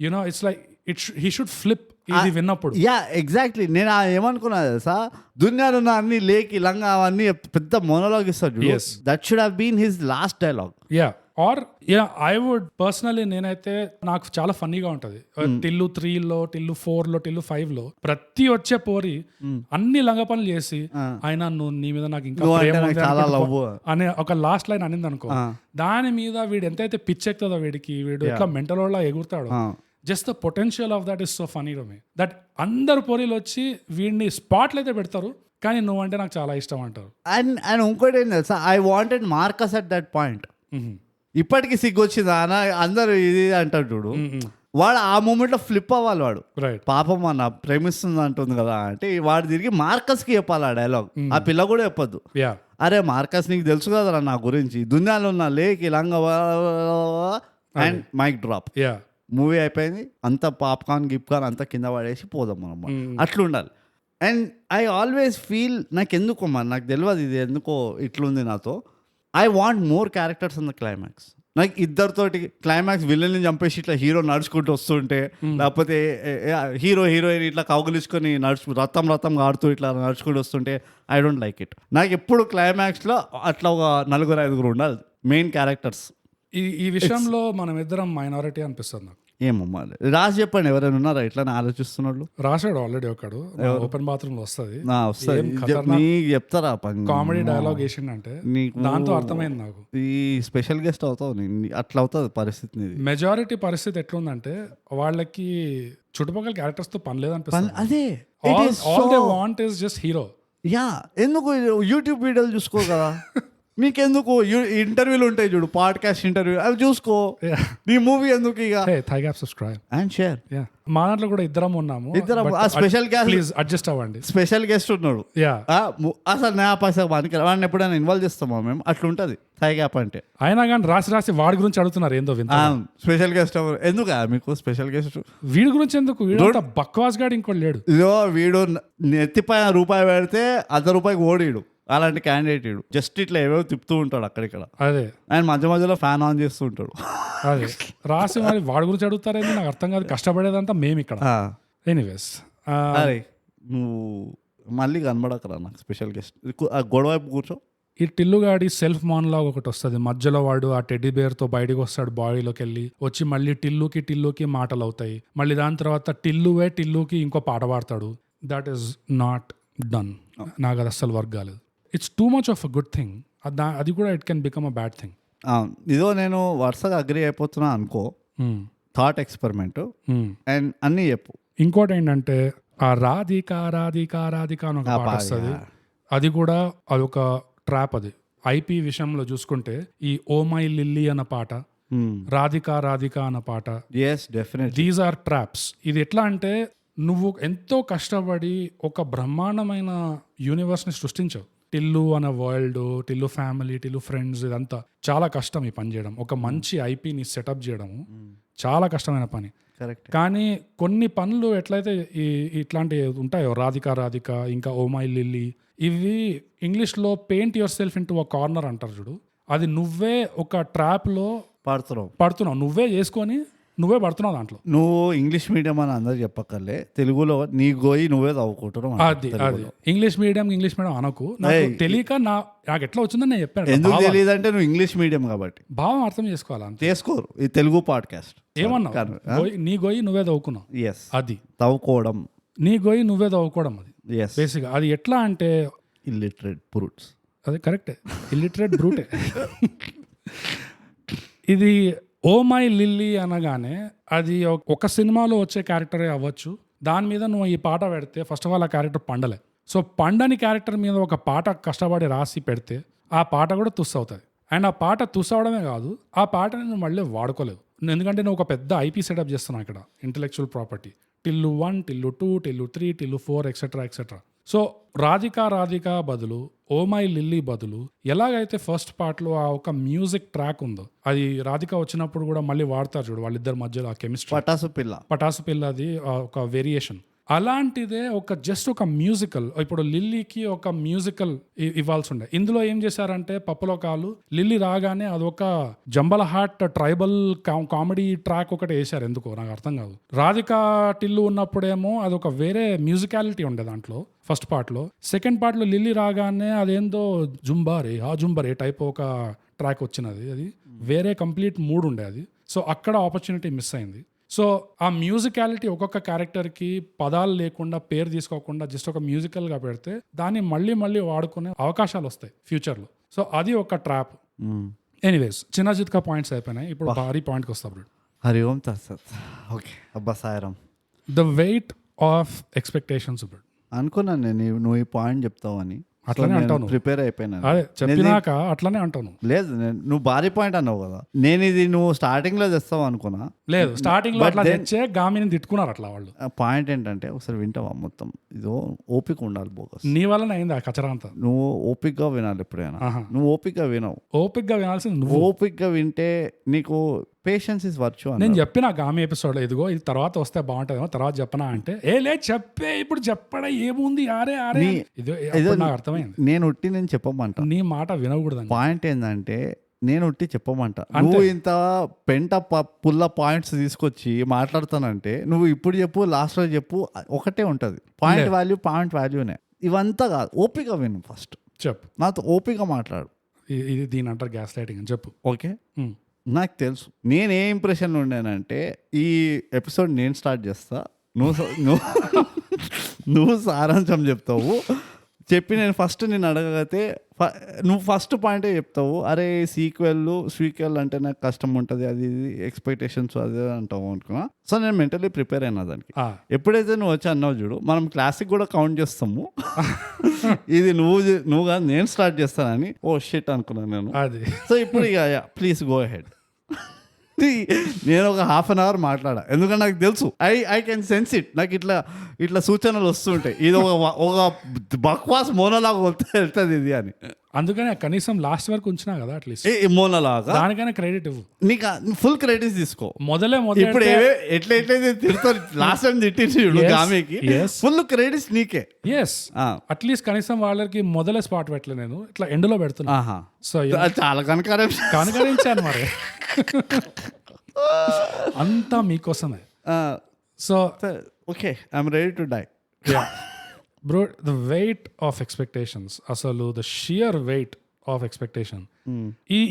You know it's like he should flip ఇది విన్నప్పుడు. ఎగ్జాక్ట్లీ నేను ఏమనుకున్నా తెలుసా, దునియాలో ఉన్న అన్ని లేకి లంగా అవన్నీ పెద్ద మోనోలాగ్ ఇస్తాడు. That should have been his last dialogue. Or I would personally నేనైతే నాకు చాలా ఫన్నీగా ఉంటది టిల్లు 3లో టిల్లు 4లో టిల్లు 5లో ప్రతి వచ్చే పోరి అన్ని లంగ పనులు చేసి ఆయన నువ్వు నీ మీద నాకు ఇంకా అనే ఒక లాస్ట్ లైన్ అనింది అనుకో, దాని మీద వీడు ఎంతైతే పిచ్చెక్కుతుందో వీడికి, వీడు ఎట్లా మెంటల్ వాళ్ళ ఎగురుతాడు. Just the potential of that is so funny to me that అందరు పోరీలు వచ్చి వీడిని స్పాట్లు అయితే పెడతారు, కానీ నువ్వంటే నాకు చాలా ఇష్టం అంటారు. అండ్ ఇంకోటి ఏం తెలుసా, I wanted Marcus at that point. ఇప్పటికి సిగ్గు వచ్చిందా అని అందరు ఇది అంటాడు చూడు, వాడు ఆ మూమెంట్ లో ఫ్లిప్ అవ్వాలి. వాడు పాపం అన్న ప్రేమిస్తుంది అంటుంది కదా అంటే వాడు తిరిగి మార్కస్ కి చెప్పాలి ఆ డైలాగ్, ఆ పిల్ల కూడా చెప్పొద్దు. అరే మార్కస్ నీకు తెలుసు కదా నా గురించి, దునియాలో ఉన్న లేకి లంగా అండ్ మైక్ డ్రాప్, మూవీ అయిపోయింది, అంత పాప్కార్న్ గిప్కార్న్ అంతా కింద పడేసి పోదాం మనం, అట్లుండాలి. అండ్ ఐ ఆల్వేస్ ఫీల్ నాకు ఎందుకో నాకు తెలియదు ఇది ఎందుకో ఇట్లుంది నాతో, I want more characters in the climax. నాకు ఇద్దరితోటి క్లైమాక్స్ విలన్ని చంపేసి ఇట్లా హీరో నడుచుకుంటూ వస్తుంటే, లేకపోతే హీరోయిన్ ఇట్లా కౌగులించుకొని రథం ఆడుతూ ఇట్లా నడుచుకుంటూ వస్తుంటే ఐ డోంట్ లైక్ ఇట్. నాకు ఎప్పుడు క్లైమాక్స్లో అట్లా ఒక 4-5 ఉండాలి మెయిన్ క్యారెక్టర్స్. ఈ విషయంలో మనం ఇద్దరం మైనారిటీ అనిపిస్తుంది నాకు. ఏమో మరి రాసి చెప్పండి, ఎవరైనా ఉన్నారా ఇట్లా ఆలోచిస్తున్నాడు? రాశాడు ఆల్రెడీ ఒకడు, ఓపెన్ బాత్రూమ్ లో వస్తుంది నీకు చెప్తారా కామెడీ డైలాగ్ వేసిండంటే నీకు దాంతో అర్థమైంది నాకు. ఈ స్పెషల్ గెస్ట్ అవుతావు అట్లా అవుతుంది పరిస్థితి. మెజారిటీ పరిస్థితి ఎట్లుందంటే వాళ్ళకి చుట్టుపక్కల క్యారెక్టర్స్ తో పని లేదనిపిస్తుంది. అదే all they want is just hero. Yeah, ఎందుకు యూట్యూబ్ వీడియోలు చూసుకో కదా, మీకెందుకు ఇంటర్వ్యూలు ఉంటాయి చూడు, పాడ్కాస్ట్ ఇంటర్వ్యూ, అవి చూసుకో. నీ మూవీ ఎందుకు? ఇక సబ్స్క్రైబ్ అండ్ షేర్. మా దాంట్లో కూడా ఇద్దరం ఉన్నాము. స్పెషల్ గెస్ట్ ప్లీజ్ అడ్జస్ట్ అవ్వండి. స్పెషల్ గెస్ట్ ఉన్నాడు. అసలు నా పైసా వానికి వాడిని ఎప్పుడైనా ఇన్వాల్వ్ చేస్తామా మేము? అట్లుంటది థై గ్యాప్ అంటే. అయినా కానీ రాసి వాడి గురించి అడుగుతున్నారు ఏందో. స్పెషల్ గెస్ట్ ఎందుకు మీకు స్పెషల్ గెస్ట్? వీడి గురించి ఎందుకు? వీడు బక్వాస్ గాడు ఇంకోటి లేడు. ఇదో వీడు నెత్తిపై రూపాయి పెడితే ₹1 ఓడిడు, అలాంటి క్యాండిడేట్. జస్ట్ ఇట్లా ఏవేవో తిప్పుతూ ఉంటాడు అక్కడిక్కడ. అదే ఆయన మధ్య మధ్యలో ఫ్యాన్ ఆన్ చేస్తూ ఉంటాడు. అదే రాసి మరి వాడి గురించి అడుగుతారేమో నాకు అర్థం కాదు. కష్టపడేదంతా మేము ఇక్కడ. ఎనీవేస్, అరే నువ్వు మళ్ళీ కనబడకరా నాకు స్పెషల్ గెస్ట్. గొడవ వైపు కూర్చో. ఈ టిల్లుగాడి సెల్ఫ్ మాన్లాగ్ ఒకటి వస్తుంది మధ్యలో. వాడు ఆ టెడ్డీ బేర్ తో బయటకు వస్తాడు, బాడీలోకి వెళ్ళి వచ్చి మళ్ళీ టిల్లుకి మాటలు అవుతాయి. మళ్ళీ దాని తర్వాత టిల్లుకి ఇంకో పాట పాడతాడు. That is not done. నాకు అది అస్సలు వర్క్ కాలేదు. It's too much of a good thing. అది కూడా it can become a bad thing. ఇదో నేను వరుసగా అగ్రి అయిపోతున్నా అనుకో. థాట్ ఎక్స్పెరిమెంట్ అండ్ అన్నీ చెప్పు. ఇంకోటి ఏంటంటే ఆ రాధిక అని ఒక పాట వస్తుంది. అది కూడా అదొక ట్రాప్. అది ఐపీ విషయంలో చూసుకుంటే ఈ ఓ మై లిల్లీ అన్న పాట, రాధిక అన్న పాట, దీస్ ఆర్ ట్రాప్స్. ఇది ఎట్లా అంటే నువ్వు ఎంతో కష్టపడి ఒక బ్రహ్మాండమైన యూనివర్స్ ని సృష్టించావు. టిల్లు అనే world, Tillu family, Tillu friends, ఇదంతా చాలా కష్టం ఈ పని చేయడం. ఒక మంచి ఐపీని సెటప్ చేయడము చాలా కష్టమైన పని. కానీ కొన్ని పనులు ఎట్లయితే ఇట్లాంటి ఉంటాయో, రాధిక ఇంకా ఓ మై లిల్లీ, ఇవి ఇంగ్లీష్లో paint your self into a corner అంటారు చూడు. అది నువ్వే ఒక ట్రాప్ లో పడుతున్నావు, నువ్వే చేసుకొని నువ్వే పడుతున్నావు దాంట్లో. నువ్వు ఇంగ్లీష్ మీడియం అని అందరు చెప్పక్కర్లే, తెలుగులో నీ గోయి నువ్వే చదువుకుంటున్నావు. అది ఇంగ్లీష్ మీడియం అనకు. నాకు తెలియక నాకు ఎట్లా వచ్చిందని నేను చెప్పాను. ఎందుకు తెలియదు అంటే నువ్వు ఇంగ్లీష్ మీడియం కాబట్టి భావం అర్థం చేసుకోవాలి. చేసుకోరు ఈ తెలుగు పాడ్కాస్ట్. ఏమన్నా నీ గోయి నువ్వే చదువుకున్నావు. అది చదువుకోవడం, నీ గోయి నువ్వే చదువుకోవడం. అది బేసిక్. అది ఎట్లా అంటే ఇల్లిటరేట్ బ్రూట్స్. అది కరెక్టే, ఇల్లిటరేట్ బ్రూటే. ఇది ఓ మై లిల్లీ అనగానే అది ఒక సినిమాలో వచ్చే క్యారెక్టరే అవ్వచ్చు. దాని మీద నువ్వు ఈ పాట పెడితే ఫస్ట్ ఆఫ్ ఆల్ ఆ క్యారెక్టర్ పండలే. సో పండని క్యారెక్టర్ మీద ఒక పాట కష్టపడి రాసి పెడితే ఆ పాట కూడా తుస్ అవుతుంది. అండ్ ఆ పాట తుస్ అవడమే కాదు, ఆ పాటని నువ్వు మళ్ళీ వాడుకోలేవు. ఎందుకంటే నువ్వు ఒక పెద్ద ఐపీ సెటప్ చేస్తున్నావు ఇక్కడ, intellectual property. Tillu 1, Tillu 2, Tillu 3, Tillu 4 etcetera. So Radhika బదులు ఓ మై లిల్లీ బదులు ఎలాగైతే ఫస్ట్ పార్ట్లో ఆ ఒక మ్యూజిక్ ట్రాక్ ఉందో, అది రాధిక వచ్చినప్పుడు కూడా మళ్ళీ వాడతారు చూడు వాళ్ళిద్దరి మధ్యలో ఆ కెమిస్ట్రీ. పటాసు పిల్లది ఒక వేరియేషన్. అలాంటిదే జస్ట్ ఒక మ్యూజికల్. ఇప్పుడు లిల్లీకి ఒక మ్యూజికల్ ఇవ్వాల్సి ఉండే. ఇందులో ఏం చేశారంటే పప్పులో కాలు లిల్లీ రాగానే అదొక Jambala hot tribal comedy track ఒకటి వేశారు. ఎందుకో నాకు అర్థం కాదు. రాధిక టిల్లు ఉన్నప్పుడేమో అదొక వేరే మ్యూజికాలిటీ ఉండే దాంట్లో ఫస్ట్ పార్ట్ లో. సెకండ్ పార్ట్ లో లిల్లీ రాగానే అదేందో జుంబరే టైప్ ఒక ట్రాక్ వచ్చినది. అది వేరే కంప్లీట్ మూడ్ ఉండే అది. సో అక్కడ ఆపర్చునిటీ మిస్ అయింది. సో ఆ మ్యూజికాలిటీ ఒక్కొక్క క్యారెక్టర్కి పదాలు లేకుండా, పేరు తీసుకోకుండా జస్ట్ ఒక మ్యూజికల్గా పెడితే దాన్ని మళ్ళీ వాడుకునే అవకాశాలు వస్తాయి ఫ్యూచర్లో. సో అది ఒక ట్రాప్. ఎనీవేస్, చిన్న చిత్కా పాయింట్స్ అయిపోయినాయి. ఇప్పుడు భారీ పాయింట్కి వస్తాం. హరి ఓం తత్సత్. ఓకే, అబ్బా Sairam. The weight of expectations. ఇప్పుడు అనుకున్నాను నేను నువ్వు ఈ పాయింట్ చెప్తావని. అట్లనే అంటాను, ప్రిపేర్ అయిపోయినా. అదే చెప్పినాక అట్లనే అంటాను. లేదు, నువ్వు భారీ పాయింట్ అన్నావు కదా, నేను ఇది నువ్వు స్టార్టింగ్ లో తెస్తావు అనుకున్నా. లేదు, స్టార్టింగ్ లో అట్లా తెచ్చే గామిని తిట్టుకున్నారు అట్లా వాళ్ళు. పాయింట్ ఏంటంటే ఒకసారి వింటావా మొత్తం? ఇదో ఓపిక ఉండాలి బోగస్. నీ వల్ల అయింది ఆ కచరా అంతా. నువ్వు ఓపికగా వినాలి ఎప్పుడైనా. నువ్వు ఓపికగా వినవు. ఓపికగా వినాల్సింది నువ్వు. ఓపికగా వింటే నీకు పేషెన్స్ ఇస్ వర్చ్యూ. నేను చెప్పిన గామి ఎపిసోడ్ ఇదిగో ఇది తర్వాత వస్తే బాగుంటుందేమో, తర్వాత చెప్పనా అంటే చెప్పే ఇప్పుడు చెప్పడా ఏముంది ఆరే ఇదో నాకు అర్థమైంది. నేను చెప్పమంటా, నీ మాట వినకూడదు. పాయింట్ ఏంటంటే నేను ఉట్టి చెప్పమంటా. నువ్వు ఇంత పెంట పుల్ల పాయింట్స్ తీసుకొచ్చి మాట్లాడుతానంటే నువ్వు ఇప్పుడు చెప్పు, లాస్ట్ లో చెప్పు, ఒకటే ఉంటది. పాయింట్ వాల్యూనే. ఇవంతా కాదు, ఓపిక విను. ఫస్ట్ చెప్పు, నాతో ఓపిక మాట్లాడు. ఇది దీని అంటారు గ్యాస్ లైటింగ్ అని చెప్పు. ఓకే, నాకు తెలుసు నేను ఏ ఇంప్రెషన్లో ఉండానంటే ఈ ఎపిసోడ్ నేను స్టార్ట్ చేస్తా, నువ్వు సారాంశం చెప్తావు. చెప్పి నేను ఫస్ట్ నేను అడగతే నువ్వు ఫస్ట్ పాయింటే చెప్తావు, అరే సీక్వెల్ అంటే నాకు కష్టం ఉంటుంది, అది ఎక్స్పెక్టేషన్స్ అదే అంటావు అనుకున్నా. సో నేను మెంటలీ ప్రిపేర్ అయినా దానికి. ఎప్పుడైతే నువ్వు వచ్చి అన్నావు చూడు, మనం క్లాసిక్ కూడా కౌంట్ చేస్తాము, ఇది నువ్వు కాదు నేను స్టార్ట్ చేస్తానని ఓ షిట్ అనుకున్నాను నేను. సో ఇప్పుడు ఇక ప్లీజ్ గో అహెడ్. నేను ఒక హాఫ్ అన్ అవర్ మాట్లాడా, ఎందుకంటే నాకు తెలుసు ఐ కెన్ సెన్స్ ఇట్. నాకు ఇట్లా సూచనలు వస్తుంటాయి, ఇది ఒక బక్వాస్ మోనోలాగ్ వెళ్తుంది ఇది అని. అందుకనే కనీసం లాస్ట్ వరకు ఉంచినా కదా అట్లీస్ట్ మోనోలాగ్, దానికైనా క్రెడిట్ ఇవ్వు. నీకు ఫుల్ క్రెడిట్స్ తీసుకో. మొదలే ఇప్పుడు ఎట్లయితే తిడతారు లాస్ట్ టైం తిట్టిండు ఆమెకి, ఫుల్ క్రెడిట్స్ నీకే. ఎస్ అట్లీస్ట్ కనీసం వాళ్ళకి మొదలే స్పాట్ పెట్టలే, నేను ఇట్లా ఎండ్లో పెడుతున్నా. సో చాలా కనకరించాను మరి. అంతా మీకోసమే. So okay, I'm ready to die. Bro, the weight of expectations, అసలు the sheer weight of expectation.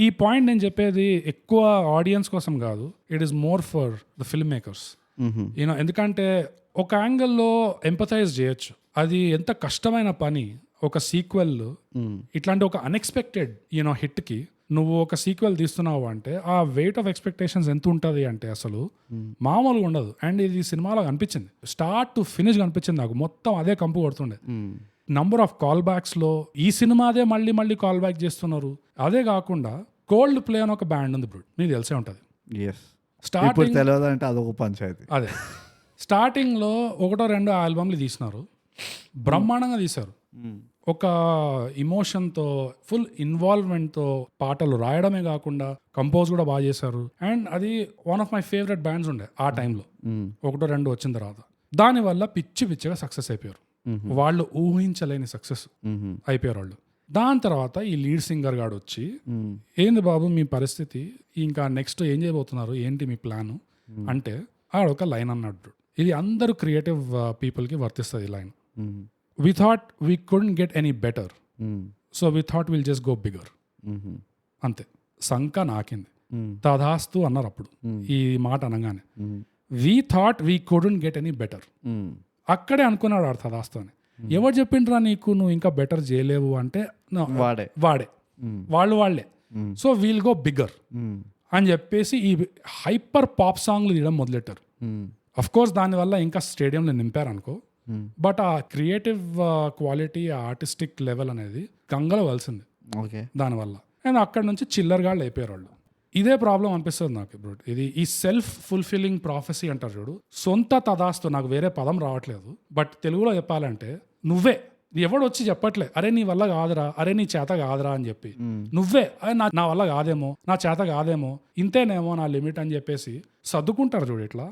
ఈ పాయింట్ నేను చెప్పేది ఎక్కువ ఆడియన్స్ కోసం కాదు, it is more for the filmmakers. You know, ఎందుకంటే ఒక యాంగిల్లో ఎంపథైజ్ చేయొచ్చు, అది ఎంత కష్టమైన పని. ఒక సీక్వెల్ ఇట్లాంటి ఒక అన్ఎక్స్పెక్టెడ్ హిట్కి నువ్వు ఒక సీక్వెల్ తీస్తున్నావు అంటే ఆ వెయిట్ ఆఫ్ ఎక్స్పెక్టేషన్స్ ఎంత ఉంటుంది అంటే అసలు మామూలుగా ఉండదు. అండ్ ఇది సినిమాలో అనిపించింది, స్టార్ట్ టు ఫినిష్ అనిపించింది నాకు. మొత్తం అదే కంపు కొడుతుండే. నంబర్ ఆఫ్ కాల్ బ్యాక్స్ లో ఈ సినిమాదే మళ్ళీ కాల్ బ్యాక్ చేస్తున్నారు. అదే కాకుండా కోల్డ్ ప్లే అని ఒక బ్యాండ్ ఉంది బ్రో, నీకు తెలిసే ఉంటుంది. స్టార్టింగ్ తెలియదంటే అదొక పంచాయతీ. అదే స్టార్టింగ్ లో 1-2 ఆల్బమ్లు తీసినారు, బ్రహ్మాండంగా తీశారు. ఒక ఇమోషన్తో ఫుల్ ఇన్వాల్వ్మెంట్తో పాటలు రాయడమే కాకుండా కంపోజ్ కూడా బాగా చేశారు. అండ్ అది one of my favourite bands ఉండే ఆ టైంలో. 1-2 వచ్చిన తర్వాత దానివల్ల పిచ్చిగా సక్సెస్ అయిపోయారు. వాళ్ళు ఊహించలేని సక్సెస్ అయిపోయారు వాళ్ళు. దాని తర్వాత ఈ లీడ్ సింగర్ గాడు వచ్చి, ఏంది బాబు మీ పరిస్థితి, ఇంకా నెక్స్ట్ ఏం చేయబోతున్నారు, ఏంటి మీ ప్లాన్ అంటే ఆడొక లైన్ అన్నాడు. ఇది అందరూ క్రియేటివ్ పీపుల్కి వర్తిస్తుంది ఈ line. We thought we couldn't get any better. So we thought we'll just go bigger. అంతే, సంక నాకింది. తదాస్తు అన్నారు అప్పుడు ఈ మాట అనగానే. We thought we couldn't get any better. అక్కడే అనుకున్నాడు ఆడు తదాస్తు అని. ఎవరు చెప్పిండ్రా నీకు నువ్వు ఇంకా బెటర్ చేయలేవు అంటే వాడే వాళ్ళే. సో వీల్ గో బిగ్గర్ అని చెప్పేసి ఈ హైపర్ పాప్ సాంగ్లు తీయడం మొదలెట్టారు. అఫ్ కోర్స్ దానివల్ల ఇంకా స్టేడియంలో నింపారు అనుకో, బట్ ఆ క్రియేటివ్ క్వాలిటీ, ఆ ఆర్టిస్టిక్ లెవెల్ అనేది గంగలో కలిసింది దానివల్ల. అండ్ అక్కడ నుంచి చిల్లర్గాళ్ళు అయిపోయారు వాళ్ళు. ఇదే ప్రాబ్లం అనిపిస్తుంది నాకు ఇప్పుడు. ఇది ఈ సెల్ఫ్ ఫుల్ఫిల్లింగ్ ప్రాఫెసీ అంటారు చూడు, సొంత తదాస్తు, నాకు వేరే పదం రావట్లేదు, బట్ తెలుగులో చెప్పాలంటే నువ్వే, ఎవడు వచ్చి చెప్పట్లే అరే నీ వల్ల కాదురా, అరే నీ చేత కాదురా అని చెప్పి, నువ్వే అరే నా వల్ల కాదేమో, నా చేత కాదేమో, ఇంతేనేమో నా లిమిట్ అని చెప్పేసి సర్దుకుంటారు చూడు ఇట్లా.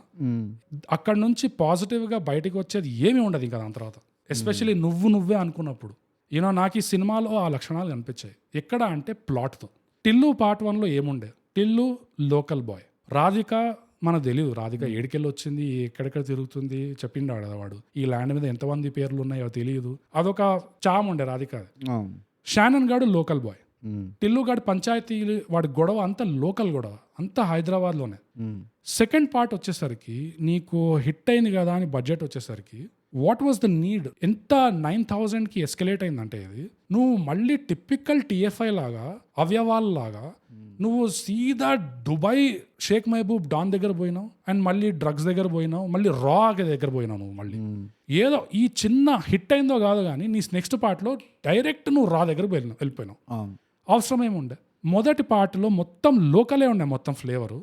అక్కడ నుంచి పాజిటివ్గా బయటకు వచ్చేది ఏమీ ఉండదు ఇంకా దాని తర్వాత. ఎస్పెషలీ నువ్వే అనుకున్నప్పుడు. నాకు ఈ సినిమాలో ఆ లక్షణాలు కనిపించాయి. ఎక్కడ అంటే ప్లాట్తో. టిల్లు పార్ట్ 1లో ఏముండే, టిల్లు లోకల్ బాయ్, రాధిక మనకు తెలియదు రాధిక ఏడికెళ్ళి వచ్చింది, ఎక్కడెక్కడ తిరుగుతుంది, చెప్పిండాడు వాడు, ఈ ల్యాండ్ మీద ఎంతమంది పేర్లు ఉన్నాయో తెలియదు, అదొక చామ్ ఉండే రాధిక. షానన్ గాడు లోకల్ బాయ్, టిల్లు గాడు పంచాయతీ, వాడి గొడవ అంతా లోకల్ గొడవ, అంతా హైదరాబాద్లోనే. సెకండ్ పార్ట్ వచ్చేసరికి నీకు హిట్ అయింది కదా అని బడ్జెట్ వచ్చేసరికి వాట్ వాజ్ ద నీడ్, ఎంత 9,000కి ఎస్కలేట్ అయిందంటే ఇది. నువ్వు మళ్ళీ టిపికల్ TFI లాగా, అవయవాల్ లాగా నువ్వు సీదా దుబాయ్ షేక్ మహబూబ్ డాన్ దగ్గర పోయినావు, అండ్ మళ్ళీ డ్రగ్స్ దగ్గర పోయినావు, మళ్ళీ రా దగ్గర పోయినావు. నువ్వు మళ్ళీ ఏదో ఈ చిన్న హిట్ అయిందో కాదు కానీ నీ నెక్స్ట్ పార్ట్లో డైరెక్ట్ నువ్వు రా దగ్గర వెళ్ళిపోయినావు. అవసరం ఏముండే. మొదటి పార్ట్లో మొత్తం లోకలే ఉండే, మొత్తం ఫ్లేవరు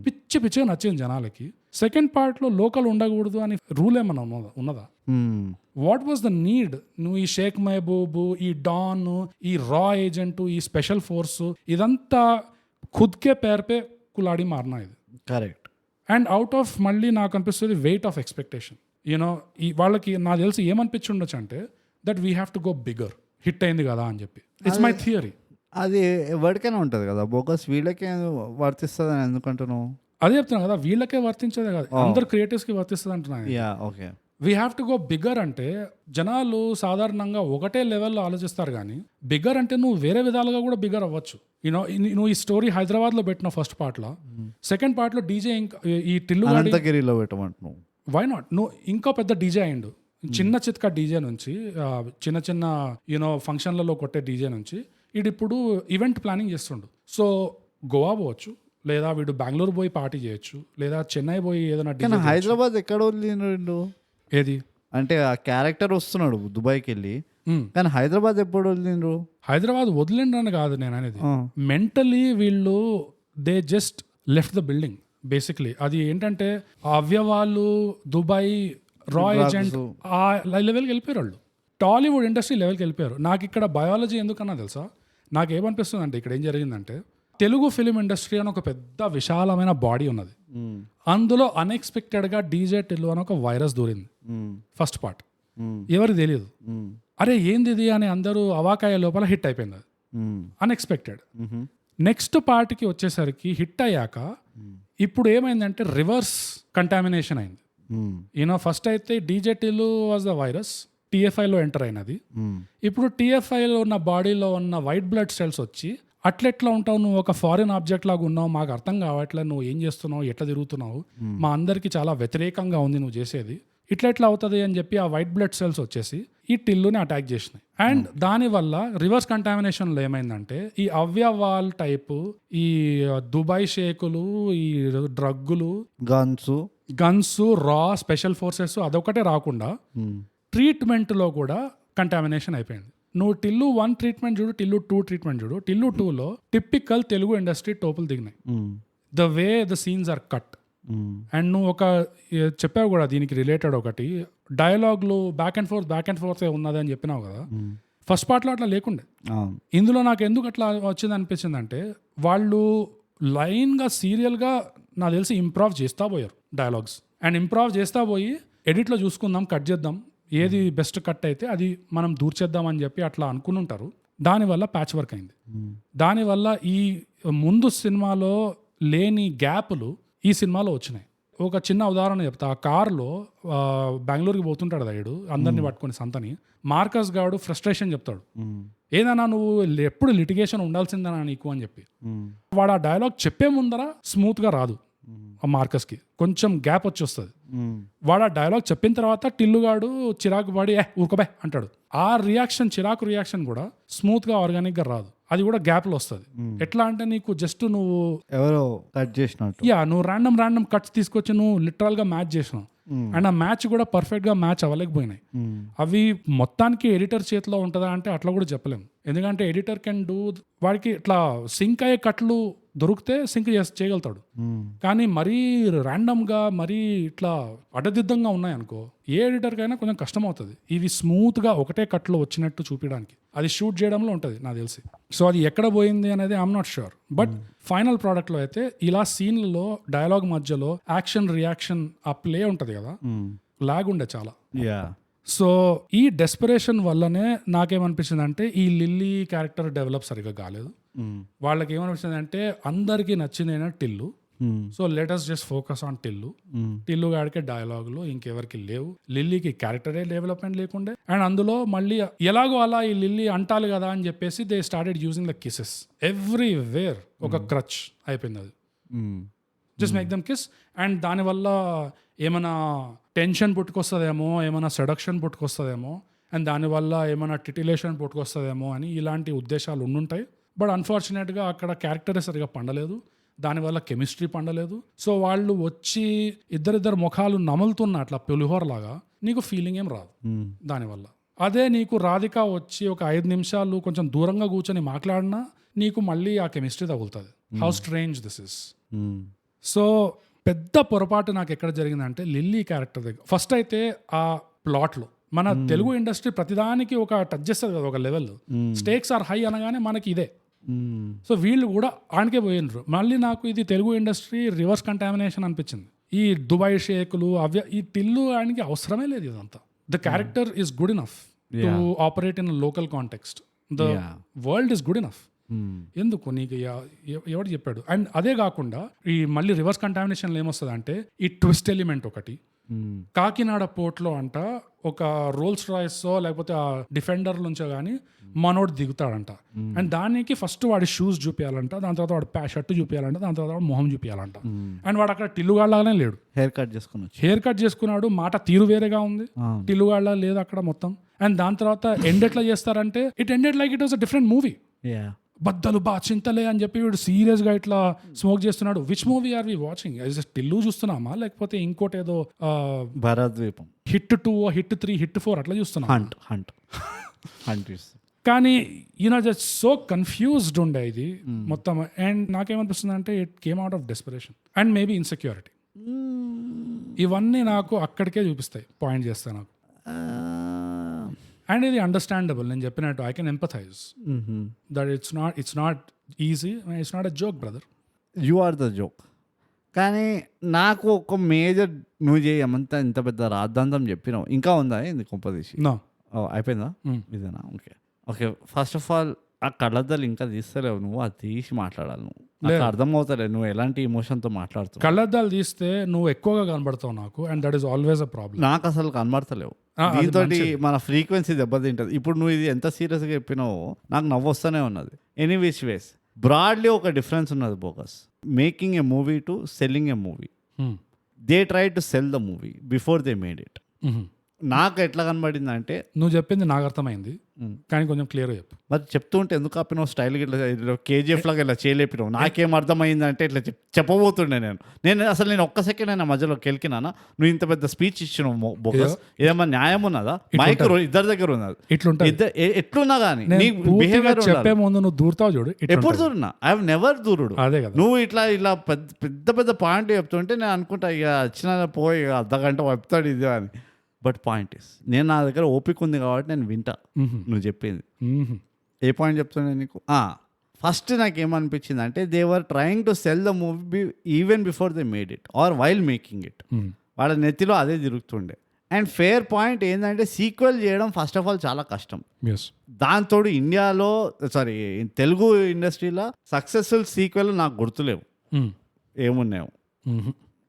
పిచ్చిగా నచ్చింది జనాలకి. సెకండ్ పార్ట్లో లోకల్ ఉండకూడదు అని రూల్ ఏమన్నా ఉన్నదా? What was the need? నువ్వు ఈ షేక్ మహబూబ్, ఈ డాన్, ఈ రా ఏజెంట్, ఈ స్పెషల్ ఫోర్స్, ఇదంతా ఖుద్కే పేరుపే కులాడి మారినా ఇది. కరెక్ట్. అండ్ అవుట్ ఆఫ్ మళ్ళీ నాకు అనిపిస్తుంది వెయిట్ ఆఫ్ ఎక్స్పెక్టేషన్. ఈ వాళ్ళకి నాకు తెలిసి ఏమనిపించి ఉండొచ్చు అంటే that we have to go bigger, hit అయింది కదా అని చెప్పి. It's my theory. అది ఎవరికైనా ఉంటుంది కదా, బోగస్ వీళ్ళకే వర్తిస్తుంది అని ఎందుకంటున్నావు? అదే చెప్తున్నా కదా, వీళ్ళకే వర్తించేదే కాదు, అందరు క్రియేటివ్స్కి వర్తిస్తుంది అంటున్నా. We have to go bigger అంటే జనాలు సాధారణంగా ఒకటే లెవెల్లో ఆలోచిస్తారు కానీ బిగ్గర్ అంటే నువ్వు వేరే విధాలుగా కూడా బిగ్గర్ అవ్వచ్చు. యూనో నువ్వు ఈ స్టోరీ హైదరాబాద్లో పెట్టిన ఫస్ట్ పార్ట్లో, సెకండ్ పార్ట్లో డీజే ఇంకా ఈ టిల్లు అనంతగిరిలో పెట్టమంటున్నావు, వై నాట్? నువ్వు ఇంకా పెద్ద డీజే అయిండు. చిన్న చిత్కా డీజే నుంచి చిన్న చిన్న యూనో ఫంక్షన్లలో కొట్టే డీజే నుంచి ఇప్పుడు ఈవెంట్ ప్లానింగ్ చేస్తుండు. సో గోవా పోవచ్చు, లేదా వీడు బెంగళూరు పోయి పార్టీ చేయొచ్చు, లేదా చెన్నై పోయి ఏదైనా. హైదరాబాద్ ఎక్కడ వదిలిండు? ఏది అంటే ఆ క్యారెక్టర్ వస్తున్నాడు దుబాయ్కి వెళ్ళి, కానీ హైదరాబాద్ ఎప్పుడు వదిలిండ్రు? హైదరాబాద్ వదిలిండ్రని కాదు నేను అనేది, మెంటలీ వీళ్ళు they just left the building basically. అది ఏంటంటే అవ్యవాళ్ళు దుబాయ్ రా ఏజెంట్ ఆ లెవెల్కి వెళ్ళిపోయారు వాళ్ళు, టాలీవుడ్ ఇండస్ట్రీ లెవెల్కి వెళ్ళిపోయారు. నాకు ఇక్కడ బయాలజీ ఎందుకన్నా తెలుసా? నాకు ఏమనిపిస్తుంది అంటే ఇక్కడ ఏం జరిగిందంటే తెలుగు ఫిలిం ఇండస్ట్రీ అని ఒక పెద్ద విశాలమైన బాడీ ఉన్నది, అందులో అన్ఎక్స్పెక్టెడ్గా డీజే టిల్లు అని ఒక వైరస్ దూరింది. ఫస్ట్ పార్ట్ ఎవరికి తెలియదు, అరే ఏంది ఇది అని అందరూ అవాకాయ లోపల హిట్ అయిపోయింది, అది అన్ఎక్స్పెక్టెడ్. నెక్స్ట్ పార్ట్కి వచ్చేసరికి హిట్ అయ్యాక ఇప్పుడు ఏమైందంటే రివర్స్ కంటామినేషన్ అయింది. యూనో ఫస్ట్ అయితే DJ Tillu was the virus, టీఎఫ్ఐలో ఎంటర్ అయినది. ఇప్పుడు టీఎఫ్ఐలో ఉన్న బాడీలో ఉన్న వైట్ బ్లడ్ సెల్స్ వచ్చి అట్లెట్లా ఉంటావు నువ్వు, ఒక ఫారిన్ ఆబ్జెక్ట్ లాగా ఉన్నావు, మాకు అర్థం కావట్లేదు నువ్వు ఏం చేస్తున్నావు, ఎట్లా తిరుగుతున్నావు, మా అందరికి చాలా వ్యతిరేకంగా ఉంది నువ్వు చేసేది, ఇట్లా ఎట్లా అవుతుంది అని చెప్పి ఆ వైట్ బ్లడ్ సెల్స్ వచ్చేసి ఈ టిల్లుని అటాక్ చేసినాయి. అండ్ దానివల్ల రివర్స్ కంటామినేషన్లో ఏమైందంటే ఈ అవ్యవాల్ టైపు, ఈ దుబాయ్ షేకులు, ఈ డ్రగ్గులు, గన్స్, రా స్పెషల్ ఫోర్సెస్ అదొకటే రాకుండా ట్రీట్మెంట్లో కూడా కంటామినేషన్ అయిపోయింది. నువ్వు టిల్లు 1 ట్రీట్మెంట్ చూడు, టిల్లు 2 ట్రీట్మెంట్ చూడు, టిల్లు 2లో టిపికల్ తెలుగు ఇండస్ట్రీ టోపులు దిగినాయి. The way the scenes are cut. And నువ్వు ఒక చెప్పావు కూడా దీనికి రిలేటెడ్ ఒకటి, డైలాగ్లు బ్యాక్ అండ్ ఫోర్త్ ఉన్నది అని చెప్పినావు కదా. ఫస్ట్ పార్ట్లో అట్లా లేకుండే. ఇందులో నాకు ఎందుకు అట్లా వచ్చింది అనిపించింది అంటే వాళ్ళు లైన్గా సీరియల్గా నాకు తెలిసి ఇంప్రూవ్ చేస్తా పోయారు డైలాగ్స్. అండ్ ఇంప్రూవ్ చేస్తా పోయి ఎడిట్లో చూసుకుందాం, కట్ చేద్దాం, ఏది బెస్ట్ కట్ అయితే అది మనం దూర్చేద్దాం అని చెప్పి అట్లా అనుకుని ఉంటారు. దానివల్ల ప్యాచ్ వర్క్ అయింది. దానివల్ల ఈ ముందు సినిమాలో లేని గ్యాప్లు ఈ సినిమాలో వచ్చినాయి. ఒక చిన్న ఉదాహరణ చెప్తా. ఆ కార్లో బెంగళూరుకి పోతుంటాడు దయ్యుడు, అందరినీ పట్టుకొని సంతని. మార్కస్ గాడు ఫ్రస్ట్రేషన్ చెప్తాడు, ఏదన్నా నువ్వు ఎప్పుడు లిటిగేషన్ ఉండాల్సిందేనా నీకు అని చెప్పి. వాడు ఆ డైలాగ్ చెప్పే ముందర స్మూత్గా రాదు, ఆ మార్కస్కి కొంచెం గ్యాప్ వచ్చి వస్తుంది. వాడు ఆ డైలాగ్ చెప్పిన తర్వాత టిల్లుగాడు చిరాకు పడి ఊరుకోబే అంటాడు. ఆ రియాక్షన్, చిరాకు రియాక్షన్ కూడా స్మూత్గా ఆర్గానిక్గా రాదు, అది కూడా గ్యాప్లో వస్తుంది. ఎట్లా అంటే నీకు జస్ట్ నువ్వు ఎవరో కట్ చేసినట్టు, నువ్వు ర్యాండమ్ కట్స్ తీసుకొచ్చి నువ్వు లిటరల్గా మ్యాచ్ చేసినావు. అండ్ ఆ మ్యాచ్ కూడా పర్ఫెక్ట్గా మ్యాచ్ అవ్వలేకపోయినాయి. అవి మొత్తానికి ఎడిటర్ చేతిలో ఉంటుందా అంటే అట్లా కూడా చెప్పలేము. ఎందుకంటే ఎడిటర్ కెన్ డూ, వాడికి ఇట్లా సింక్ అయ్యే కట్లు దొరికితే సింక్ చేయగలుగుతాడు. కానీ మరీ ర్యాండమ్గా మరీ ఇట్లా అడ్డదిద్దంగా ఉన్నాయనుకో ఏ ఎడిటర్కైనా కొంచెం కష్టం అవుతుంది. ఇవి స్మూత్గా ఒకటే కట్లో వచ్చినట్టు చూపించడానికి అది షూట్ చేయడంలో ఉంటుంది నాకు తెలిసి. సో అది ఎక్కడ పోయింది అనేది I'm not sure. But final ప్రోడక్ట్లో అయితే ఇలా సీన్లలో డైలాగ్ మధ్యలో యాక్షన్ రియాక్షన్ ఆ ప్లే ఉంటుంది కదా, లాగ్ ఉండే చాలా. సో ఈ డెస్పరేషన్ వల్లనే నాకేమనిపించింది అంటే ఈ లిల్లీ క్యారెక్టర్ డెవలప్ సరిగా కాలేదు. వాళ్ళకి ఏమనిపించింది అంటే అందరికీ నచ్చింది Tillu, so let us just focus on Tillu గాడికే డైలాగులు ఇంకెవరికి లేవు, లిల్లీకి క్యారెక్టరే డెవలప్మెంట్ లేకుండే. అండ్ అందులో మళ్ళీ ఎలాగో అలా ఈ లిల్లీ అంటాలి కదా అని చెప్పేసి they started using the kisses everywhere. ఒక క్రచ్ అయిపోయింది అది, just make them kiss. And దానివల్ల ఏమైనా టెన్షన్ పుట్టుకొస్తుందేమో, ఏమైనా సెడక్షన్ పుట్టుకొస్తుందేమో, అండ్ దానివల్ల ఏమైనా టిటిలేషన్ పుట్టుకొస్తుందేమో అని ఇలాంటి ఉద్దేశాలు ఉండుంటాయి. బట్ అన్ఫార్చునేట్గా అక్కడ క్యారెక్టరే సరిగా పండలేదు, దానివల్ల కెమిస్ట్రీ పండలేదు. సో వాళ్ళు వచ్చి ఇద్దరిద్దరు ముఖాలు నములుతున్న అట్లా పులిహోర లాగా నీకు ఫీలింగ్ ఏం రాదు దానివల్ల. అదే నీకు రాధిక వచ్చి ఒక 5 నిమిషాలు కొంచెం దూరంగా కూర్చొని మాట్లాడినా నీకు మళ్ళీ ఆ కెమిస్ట్రీ తగులుతుంది. How strange this is. So పెద్ద పొరపాటు నాకు ఎక్కడ జరిగిందంటే లిల్లీ క్యారెక్టర్ దగ్గర. ఫస్ట్ అయితే ఆ ప్లాట్లో మన తెలుగు ఇండస్ట్రీ ప్రతిదానికి ఒక టచ్ చేస్తుంది కదా, ఒక లెవెల్ స్టేక్స్ ఆర్ హై అనగానే మనకి ఇదే. సో వీళ్ళు కూడా ఆనకే పోయినరు. మళ్ళీ నాకు ఇది తెలుగు ఇండస్ట్రీ రివర్స్ కంటామినేషన్ అనిపించింది. ఈ దుబాయ్ షేకులు ఈ టిల్లు ఆయనకి అవసరమే లేదు ఇదంతా. The character is good enough to operate in local context. The world is good enough. ఎందుకు నీకు ఎవడు చెప్పాడు? అండ్ అదే కాకుండా ఈ మళ్ళీ రివర్స్ కంటామినేషన్లో ఏమొస్తుంది అంటే ఈ ట్విస్ట్ ఎలిమెంట్ ఒకటి, కాకినాడ పోర్ట్లో అంట ఒక రోల్స్ రాయ్స్ లేకపోతే ఆ డిఫెండర్ నుంచో కానీ మనోడు దిగుతాడంట. అండ్ దానికి ఫస్ట్ వాడి షూస్ చూపించాలంట, దాని తర్వాత వాడి షర్ట్ చూపించాలంట, దాని తర్వాత వాడు మొహం చూపించాలంట. అండ్ వాడు అక్కడ టిల్లుగాళ్ళనే లేడు, హెయిర్ కట్ చేసుకున్నాడు, మాట తీరు వేరేగా ఉంది, టిల్లుగాళ్ళ లేదు అక్కడ మొత్తం. అండ్ దాని తర్వాత ఎండ్ ఎట్లా చేస్తారంటే it ended like it was a different movie. బద్దలు బా చింతలే అని చెప్పి వీడు సీరియస్ గా ఇట్లా స్మోక్ చేస్తున్నాడు. Which movie are we watching? Tillu చూస్తున్నామా లేకపోతే ఇంకోటి ఏదో భారద్వీపం హిట్ 2, హిట్ 3, హిట్ 4 అట్లా చూస్తున్నా. కానీ యూనో జస్ట్ సో కన్ఫ్యూజ్డ్ ఉండే ఇది మొత్తం. అండ్ నాకేమనిపిస్తుంది అంటే it came out of desperation and maybe insecurity. ఇవన్నీ నాకు అక్కడికే చూపిస్తాయి, పాయింట్ చేస్తాయి నాకు. అండ్ ఇది అండర్స్టాండబుల్, నేను చెప్పినట్టు I can empathize that it's not easy, it's not a joke brother, you are the joke. కానీ నాకు ఒక మేజర్ నువ్వు చేయమంతా ఇంత పెద్ద రాద్ధాంతం చెప్పినావు, ఇంకా ఉందా ఇది కొంపదీసి? అయిపోయిందా ఇదేనా? ఓకే ఫస్ట్ ఆఫ్ ఆల్ ఆ కళ్ళద్దాలు ఇంకా తీస్తలేవు, నువ్వు అది తీసి మాట్లాడాలి. నువ్వు నాకు అర్థమవుతలే నువ్వు ఎలాంటి ఎమోషన్తో మాట్లాడుతావు. కళ్ళద్దాలు తీస్తే నువ్వు ఎక్కువగా కనబడతావు నాకు, and that is always a problem. నాకు అసలు కనబడతలేవు, దీంతో మన ఫ్రీక్వెన్సీ దెబ్బతింటది. ఇప్పుడు నువ్వు ఇది ఎంత సీరియస్గా చెప్పినావో నాకు నవ్వు వస్తూనే ఉన్నది. ఎనీ విచ్ వేస్ బ్రాడ్లీ ఒక డిఫరెన్స్ ఉన్నది bogus. Making a movie to selling a movie. They try to cell the movie before they made it. నాకు ఎట్లా కనబడింది అంటే, నువ్వు చెప్పింది నాకు అర్థమైంది కానీ కొంచెం క్లియర్గా చెప్పు. మరి చెప్తూ ఉంటే ఎందుకు ఆపినావు స్టైల్గా ఇట్లా కేజీఎఫ్ లాగా ఇలా చేయలేపినావు? నాకేం అర్థమైంది అంటే ఇట్లా చెప్పబోతుండే నేను ఒక్క సెకండ్ అయినా మధ్యలో కెలికినానా? నువ్వు ఇంత పెద్ద స్పీచ్ ఇచ్చినావు బోగస్, ఏమన్నా న్యాయం ఉన్నదా? మైక్ ఇద్దరి దగ్గర ఉన్నది, ఎట్లున్నా కానీ నీ బిహేవియర్ చెప్పే ముందు నువ్వు దూరుతావు చూడు. ఎప్పుడు దూరునా? ఐ హావ్ నెవర్ దూరుడు. అదే కదా, నువ్వు ఇట్లా పెద్ద పెద్ద పాయింట్ చెప్తుంటే నేను అనుకుంటా ఇక వచ్చిన పోయి అర్ధగంట చెప్తాడు ఇది అని. బట్ పాయింట్ ఇస్, నేను నా దగ్గర ఓపిక ఉంది కాబట్టి నేను వింటా నువ్వు చెప్పింది. ఏ పాయింట్ చెప్తున్నా నీకు? ఫస్ట్ నాకు ఏమనిపించింది అంటే they were trying to cell the movie even before they made it or while making it. వాళ్ళ నెత్తిలో అదే తిరుగుతుండే. అండ్ ఫేర్ పాయింట్ ఏంటంటే సీక్వెల్ చేయడం ఫస్ట్ ఆఫ్ ఆల్ చాలా కష్టం. దాంతో ఇండియాలో తెలుగు ఇండస్ట్రీలో సక్సెస్ఫుల్ సీక్వెల్ నాకు గుర్తులేవు. ఏమున్నాయో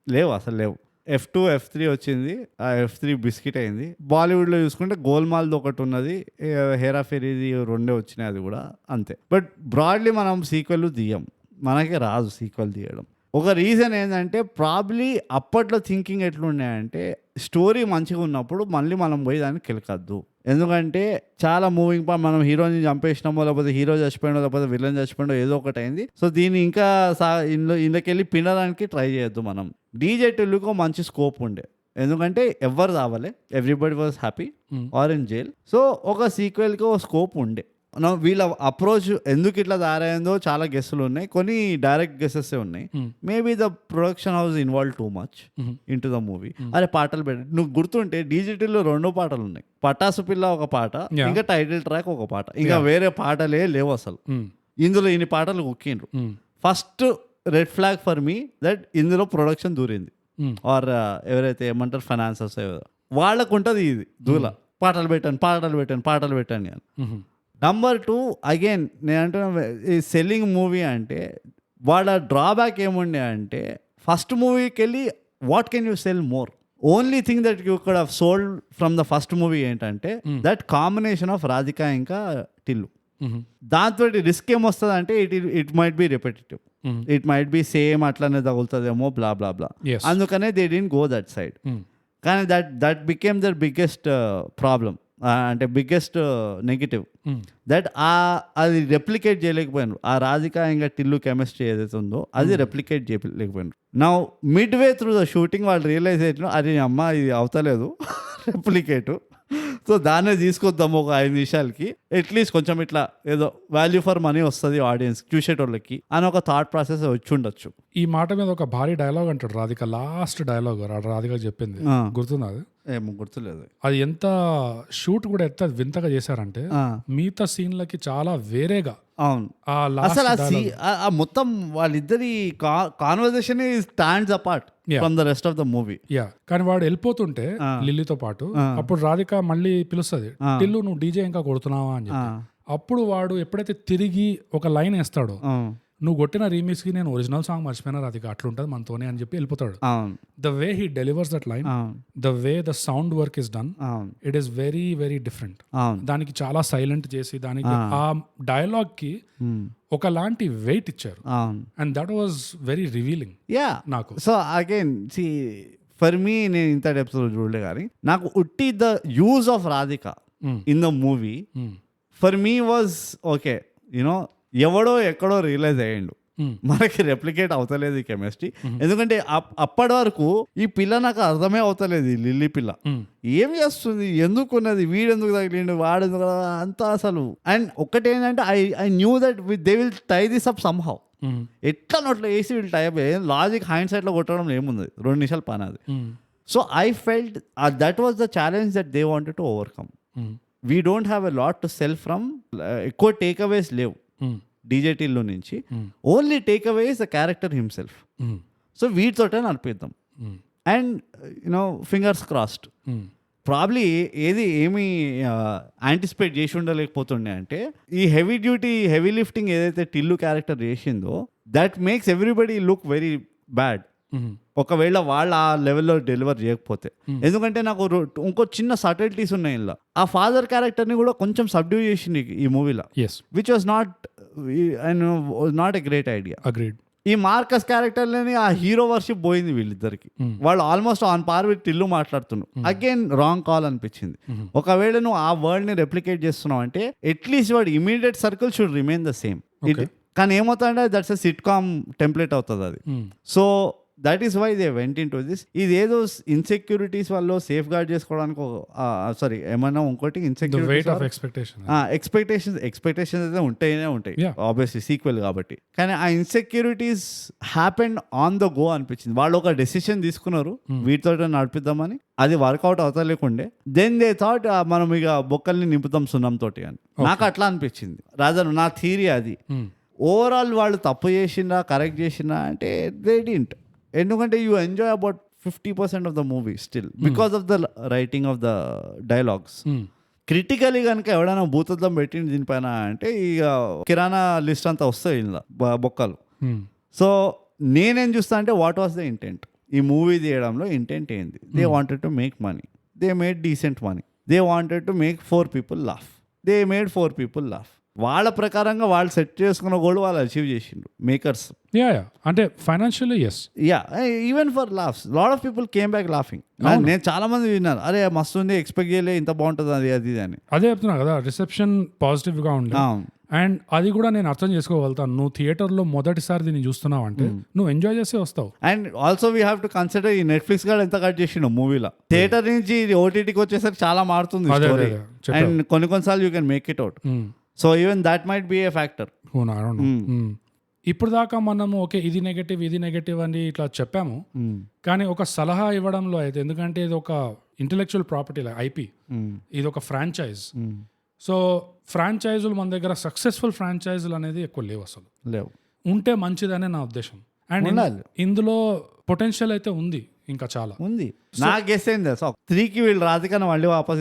లేవు, అసలు లేవు. F2 F3 వచ్చింది, ఆ F3 బిస్కెట్ అయింది. బాలీవుడ్లో చూసుకుంటే గోల్మాల్ది ఒకటి ఉన్నది, హేరాఫెరీది 2 వచ్చినాయి, అది కూడా అంతే. బట్ బ్రాడ్లీ మనం సీక్వెల్ తీయం, మనకే రాదు సీక్వెల్ తీయడం. ఒక రీజన్ ఏంటంటే ప్రాబ్లీ అప్పట్లో థింకింగ్ ఎట్లున్నాయంటే స్టోరీ మంచిగా ఉన్నప్పుడు మళ్ళీ మనం పోయి దాన్ని కెలకద్దు. ఎందుకంటే చాలా మూవింగ్ పార్ట్, మనం హీరోని చంపేసినామో లేకపోతే హీరో చచ్చిపోయాడో లేకపోతే విలన్ చచ్చిపోయాడో ఏదో ఒకటి అయింది. సో దీన్ని ఇంకా ఇందుకెళ్ళి పినడానికి ట్రై చేయొద్దు మనం. డీజే టిల్లుకు మంచి స్కోప్ ఉండే, ఎందుకంటే ఎవరు రావాలి, everybody was happy or in jail. So ఒక సీక్వెల్కి ఒక స్కోప్ ఉండే. వీళ్ళ అప్రోచ్ ఎందుకు ఇట్లా దారైందో చాలా గెస్సులు ఉన్నాయి, కొన్ని డైరెక్ట్ గెసెస్ ఉన్నాయి. Maybe the production house involve too much in to the movie. అరే పాటలు పెట్టి నువ్వు గుర్తుంటే డిజిటల్లో 2 పాటలు ఉన్నాయి, పటాసు పిల్ల ఒక పాట, ఇంకా టైటిల్ ట్రాక్ ఒక పాట, ఇంకా వేరే పాటలే లేవు అసలు. ఇందులో ఇన్ని పాటలు కుక్కిండ్రు. First red flag for me that ఇందులో ప్రొడక్షన్ దూరింది, ఆర్ ఎవరైతే ఏమంటారు ఫైనాన్సర్స్ వాళ్ళకు ఉంటుంది ఇది దూల, పాటలు పెట్టండి అని. నంబర్ 2 అగైన్ నేను అంటున్నా, ఈ సెల్లింగ్ మూవీ అంటే వాళ్ళ డ్రాబ్యాక్ ఏముండే అంటే ఫస్ట్ మూవీకి వెళ్ళి what can you sell more. Only thing that you could have sold from the first movie ఏంటంటే దట్ కాంబినేషన్ ఆఫ్ రాధిక ఇంకా టిల్లు. దాంతో రిస్క్ ఏమొస్తుంది అంటే it might be repetitive, it might be same అట్లనే తగులుతుందేమో బ్లా బ్లా బ్లా. అందుకనే they didn't go that side. కానీ that became the biggest problem, అంటే బిగ్గెస్ట్ నెగిటివ్, దట్ అది రెప్లికేట్ చేయలేకపోయినారు. ఆ రాధిక ఇంకా టిల్లు కెమిస్ట్రీ ఏదైతే ఉందో అది రెప్లికేట్ చేయలేకపోయినారు. నా mid way through the shooting వాళ్ళు రియలైజ్ అయ్యారు, అది అమ్మ ఇది అవుతలేదు రెప్లికేట్, సో దాన్నే తీసుకొద్దాము ఒక 5 నిమిషాలకి, అట్లీస్ట్ కొంచెం ఇట్లా ఏదో వాల్యూ ఫర్ మనీ వస్తుంది ఆడియన్స్ చూసేటోళ్ళకి అని ఒక థాట్ ప్రాసెస్ వచ్చి ఉండొచ్చు. ఈ మాట మీద ఒక భారీ డైలాగ్ అంటాడు రాధిక, లాస్ట్ డైలాగ్ రాధిక చెప్పింది, గుర్తుందా? అది ఏమో గుర్తులేదు. అది ఎంత షూట్ కూడా ఎంత వింతగా చేశారంటే మిగతా సీన్లకి చాలా వేరేగా. అవును, అసలు ఆ మొత్తం వాళ్ళిద్దరి conversation stands apart from the rest of the movie. కానీ వాడు వెళ్ళిపోతుంటే లిల్లీతో పాటు, అప్పుడు రాధిక మళ్ళీ పిలుస్తుంది, టిల్లు నువ్వు డీజే ఇంకా కొడుతున్నావా అని చెప్పి. అప్పుడు వాడు ఎప్పుడైతే తిరిగి ఒక లైన్ వేస్తాడో, నువ్వు కొట్టిన రీమిక్స్ కి నేను ఒరిజినల్ సాంగ్ మర్చిపోయినా రాధిక అట్లా ఉంటుంది మనతోనే అని చెప్పి వెళ్ళిపోతాడు. The way he delivers that line, the way the sound work is done, it is very very different. దానికి చాలా సైలెంట్ చేసి దానికి ఆ డైలాగ్ కి ఒకలాంటి వెయిట్ ఇచ్చారు. And that was very revealing నాకు. So again see for me, నేను ఇంత డెప్త్ చూడలే కానీ నాకు ఉట్టి the use of Radhika in the movie for me was okay, you know ఎవడో ఎక్కడో రియలైజ్ అయ్యిండు మనకి రెప్లికేట్ అవుతలేదు ఈ కెమిస్ట్రీ. ఎందుకంటే అప్పటి వరకు ఈ పిల్ల నాకు అర్థమే అవుతలేదు, ఈ లిల్లీ పిల్ల ఏం చేస్తుంది, ఎందుకున్నది, వీడెందుకు తగిలిండు, వాడెందుకు అంతా అసలు. అండ్ ఒక్కటి ఏంటంటే I knew that they will tie this up somehow, ఎట్లా నోట్లో వేసి వీళ్ళు tie up. Logic hindsight లో కొట్టడం ఏముంది, 2 నిమిషాలు పని అది. So I felt that was the challenge that they wanted to overcome. We don't have a lot to sell from, ఎక్కువ టేక్ అవేస్ లేవు డీజేటీలో నుంచి. Only takeaway is the character himself. So వీటితోటే నడిపిద్దాం. And you know fingers crossed, probably ఏమి యాంటిసిపేట్ చేసి ఉండలేకపోతుండే అంటే ఈ హెవీ డ్యూటీ హెవీ లిఫ్టింగ్ ఏదైతే టిల్లు క్యారెక్టర్ చేసిందో that makes everybody look very bad ఒకవేళ వాళ్ళు ఆ లెవెల్లో డెలివర్ చేయకపోతే. ఎందుకంటే నాకు ఇంకో చిన్న సటిల్టీస్ ఉన్నాయి ఇలా. ఆ ఫాదర్ క్యారెక్టర్ని కూడా కొంచెం సబ్డ్యూ చేసింది ఈ మూవీలో, which was not a great idea. Agreed. ఈ మార్కస్ క్యారెక్టర్లని ఆ హీరో వర్షిప్ పోయింది వీళ్ళిద్దరికి. వాళ్ళు almost on par with Tillu మాట్లాడుతున్నావు. అగైన్ రాంగ్ కాల్ అనిపించింది. ఒకవేళ నువ్వు ఆ వరల్డ్ ని రెప్లికేట్ చేస్తున్నావు అంటే అట్లీస్ట్ వాడు immediate circle should remain the same. కానీ ఏమవుతుందంటే that's a sitcom template అవుతుంది అది. So that is why they went into this. ఇదేదో ఇన్సెక్యూరిటీస్ వాళ్ళు సేఫ్ గార్డ్ చేసుకోవడానికి సారీ ఏమన్నా ఇంకోటి ఎక్స్పెక్టేషన్స్ అయితే ఉంటాయినే ఉంటాయి ఆబ్వియస్లీ సీక్వెల్ కాబట్టి. కానీ ఆ insecurities happened on the go అనిపించింది. వాళ్ళు ఒక డెసిషన్ తీసుకున్నారు వీటితో నడిపిద్దామని, అది వర్కౌట్ అవుతలేకుండే. దెన్ దే థాట్ మనం ఇక బొక్కల్ని నింపుతాం సున్నం తోటి అని. నాకు అట్లా అనిపించింది. రాజర్ నా థియరీ అది. ఓవరాల్ వాళ్ళు తప్పు చేసినా కరెక్ట్ చేసినా అంటే దే డింట్. ఎందుకంటే you enjoy about 50% of the movie still because of the writing of the dialogues. Critically కనుక ఎవడైనా భూతద్దం పెట్టింది దీనిపైన అంటే ఇక కిరాణా లిస్ట్ అంతా వస్తాయి ఇలా బొక్కలు. సో నేనేం చూస్తా అంటే వాట్ వాస్ ద ఇంటెంట్, ఈ మూవీ తీయడంలో ఇంటెంట్ ఏంది? They wanted to make money, they made decent money, they wanted to make 4 people laugh, they made 4 people laugh. వాళ్ళ ప్రకారంగా వాళ్ళు సెట్ చేసుకున్న గోల్ వాళ్ళు అచీవ్ చేసిండ్రు మేకర్స్. అంటే financially yes, even for laughs lot of people came back laughing. నేను చాలా మంది విన్నాను, అరే మస్తు ఉంది, ఎక్స్పెక్ట్ చేయలే ఇంత బాగుంటుంది అది అని. అదే చెప్తున్నా కదా, రిసెప్షన్ పాజిటివ్ గా ఉంది. అండ్ అది కూడా నేను అర్థం చేసుకోగలుగుతాను. నువ్వు థియేటర్లో మొదటిసారి దీన్ని చూస్తున్నావు అంటే నువ్వు ఎంజాయ్ చేసి వస్తావు. And also we have to consider ఈ నెట్ఫ్లిక్స్ గా ఎంత కట్ చేసిండు మూవీలో. థియేటర్ నుంచి ఓటీటీకి వచ్చేసరికి చాలా మారుతుంది స్టోరీ. అండ్ కొన్నిసార్లు you can make it out. So even that might be A factor. ఇప్పుడు దాకా మనము ఓకే ఇది నెగటివ్ అని ఇట్లా చెప్పాము, కానీ ఒక సలహా ఇవ్వడంలో అయితే, ఎందుకంటే ఇది ఒక ఇంటెలెక్చువల్ ప్రాపర్టీ ఐపీ, ఇది ఒక ఫ్రాంచైజ్. సో ఫ్రాంచైజులు మన దగ్గర సక్సెస్ఫుల్ ఫ్రాంచైజులు అనేది ఎక్కువ లేవు, అసలు లేవు. ఉంటే మంచిదనే నా ఉద్దేశం. అండ్ ఇందులో పొటెన్షియల్ అయితే ఉంది, ఇంకా చాలా ఉంది. నాకు గెస్ అయింది 3కి వీళ్ళు రాధికను మళ్ళీ వాపస్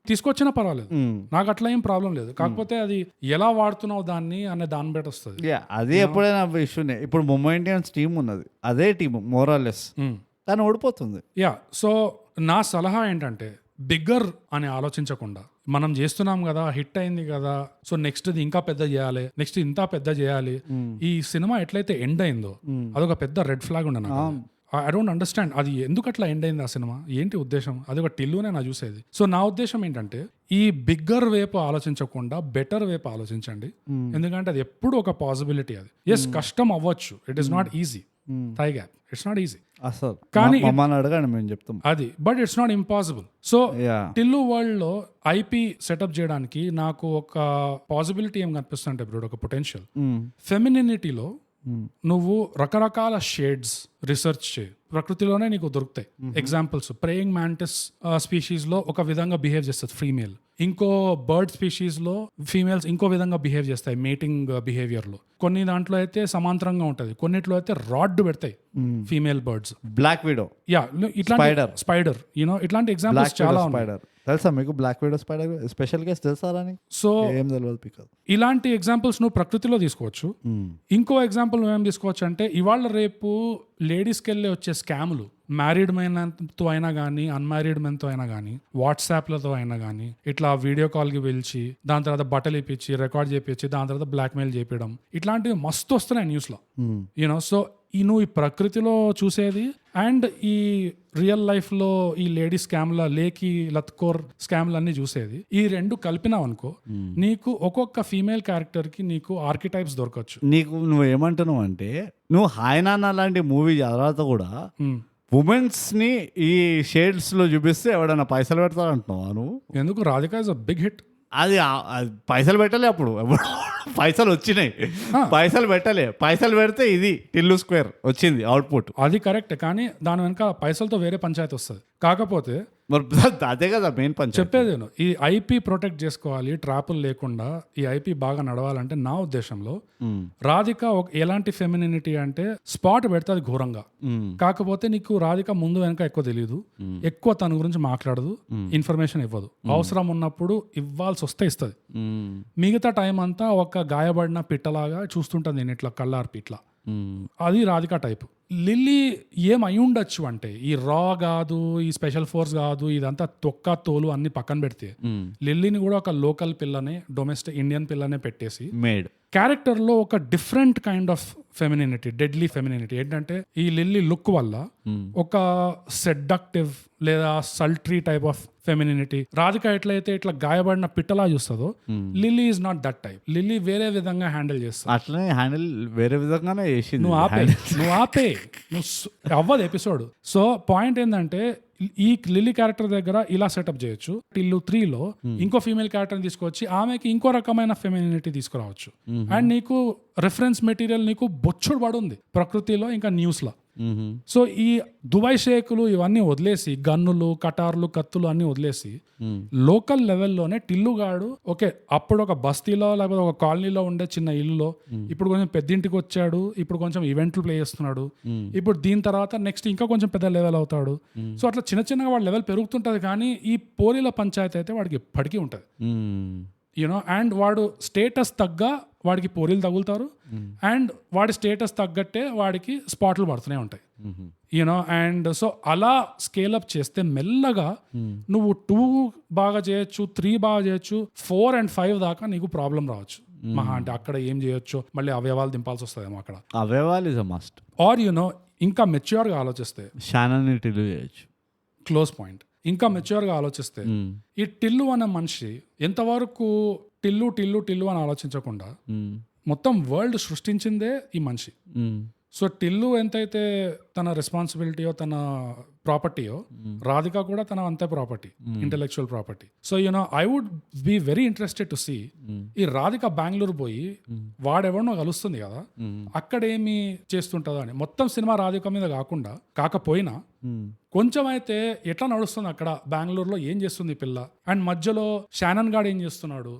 తీసుకొచ్చినా పర్వాలేదు, నాకు అట్లా ఏం ప్రాబ్లం లేదు. కాకపోతే అది ఎలా వాడుతున్నావు దాన్ని అనే దాన్ని బట్టి వస్తుంది. అదే ఎప్పుడైనా ఇష్యూనే. ఇప్పుడు ముంబై ఇండియన్స్ టీం ఉన్నది, అదే టీం మోరాలెస్, కానీ ఓడిపోతుంది. సో నా సలహా ఏంటంటే బిగ్గర్ అని ఆలోచించకుండా, మనం చేస్తున్నాం కదా, హిట్ అయింది కదా, సో నెక్స్ట్ ఇది ఇంకా పెద్ద చేయాలి, నెక్స్ట్ ఇంత పెద్ద చేయాలి. ఈ సినిమా ఎట్లయితే ఎండ్ అయిందో అదొక పెద్ద రెడ్ ఫ్లాగ్ ఉండే నాకు. ఐ డోంట్ అండర్స్టాండ్ అది ఎందుకు అట్లా ఎండ్ అయింది ఆ సినిమా, ఏంటి ఉద్దేశం? అది ఒక టిల్లునే నా చూసేది. సో నా ఉద్దేశం ఏంటంటే ఈ బిగ్గర్ వైపు ఆలోచించకుండా బెటర్ వైపు ఆలోచించండి. ఎందుకంటే అది ఎప్పుడు ఒక పాసిబిలిటీ. అది ఎస్ కష్టం అవ్వచ్చు, it is not easy. Thigh gap it's not easy అసలు, కానీ అడగండి మేము చెప్తాం అది, but it's not impossible. So Tillu world లో ఐపీ సెటప్ చేయడానికి నాకు ఒక పాసిబిలిటీ ఏం కనిపిస్తుంటే బ్రో, ఒక పొటెన్షియల్. ఫెమినినిటీలో నువ్వు రకరకాల షేడ్స్ రీసెర్చ్ చేయి, ప్రకృతిలోనే నీకు దొరుకుతాయి. ఎగ్జాంపుల్స్, ప్రేయింగ్ మ్యాంటిస్ స్పీషీస్ లో ఒక విధంగా బిహేవ్ చేస్తుంది ఫీమేల్, ఇంకో బర్డ్ స్పీషీస్ లో ఫీమేల్స్ ఇంకో విధంగా బిహేవ్ చేస్తాయి మేటింగ్ బిహేవియర్ లో. కొన్ని దాంట్లో అయితే సమాంతరంగా ఉంటది, కొన్నిట్లో అయితే రాడ్ పెడతాయి female birds. Black widow, yeah, ఇట్లాంటి స్పైడర్, ఇట్లాంటి ఎగ్జాంపుల్స్ చాలా ఉన్నాయి. తెలుసా మీకు black widow spider special case తెలుసా? సో ఏం తెలియదు పిక్. ఇలాంటి ఎగ్జాంపుల్స్ నువ్వు ప్రకృతిలో తీసుకోవచ్చు. ఇంకో ఎగ్జాంపుల్ నువ్వేం తీసుకోవచ్చు అంటే ఇవాళ రేపు లేడీస్కి వెళ్ళి వచ్చే స్కాములు, మ్యారీడ్ మెన్తో అయినా కానీ అన్మ్యారీడ్ మెన్తో అయినా కానీ వాట్సాప్లతో అయినా కానీ ఇట్లా వీడియో కాల్కి పిలిచి దాని తర్వాత బట్టలు ఇప్పించి రికార్డ్ చేయించి దాని తర్వాత బ్లాక్మెయిల్ చేపించడం, ఇట్లాంటివి మస్తు వస్తున్నాయి న్యూస్లో. సో నువ్వు ఈ ప్రకృతిలో చూసేది అండ్ ఈ రియల్ లైఫ్ లో ఈ లేడీ స్కామ్ల లేకి లత్కోర్ స్కామ్లు అన్ని చూసేది, ఈ రెండు కలిపినావు అనుకో నీకు ఒక్కొక్క ఫీమేల్ క్యారెక్టర్ కి నీకు ఆర్కిటైప్స్ దొరకచ్చు. నీకు నువ్వు ఏమంటున్నావు అంటే నువ్వు హాయ్ నాన్న లాంటి మూవీ తర్వాత కూడా ఉమెన్స్ ని ఈ షేడ్స్ లో చూపిస్తే ఎవడన్నా పైసలు పెడతాడు అంటున్నావా నువ్వు? ఎందుకు? Radhika is a big hit. అది పైసలు పెట్టలే అప్పుడు, పైసలు వచ్చినాయి, పైసలు పెట్టలే. పైసలు పెడితే ఇది టిల్లు స్క్వేర్ వచ్చింది అవుట్పుట్. అది కరెక్ట్, కానీ దాని వెనక పైసలతో వేరే పంచాయతీ వస్తుంది. కాకపోతే అదే కదా మెయిన్ పంచాయతీ. చెప్పేది ఈ ఐపీ ప్రొటెక్ట్ చేసుకోవాలి, ట్రాపులు లేకుండా ఈ ఐపీ బాగా నడవాలంటే నా ఉద్దేశంలో రాధిక ఎలాంటి ఫెమినినిటీ అంటే స్పాట్ పెడుతుంది ఘోరంగా. కాకపోతే నీకు రాధిక ముందు వెనక ఎక్కువ తెలియదు, ఎక్కువ తన గురించి మాట్లాడదు, ఇన్ఫర్మేషన్ ఇవ్వదు. అవసరం ఉన్నప్పుడు ఇవ్వాల్సి వస్తే ఇస్తుంది. మిగతా టైం అంతా ఒక గాయపడిన పిట్టలాగా చూస్తుంటుంది నేను ఇట్లా కళ్ళార్పి ఇట్లా. అది రాధిక టైప్. లిల్లీ ఏం అయి ఉండొచ్చు అంటే ఈ రా కాదు, ఈ స్పెషల్ ఫోర్స్ కాదు, ఇదంతా తొక్క తోలు అన్ని పక్కన పెడితే లిల్లీని కూడా ఒక లోకల్ పిల్లనే, డొమెస్టిక్ ఇండియన్ పిల్లనే పెట్టేసి మేడ్ క్యారెక్టర్ లో ఒక different kind of femininity, deadly femininity ఏంటంటే ఈ లిల్లీ లుక్ వల్ల ఒక సెడక్టివ్ లేదా sultry type of femininity. Radhika ఎట్లయితే ఇట్లా గాయపడిన పిట్టలా చూస్తుందో Lily is not that type. Lily వేరే విధంగా హ్యాండిల్ చేస్తా. అట్లనే హ్యాండిల్ వేరే విధంగానే చేసింది. నువ్వు ఆపే నువ్వు అవ్వదు ఎపిసోడ్. సో పాయింట్ ఏంటంటే ఈ లిల్లీ క్యారెక్టర్ దగ్గర ఇలా సెటప్ చేయొచ్చు. టిల్లు 3లో ఇంకో ఫీమేల్ క్యారెక్టర్ తీసుకొచ్చి ఆమెకి ఇంకో రకమైన ఫెమినినిటీ తీసుకురావచ్చు. అండ్ నీకు రెఫరెన్స్ మెటీరియల్ నీకు బొచ్చుడు పడుంది ప్రకృతిలో ఇంకా న్యూస్ లో. సో ఈ దుబాయ్ షేకులు ఇవన్నీ వదిలేసి, గన్నులు కటార్లు కత్తులు అన్ని వదిలేసి లోకల్ లెవెల్లోనే టిల్లుగాడు ఓకే అప్పుడు ఒక బస్తీలో లేకపోతే ఒక కాలనీలో ఉండే చిన్న ఇల్లులో ఇప్పుడు కొంచెం పెద్దింటికి వచ్చాడు, ఇప్పుడు కొంచెం ఈవెంట్లు ప్లే చేస్తున్నాడు, ఇప్పుడు దీని తర్వాత నెక్స్ట్ ఇంకా కొంచెం పెద్ద లెవెల్ అవుతాడు. సో అట్లా చిన్న చిన్నగా వాడి లెవెల్ పెరుగుతుంటది. కానీ ఈ పోలీల పంచాయతీ అయితే వాడికి ఎప్పటికీ ఉంటుంది. అండ్ వాడు స్టేటస్ తగ్గ వాడికి పోరీలు తగులుతారు అండ్ వాడి స్టేటస్ తగ్గట్టే వాడికి స్పాట్లు పడుతూనే ఉంటాయి. అండ్ సో అలా స్కేల్ అప్ చేస్తే మెల్లగా నువ్వు 2 బాగా చేయొచ్చు, 3 బాగా చేయొచ్చు, 4 and 5 దాకా నీకు ప్రాబ్లం రావచ్చు. మహా అంటే అక్కడ ఏం చేయొచ్చు, మళ్ళీ అవయవాలు దింపాల్సి వస్తుందేమో అక్కడ. అవయవాలు ఇస్ అ మస్ట్. ఆర్ ఇంకా మెచ్యూర్గా ఆలోచిస్తే షానని టిల్లు చేయొచ్చు. Close point. ఇంకా మెచ్యూర్గా ఆలోచిస్తే ఈ టిల్లు అనే మనిషి ఎంతవరకు టిల్లు టిల్లు టిల్లు అని ఆలోచించకుండా మొత్తం వరల్డ్ సృష్టించిందే ఈ మనిషి. సో టిల్లు ఎంతైతే తన రెస్పాన్సిబిలిటీయో తన ప్రాపర్టీయో రాధిక కూడా తన అంతే property, intellectual property. So I would be very interested to see ఈ రాధిక బెంగళూరు పోయి వాడెవడనో కలుస్తుంది కదా అక్కడ ఏమి చేస్తుంటుందో అని. మొత్తం సినిమా రాధిక మీద కాకపోయినా కొంచెం అయితే ఎట్లా నడుస్తుంది అక్కడ బెంగళూరులో, ఏం చేస్తుంది ఈ పిల్ల, అండ్ మధ్యలో షానన్ గాడు ఏం చేస్తున్నాడు.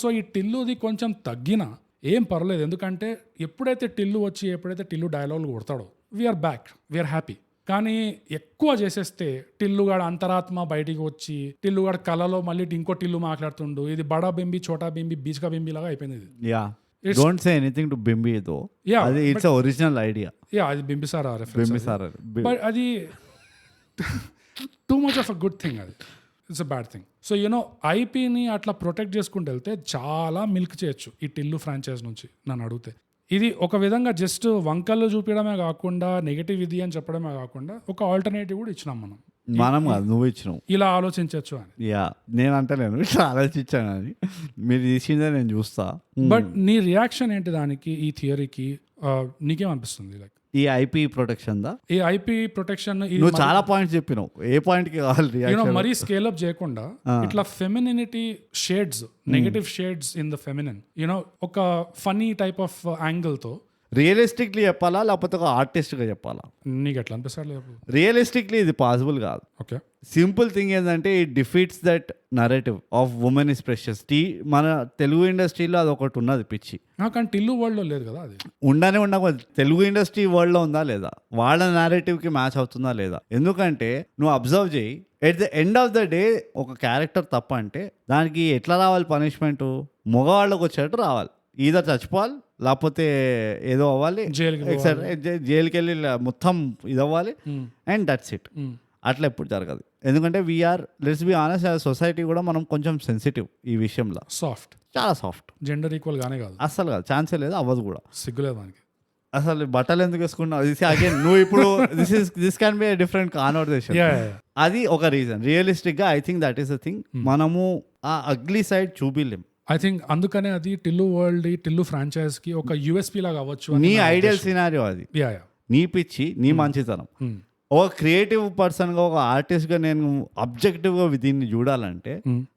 సో ఈ టిల్లుది కొంచెం తగ్గినా ఏం పర్లేదు. ఎందుకంటే ఎప్పుడైతే టిల్లు డైలాగులు కొడతాడో వీఆర్ బ్యాక్, వీఆర్ హ్యాపీ. కానీ ఎక్కువ చేసేస్తే టిల్లుగాడు అంతరాత్మ బయటికి వచ్చి టిల్లుగాడు కళలో మళ్ళీ ఇంకో టిల్లు మాట్లాడుతుండు. ఇది బడా బెంబి చోటా బెంబి బీచ్కా బెంబి లాగా అయిపోయింది ఇది. Don't say anything to Bimbi though. Yeah, it's an original idea. Yeah, అది బింబిసారా రెఫరెన్స్. But అది too much of a good thing. అది it's a bad thing. So ఐపీని అట్లా ప్రొటెక్ట్ చేసుకుంటూ వెళ్తే చాలా మిల్క్ చేయొచ్చు ఈ టిల్లు ఫ్రాంచైజ్ నుంచి నన్ను అడిగితే. ఇది ఒక విధంగా జస్ట్ వంకలు చూపించడమే కాకుండా నెగటివ్ ఇది అని చెప్పడమే కాకుండా ఒక ఆల్టర్నేటివ్ కూడా ఇచ్చినాం మనం కాదు, నువ్వు ఇచ్చినావు. ఇలా ఆలోచించవచ్చు అని. నేను అంటలేను, ఇట్లా ఆలోచించాను అని. మీరు తీసిందే నేను చూస్తా. బట్ నీ రియాక్షన్ ఏంటి దానికి, ఈ థియరీకి? నీకేమనిపిస్తుంది? లైక్ ఈ ఐపీ ప్రొటెక్షన్ ఈ ఐపీ ప్రొటెక్షన్ నువ్వు చాలా పాయింట్స్ చెప్పినావు, ఏ పాయింట్ కి కావాలి మరీ స్కేల్ అప్ చేయకుండా ఇట్లా ఫెమినినిటీ shades, negative shades in the feminine, ఒక ఫనీ టైప్ ఆఫ్ యాంగిల్ తో రియలిస్టిక్లీ చెప్పాలా లేకపోతే ఒక ఆర్టిస్ట్గా చెప్పాలా? నీకు ఎట్లా అనిపిస్తాడు? రియలిస్టిక్లీ ఇది పాసిబుల్ కాదు. ఓకే, సింపుల్ థింగ్ ఏంటంటే it defeats that narrative of women is precious. మన తెలుగు ఇండస్ట్రీలో అది ఒకటి ఉన్నది పిచ్చి. కానీ టిల్లు వరల్డ్లో లేదు కదా అది. ఉండక తెలుగు ఇండస్ట్రీ వరల్డ్లో ఉందా లేదా, వాళ్ళ నారేటివ్కి మ్యాచ్ అవుతుందా లేదా? ఎందుకంటే నువ్వు అబ్జర్వ్ చేయి, at the end of the day ఒక క్యారెక్టర్ తప్ప అంటే దానికి ఎట్లా రావాలి పనిష్మెంట్? మగవాళ్ళకి వచ్చేటట్టు రావాలి. ఈధర్ చచ్చిపోవాలి, లేకపోతే ఏదో అవ్వాలి, జైలుకి వెళ్ళి మొత్తం ఇది అవ్వాలి, అండ్ దట్స్ ఇట్. అట్లా ఎప్పుడు జరగదు. ఎందుకంటే we're let's be honest, society కూడా మనం కొంచెం సెన్సిటివ్ ఈ విషయంలో. సాఫ్ట్, చాలా సాఫ్ట్. జెండర్ ఈక్వల్ గానే కాదు, అస్సలు కాదు, ఛాన్సే లేదు, అవ్వదు కూడా. సిగ్గులేదు దానికి. అసలు బట్టలు ఎందుకు వేసుకున్నావు? అగైన్ నువ్వు ఇప్పుడు this can be different conversation. అది ఒక రీజన్. రియలిస్టిక్ గా I think that is the thing. మనము ఆ అగ్లీ సైడ్ చూపిలేం. ఐ థింక్ అందుకనే అది టిల్లు వరల్డ్, టిల్లు ఫ్రాంచైజ్ కి ఒక యూఎస్పీ లాగా అవ్వచ్చు. నీ ఐడియల్ సినారియో అది, నీ పిచ్చి, నీ మంచితనం. ఒక క్రియేటివ్ పర్సన్గా, ఒక ఆర్టిస్ట్గా నేను అబ్జెక్టివ్గా దీన్ని చూడాలంటే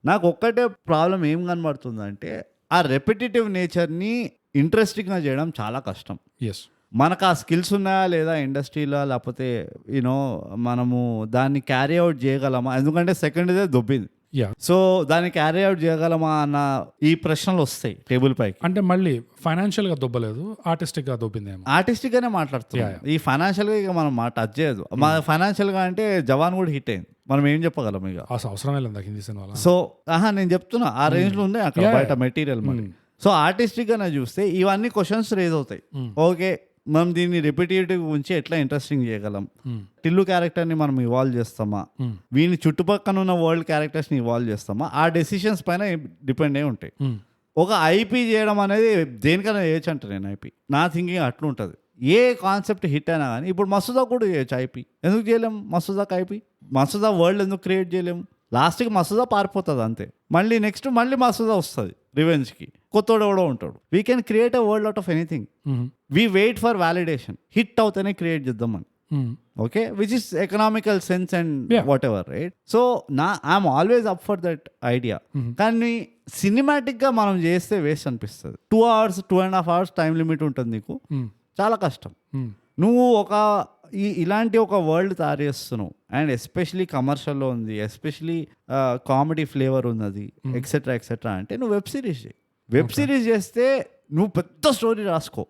నాకు ఒక్కటే ప్రాబ్లం ఏం కనబడుతుందంటే ఆ రెపిటేటివ్ నేచర్ని ఇంట్రెస్టింగ్గా చేయడం చాలా కష్టం. ఎస్, మనకు ఆ స్కిల్స్ ఉన్నాయా లేదా ఇండస్ట్రీలో, లేకపోతే యూనో మనము దాన్ని క్యారీ అవుట్ చేయగలమా? ఎందుకంటే సెకండ్ ఇదే దొబ్బింది. సో దాన్ని క్యారీ అవుట్ చేయగలమా అన్న ఈ ప్రశ్నలు వస్తాయి టేబుల్ పైకి. అంటే మళ్ళీ ఫైనాన్షియల్ గా దొబ్బలేదు, ఆర్టిస్టిక్ గా దొబ్బిందేమో. ఆర్టిస్టిక్ గానే మాట్లాడుతున్నాం. ఈ ఫైనాన్షియల్ గా ఇక మనం టచ్ చేయదు. మా ఫైనాన్షియల్ గా అంటే జవాన్ కూడా హిట్ అయింది, మనం ఏం చెప్పగలం ఇక? అవసరమే లేదు హిందీ సినిమా. సో నేను చెప్తున్నా ఆ రేంజ్ లో ఉంది అక్కడ బయట మెటీరియల్ మరి. సో ఆర్టిస్టిక్ గా చూస్తే ఇవన్నీ క్వశ్చన్స్ రేజ్ అవుతాయి. ఓకే, మనం దీన్ని రిపిటేటివ్ ఉంచి ఎట్లా ఇంట్రెస్టింగ్ చేయగలం? టిల్లు క్యారెక్టర్ని మనం ఇవాల్వ్ చేస్తామా? వీని చుట్టుపక్కల ఉన్న వరల్డ్ క్యారెక్టర్స్ని ఇవాల్వ్ చేస్తామా? ఆ డెసిషన్స్ పైన డిపెండ్ అయి ఉంటాయి. ఒక ఐపీ చేయడం అనేది దేనికైనా చేయొచ్చు అంట. నేను ఐపీ నా థింకింగ్ అట్లా ఉంటుంది. ఏ కాన్సెప్ట్ హిట్ అయినా కానీ ఇప్పుడు మసూదా కూడా చేయొచ్చు ఐపీ. ఎందుకు చేయలేము? మసూదాకి ఐపీ, మసూదా వరల్డ్ ఎందుకు క్రియేట్ చేయలేము? లాస్ట్కి మసూదా పారిపోతుంది అంతే. మళ్ళీ నెక్స్ట్ మళ్ళీ మసూదా వస్తుంది రివెంజ్కి, కొత్తోడు ఎవడో ఉంటాడు. We can create a world out of anything. We wait for validation. Hit అవుతేనే క్రియేట్ చేద్దామని. Okay, which is economical sense and whatever, right? So I'm always up for that idea. కానీ సినిమాటిక్గా మనం చేస్తే వేస్ట్ అనిపిస్తుంది. 2 hours 2.5 hours టైం లిమిట్ ఉంటుంది నీకు, చాలా కష్టం. నువ్వు ఇలాంటి ఒక వరల్డ్ తయారు చేస్తున్నావు, అండ్ ఎస్పెషలీ కమర్షియల్లో ఉంది, ఎస్పెషలీ కామెడీ ఫ్లేవర్ ఉన్నది, ఎక్సెట్రా ఎక్సెట్రా అంటే నువ్వు వెబ్ సిరీస్ చేయి. వెబ్ సిరీస్ చేస్తే నువ్వు పెద్ద స్టోరీ రాసుకో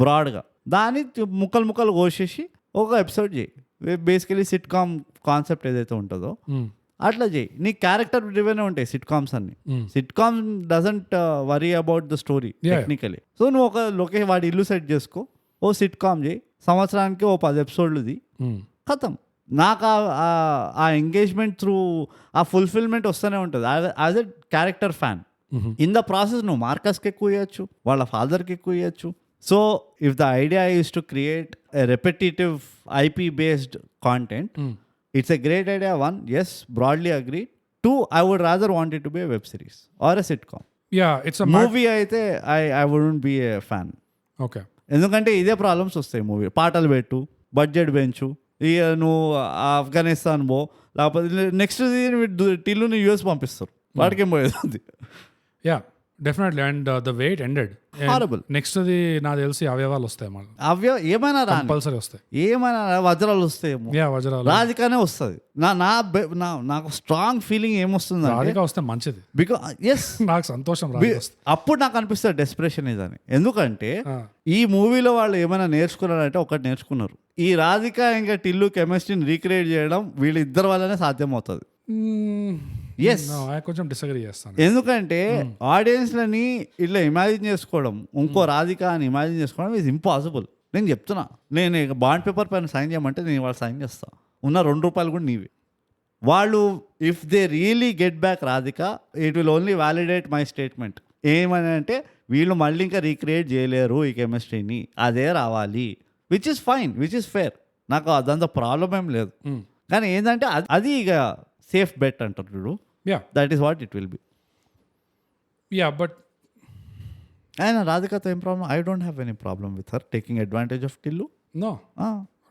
బ్రాడ్గా, దాన్ని ముక్కలు కోసేసి ఒక ఎపిసోడ్ చేయి. బేసికలీ సిట్ కామ్ కాన్సెప్ట్ ఏదైతే ఉంటుందో అట్లా చేయి. నీ క్యారెక్టర్ డ్రివెన్ ఉంటాయి సిట్ కామ్స్ అన్ని. Sitcom doesn't worry about the story technically. So నువ్వు ఒక లొకేషన్ వాడి ఇల్లు సెట్ చేసుకో, ఓ సిట్ కామ్ చేయి, సంవత్సరానికి 10 ఎపిసోడ్లుది, ఖతం. నాకు ఆ ఎంగేజ్మెంట్ త్రూ ఆ ఫుల్ఫిల్మెంట్ వస్తూనే ఉంటుంది as a character fan. In the process నువ్వు మార్కస్కి ఎక్కువ ఇవ్వచ్చు, వాళ్ళ ఫాదర్కి ఎక్కువ ఇవ్వచ్చు. So if the idea is to create a repetitive IP based content, it's a great idea. 1, yes, broadly agree. 2, I would rather want it to be a web series or a sitcom. It's a movie అయితే I wouldn't be a fan. Okay. ఎందుకంటే ఇదే ప్రాబ్లమ్స్ వస్తాయి. మూవీ పాటలు పెట్టు, బడ్జెట్ పెంచు, ఇక నువ్వు ఆఫ్ఘనిస్తాన్ పో, లేకపోతే నెక్స్ట్ టిల్లుని యూఎస్ పంపిస్తారు, వాడికేం పోయేది. Definitely. And the wait ended. Horrible. Next అది నాకు తెలిసి అవయవాలు వస్తాయి, మళ్ళీ ఏమైనా కంపల్సరీ వస్తాయి, ఏమైనా వజ్రాలు వస్తాయేమో. వజ్రాలు రాధికానే వస్తుంది. నాకు స్ట్రాంగ్ ఫీలింగ్ ఏమొస్తుంది, రాధిక వస్తే మంచిది. బికాస్ ఎస్ నాకు సంతోషం. అప్పుడు నాకు అనిపిస్తుంది డెస్పరేషన్ ఇదని. ఎందుకంటే ఈ మూవీలో వాళ్ళు ఏమైనా నేర్చుకున్నారంటే ఒకటి నేర్చుకున్నారు, ఈ రాధిక ఇంకా టిల్లు కెమిస్ట్రీని రీక్రియేట్ చేయడం వీళ్ళిద్దరి వల్లనే సాధ్యమవుతుంది. కొంచెం డిసగ్రీ చేస్తాను. ఎందుకంటే ఆడియన్స్లని ఇట్లా ఇమాజిన్ చేసుకోవడం, ఇంకో రాధిక అని ఇమాజిన్ చేసుకోవడం ఈజ్ ఇంపాసిబుల్. నేను చెప్తున్నా, నేను బాండ్ పేపర్ పైన సైన్ చేయమంటే నేను వాళ్ళు సైన్ చేస్తా, ఉన్న ₹2 కూడా నీవే. వాళ్ళు if they really get back Radhika, it will only validate my statement. ఏమని అంటే వీళ్ళు మళ్ళీ ఇంకా రీక్రియేట్ చేయలేరు ఈ కెమిస్ట్రీని, అదే రావాలి, which is fine, which is fair. నాకు అదంతా ప్రాబ్లం ఏం లేదు. కానీ ఏంటంటే అది ఇక సేఫ్ బెట్ అంటారు చూడు, that is what it will be. But అయినా రాధికతో ఏం problem? I don't have any problem with her taking advantage of Tillu. No,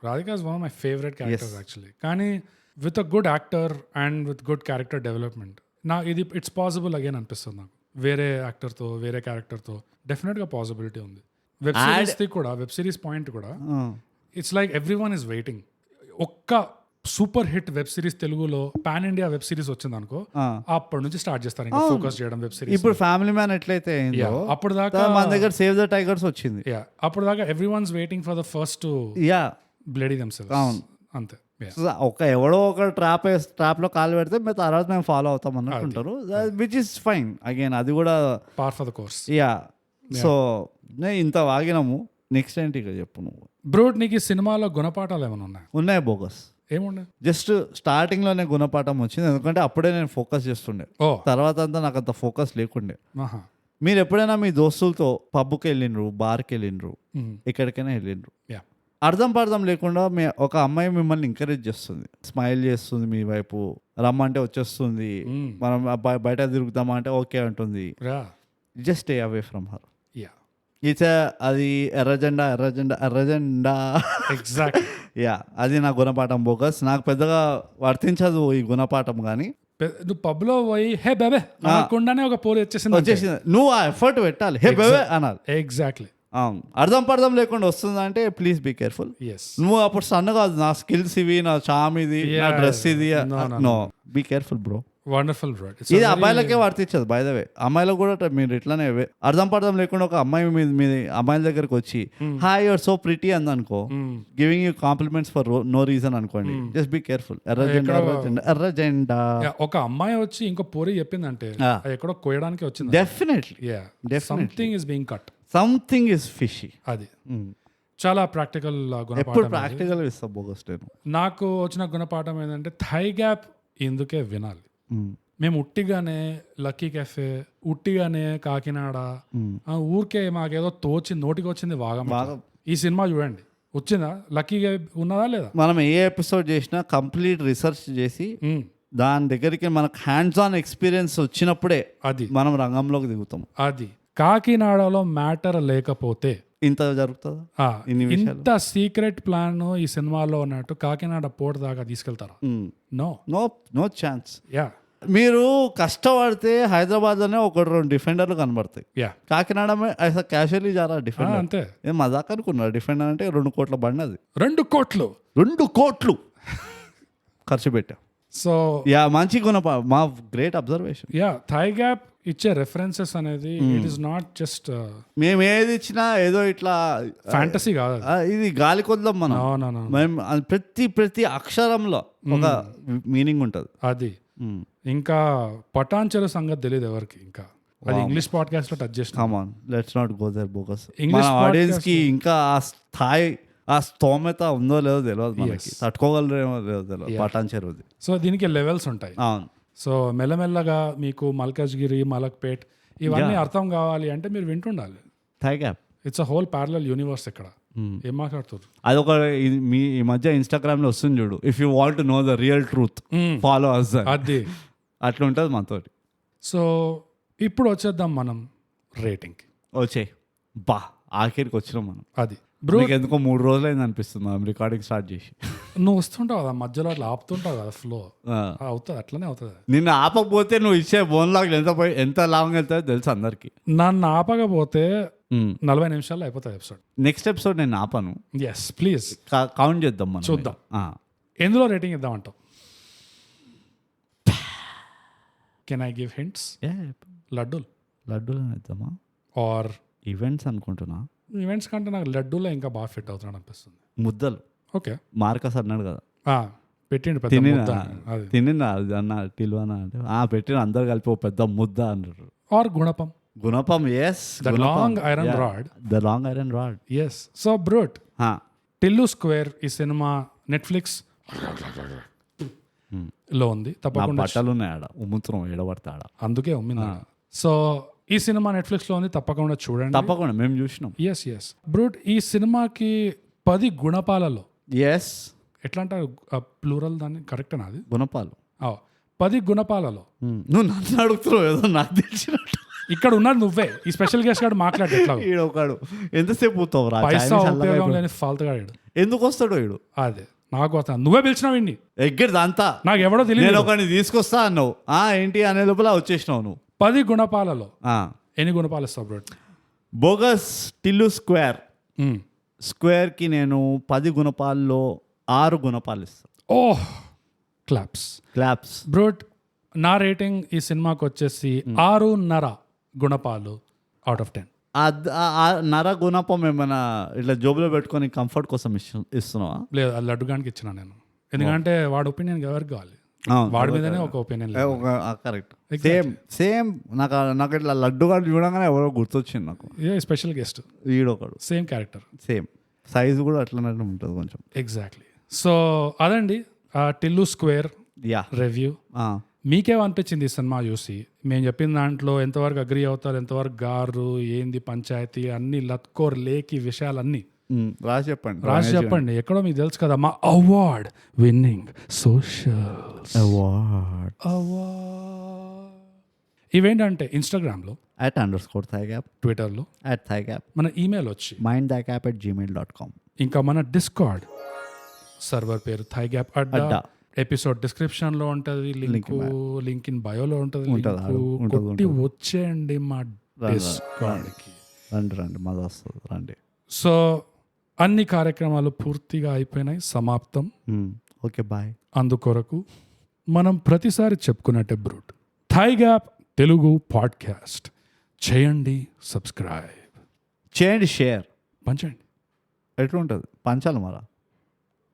Radhika is one of my favourite characters actually. కానీ with a good actor and with good character development it's possible again అనిపిస్తుంది నాకు. వేరే యాక్టర్తో, వేరే క్యారెక్టర్తో డెఫినెట్గా పాసిబిలిటీ ఉంది. వెబ్ సిరీస్ కూడా వెబ్ సిరీస్ పాయింట్ కూడా it's like everyone is waiting. ఒక్క సూపర్ హిట్ వెబ్ సిరీస్ తెలుగులో పాన్ ఇండియా వెబ్ సిరీస్ వచ్చింది అనుకో, అప్పటి నుంచి స్టార్ట్ చేస్తారు ఇంకా ఫోకస్ చేయడం వెబ్ సిరీస్. ఇప్పుడు ఫ్యామిలీ మ్యాన్ ఎట్లయితే అప్పుడు దాకా మన దగ్గర సేవ్ ద టైగర్స్ వచ్చింది. అప్పుడు దాకా every once waiting for the first bloody themselves. అంతే. ఒక ఎవడో ఒక ట్రాప్ లో కాలు పెడితే మేము తర్వాత మేము ఫాలో అవుతాం అనుకుంటారు, విచ్ ఇస్ ఫైన్. అగైన్ అది కూడా పార్ ఫర్ ద కోర్స్. సో ఇంత వాగినాము. నెక్స్ట్ ఏంటి ఇక చెప్పు నువ్వు. బ్రూట్, నీకు ఈ సినిమాలో గుణపాఠాలు ఏమైనా ఉన్నాయి? బోగస్ ఏముండే. జస్ట్ స్టార్టింగ్ లోనే గుణపాఠం వచ్చింది, ఎందుకంటే అప్పుడే నేను ఫోకస్ చేస్తుండే. తర్వాత అంతా నాకు అంత ఫోకస్ లేకుండే. మీరు ఎప్పుడైనా మీ దోస్తులతో పబ్కి వెళ్ళిండ్రు, బార్కి వెళ్ళిండ్రు, ఎక్కడికైనా వెళ్ళిండ్రు, అర్థం పర్థం లేకుండా ఒక అమ్మాయి మిమ్మల్ని ఎంకరేజ్ చేస్తుంది, స్మైల్ చేస్తుంది, మీ వైపు రమ్మంటే వచ్చేస్తుంది, మనం బయట తిరుగుతామా అంటే ఓకే అంటుంది. Just stay away from her. It's అది ఎర్రజెండా. ఎగ్జాక్ట్. అది నా గుణపాఠం. బోగస్ నాకు పెద్దగా వర్తించదు ఈ గుణపాఠం. కానీ నువ్వు పబ్ లో పోయి హే బేబే అనకుండానే ఒక పోరు వచ్చేసింది, నువ్వు ఆ ఎఫర్ట్ పెట్టాలి, హే బేబే అనాలి. ఎగ్జాక్ట్లీ. అర్థం పర్థం లేకుండా వస్తుందంటే ప్లీజ్ బీ కేర్ఫుల్. నువ్వు అప్పుడు సన్నగా నా స్కిల్స్ ఇవి, నా చామ్ ఇది, నా డ్రెస్ ఇది, no, be careful bro. Wonderful bro. ఇది అబ్బాయిలకే వర్తించదు బై ద వే. అమ్మాయిలకు కూడా మీరు ఇట్లానే అర్థం పర్థం లేకుండా ఒక అమ్మాయి మీ అమ్మాయిల దగ్గరకు వచ్చి హాయ్ యువర్ సో ప్రిటీ అందనుకో, giving you compliments for no reason అనుకోండి, జస్ట్ బీ కేర్ఫుల్. ఎర్రజెండా. ఒక అమ్మాయి వచ్చి ఇంకో పోరి చెప్పిందంటే ఎక్కడో కోయడానికి వచ్చింది. Definitely something is being cut, something is fishy. అది చాలా ప్రాక్టికల్ గుణపాఠం. ప్రాక్టికల్ ఇస్తా బోగస్. నాకు వచ్చిన గుణపాఠం ఏంటంటే థై గ్యాప్ ఎందుకే వినాలి. మేము ఉట్టిగానే లక్కీ కెఫే, ఉట్టిగానే కాకినాడ, ఊరికే మాకేదో తోచి నోటికి వచ్చింది వాగం. ఈ సినిమా చూడండి, వచ్చిందా లక్కీ ఉన్నదా లేదా? మనం ఏ ఎపిసోడ్ చేసినా కంప్లీట్ రీసెర్చ్ చేసి దాని దగ్గరికి మనకు హ్యాండ్స్ ఆన్ ఎక్స్పీరియన్స్ వచ్చినప్పుడే అది మనం రంగంలోకి దిగుతాం. అది కాకినాడలో మ్యాటర్ లేకపోతే ఇంత జరుగుతుందా? ఇంత సీక్రెట్ ప్లాన్ ఈ సినిమాలో ఉన్నట్టు కాకినాడ పోర్ట్ దాకా తీసుకెళ్తారా? No no no chance. మీరు కష్టపడితే హైదరాబాద్ లోనే ఒక 2 డిఫెండర్లు కనబడతాయి. కాకినాడ క్యాషువల్లీ జారా డిఫెండర్. అంతే. ఏం మజాక్ అనుకున్నారు? డిఫెండర్ అంటే 2 కోట్ల బండి. అది 2 కోట్లు ఖర్చు పెట్టా. సో మంచి మా గ్రేట్ అబ్జర్వేషన్. థై గ్యాప్ ఇచ్చే రెఫరెన్సెస్ అనేది ఇట్ ఇస్ నాట్ జస్ట్ మేము ఏది ఇచ్చినా ఏదో ఇట్లా ఫ్యాంటసీ కాదు, ఇది గాలి కొద్దాం మనం. ప్రతి అక్షరంలో ఒక మీనింగ్ ఉంటుంది. అది ఇంకా పటాన్ చెరు సంగతి తెలియదు ఎవరికి. ఇంకా అది ఇంగ్లీష్ పాడ్కాస్ట్ లో టచ్ చేసిన. Come on, let's not go there bogus. మన ఆడియన్స్ కి ఇంకా ఆ స్థాయి, ఆ స్తోమత ఉందో లేదో తెలియదు మనకి, తట్టుకోగలరేమో లేదో తెలియదు పటాన్ చెరువుది. సో దీనికి లెవెల్స్ ఉంటాయి. అవును. సో మెల్లమెల్లగా మీకు మల్కాజ్గిరి, మలక్పేట్ ఇవన్నీ అర్థం కావాలి అంటే మీరు వింటుండాలి. Thigh gap it's a whole parallel universe. ఇక్కడ ఏం మాట్లాడుతారు? అదొక ఈ మధ్య ఇన్స్టాగ్రామ్ లో వస్తుంది చూడు, if you want to know the real truth follow us. అది అట్లా ఉంటుంది మనతోటి. సో ఇప్పుడు వచ్చేద్దాం మనం రేటింగ్. వచ్చే బా ఆఖరికి వచ్చినాం మనం. అది బ్రో ఎందుకో 3 రోజులైంది అనిపిస్తుంది మనం రికార్డింగ్ స్టార్ట్ చేసి. నువ్వు వస్తుంటావు కదా మధ్యలో, అట్లా ఆపుతుంటావు కదా ఫ్లో. అవుతుంది, అట్లనే అవుతుంది. నిన్ను ఆపకపోతే నువ్వు ఇచ్చే బోన్ లాగ్ ఎంత లాంగ్ వెళ్తాయో తెలుసు అందరికి. నన్ను ఆపకపోతే 40 నిమిషాల్లో అయిపోతుంది ఎపిసోడ్. నెక్స్ట్ ఎపిసోడ్ నేను ఆపను. ఎస్ ప్లీజ్ కౌంట్ చేద్దాం మనం, చూద్దాం ఎందులో రేటింగ్ ఇద్దామంటావు. Can I give hints? లడ్డూలు ఇద్దామా? ఆర్ ఈవెంట్స్ అనుకుంటున్నా. ఈవెంట్స్ కంటే నాకు లడ్డూలో ఇంకా బాగా ఫిట్ అవుతున్నాడు అనిపిస్తుంది. ముద్దలు. ఓకే, మార్కస్ అన్నాడు కదా పెట్టిండు తినిందా అన్న టిల్లు అన్న అంటే పెట్టిన అందరు కలిపి ఒక పెద్ద ముద్ద అన్నారు. ఆర్ గుణపం. Yes, the long iron rod. Yes. So brute, Tillu square ఈ సినిమా నెట్ఫ్లిక్స్ లో ఉంది. తప్పకుండా బట్టలు ఉన్నాయాడ, ఉమ్ముత్రం ఏడబడతాడ, అందుకే ఉమ్మింది. సో ఈ సినిమా నెట్ఫ్లిక్స్ లో ఉంది, తప్పకుండా చూడండి. తప్పకుండా మేము చూసినాం. ఎస్ బ్రూట్, ఈ సినిమాకి 10 గుణపాలలో, ఎస్ ఎట్లా అంటారు ప్లూరల్ దాన్ని, కరెక్టేనా అది? గుణపాలు. 10 గుణపాలలో నువ్వు నన్ను అడుగుతున్నావు ఏదో నాకు తెలిసినట్టు. ఇక్కడ ఉన్నది నువ్వే, ఈ స్పెషల్ గెస్ట్ గారు మాట్లాడే ఈడొకడు ఎంతసేపు పోతావు రా, పైసా ఉపయోగం లేని ఫాల్తుగా. ఎందుకు వస్తాడు వీడు? అదే నాకు వస్తా, నువ్వే పిలిచినావు ఇండి ఎగ్గడిది అంతా నాకు ఎవడో తెలియదు. నేను ఒకరిని తీసుకొస్తా అన్నావు, ఏంటి అనే లోపల వచ్చేసినావు నువ్వు. 10 గుణపాలలో ఎన్ని గుణపాలు ఇస్తావు బ్రో? బోగస్ టిల్లు స్క్వేర్కి నేను 10 గుణపాల్లో 6 గుణపాలు ఇస్తాను. ఓహ్, క్లాప్స్ బ్రోట్. నా రేటింగ్ ఈ సినిమాకి వచ్చేసి 6.5 గుణపాలు అవుట్ ఆఫ్ 10. నర గుణపం ఏమైనా ఇట్లా జోబులో పెట్టుకొని కంఫర్ట్ కోసం ఇస్తున్నావా? లేదు, అది లడ్డుగానికి ఇచ్చిన నేను, ఎందుకంటే వాడి ఒపీనియన్ ఎవరికి కావాలి, వాడి మీదనే ఒక ఒపీనియన్. కరెక్ట్. సేమ్ నాకు ఇట్లా లడ్డుగా చూడగానే ఎవరో గుర్తొచ్చింది నాకు. స్పెషల్ గెస్ట్ వీడొకడు, సేమ్ క్యారెక్టర్, సేమ్ సైజ్ కూడా అట్లనే ఉంటుంది కొంచెం. ఎగ్జాక్ట్లీ. సో అదండి టిల్లు స్క్వేర్ రివ్యూ. మీకేమనిపించింది ఈ సినిమా చూసి? మేము చెప్పిన దాంట్లో ఎంతవరకు అగ్రీ అవుతారు, ఎంతవరకు గారు, ఏంది పంచాయతీ, అన్ని లత్కోర్ లేకి విషయాలన్నీ రాసి చెప్పండి. ఎక్కడో మీకు తెలుసు కదా, మా అవార్డ్ విన్నింగ్ సోషల్ అవార్డ్ ఇవేంటంటే ఇన్స్టాగ్రామ్లో @_thigap, ట్విట్టర్లో @thigap, మన ఈమెయిల్ వచ్చి mindthigap@gmail.com, ఇంకా మన డిస్కార్డ్ సర్వర్ పేరు థైగ్యాప్ అడ్డా. ఎపిసోడ్ డిస్క్రిప్షన్ లో ఉంటది లింక్ ఇన్ బయోలో ఉంటది. కొట్టి వచ్చేయండి మా డిస్కార్డ్కి. రండి మజా వస్తుంది, రండి. సో అన్ని కార్యక్రమాలు పూర్తిగా అయిపోయినాయి, సమాప్తం. Okay, bye. అందుకొరకు మనం ప్రతిసారి చెప్పుకున్నట్టే బ్రూట్, థైగ్యాప్ తెలుగు పాడ్కాస్ట్ చేయండి, సబ్స్క్రైబ్ చేయండి, షేర్ పంచండి. ఎట్లుంటుంది పంచాలి మరా.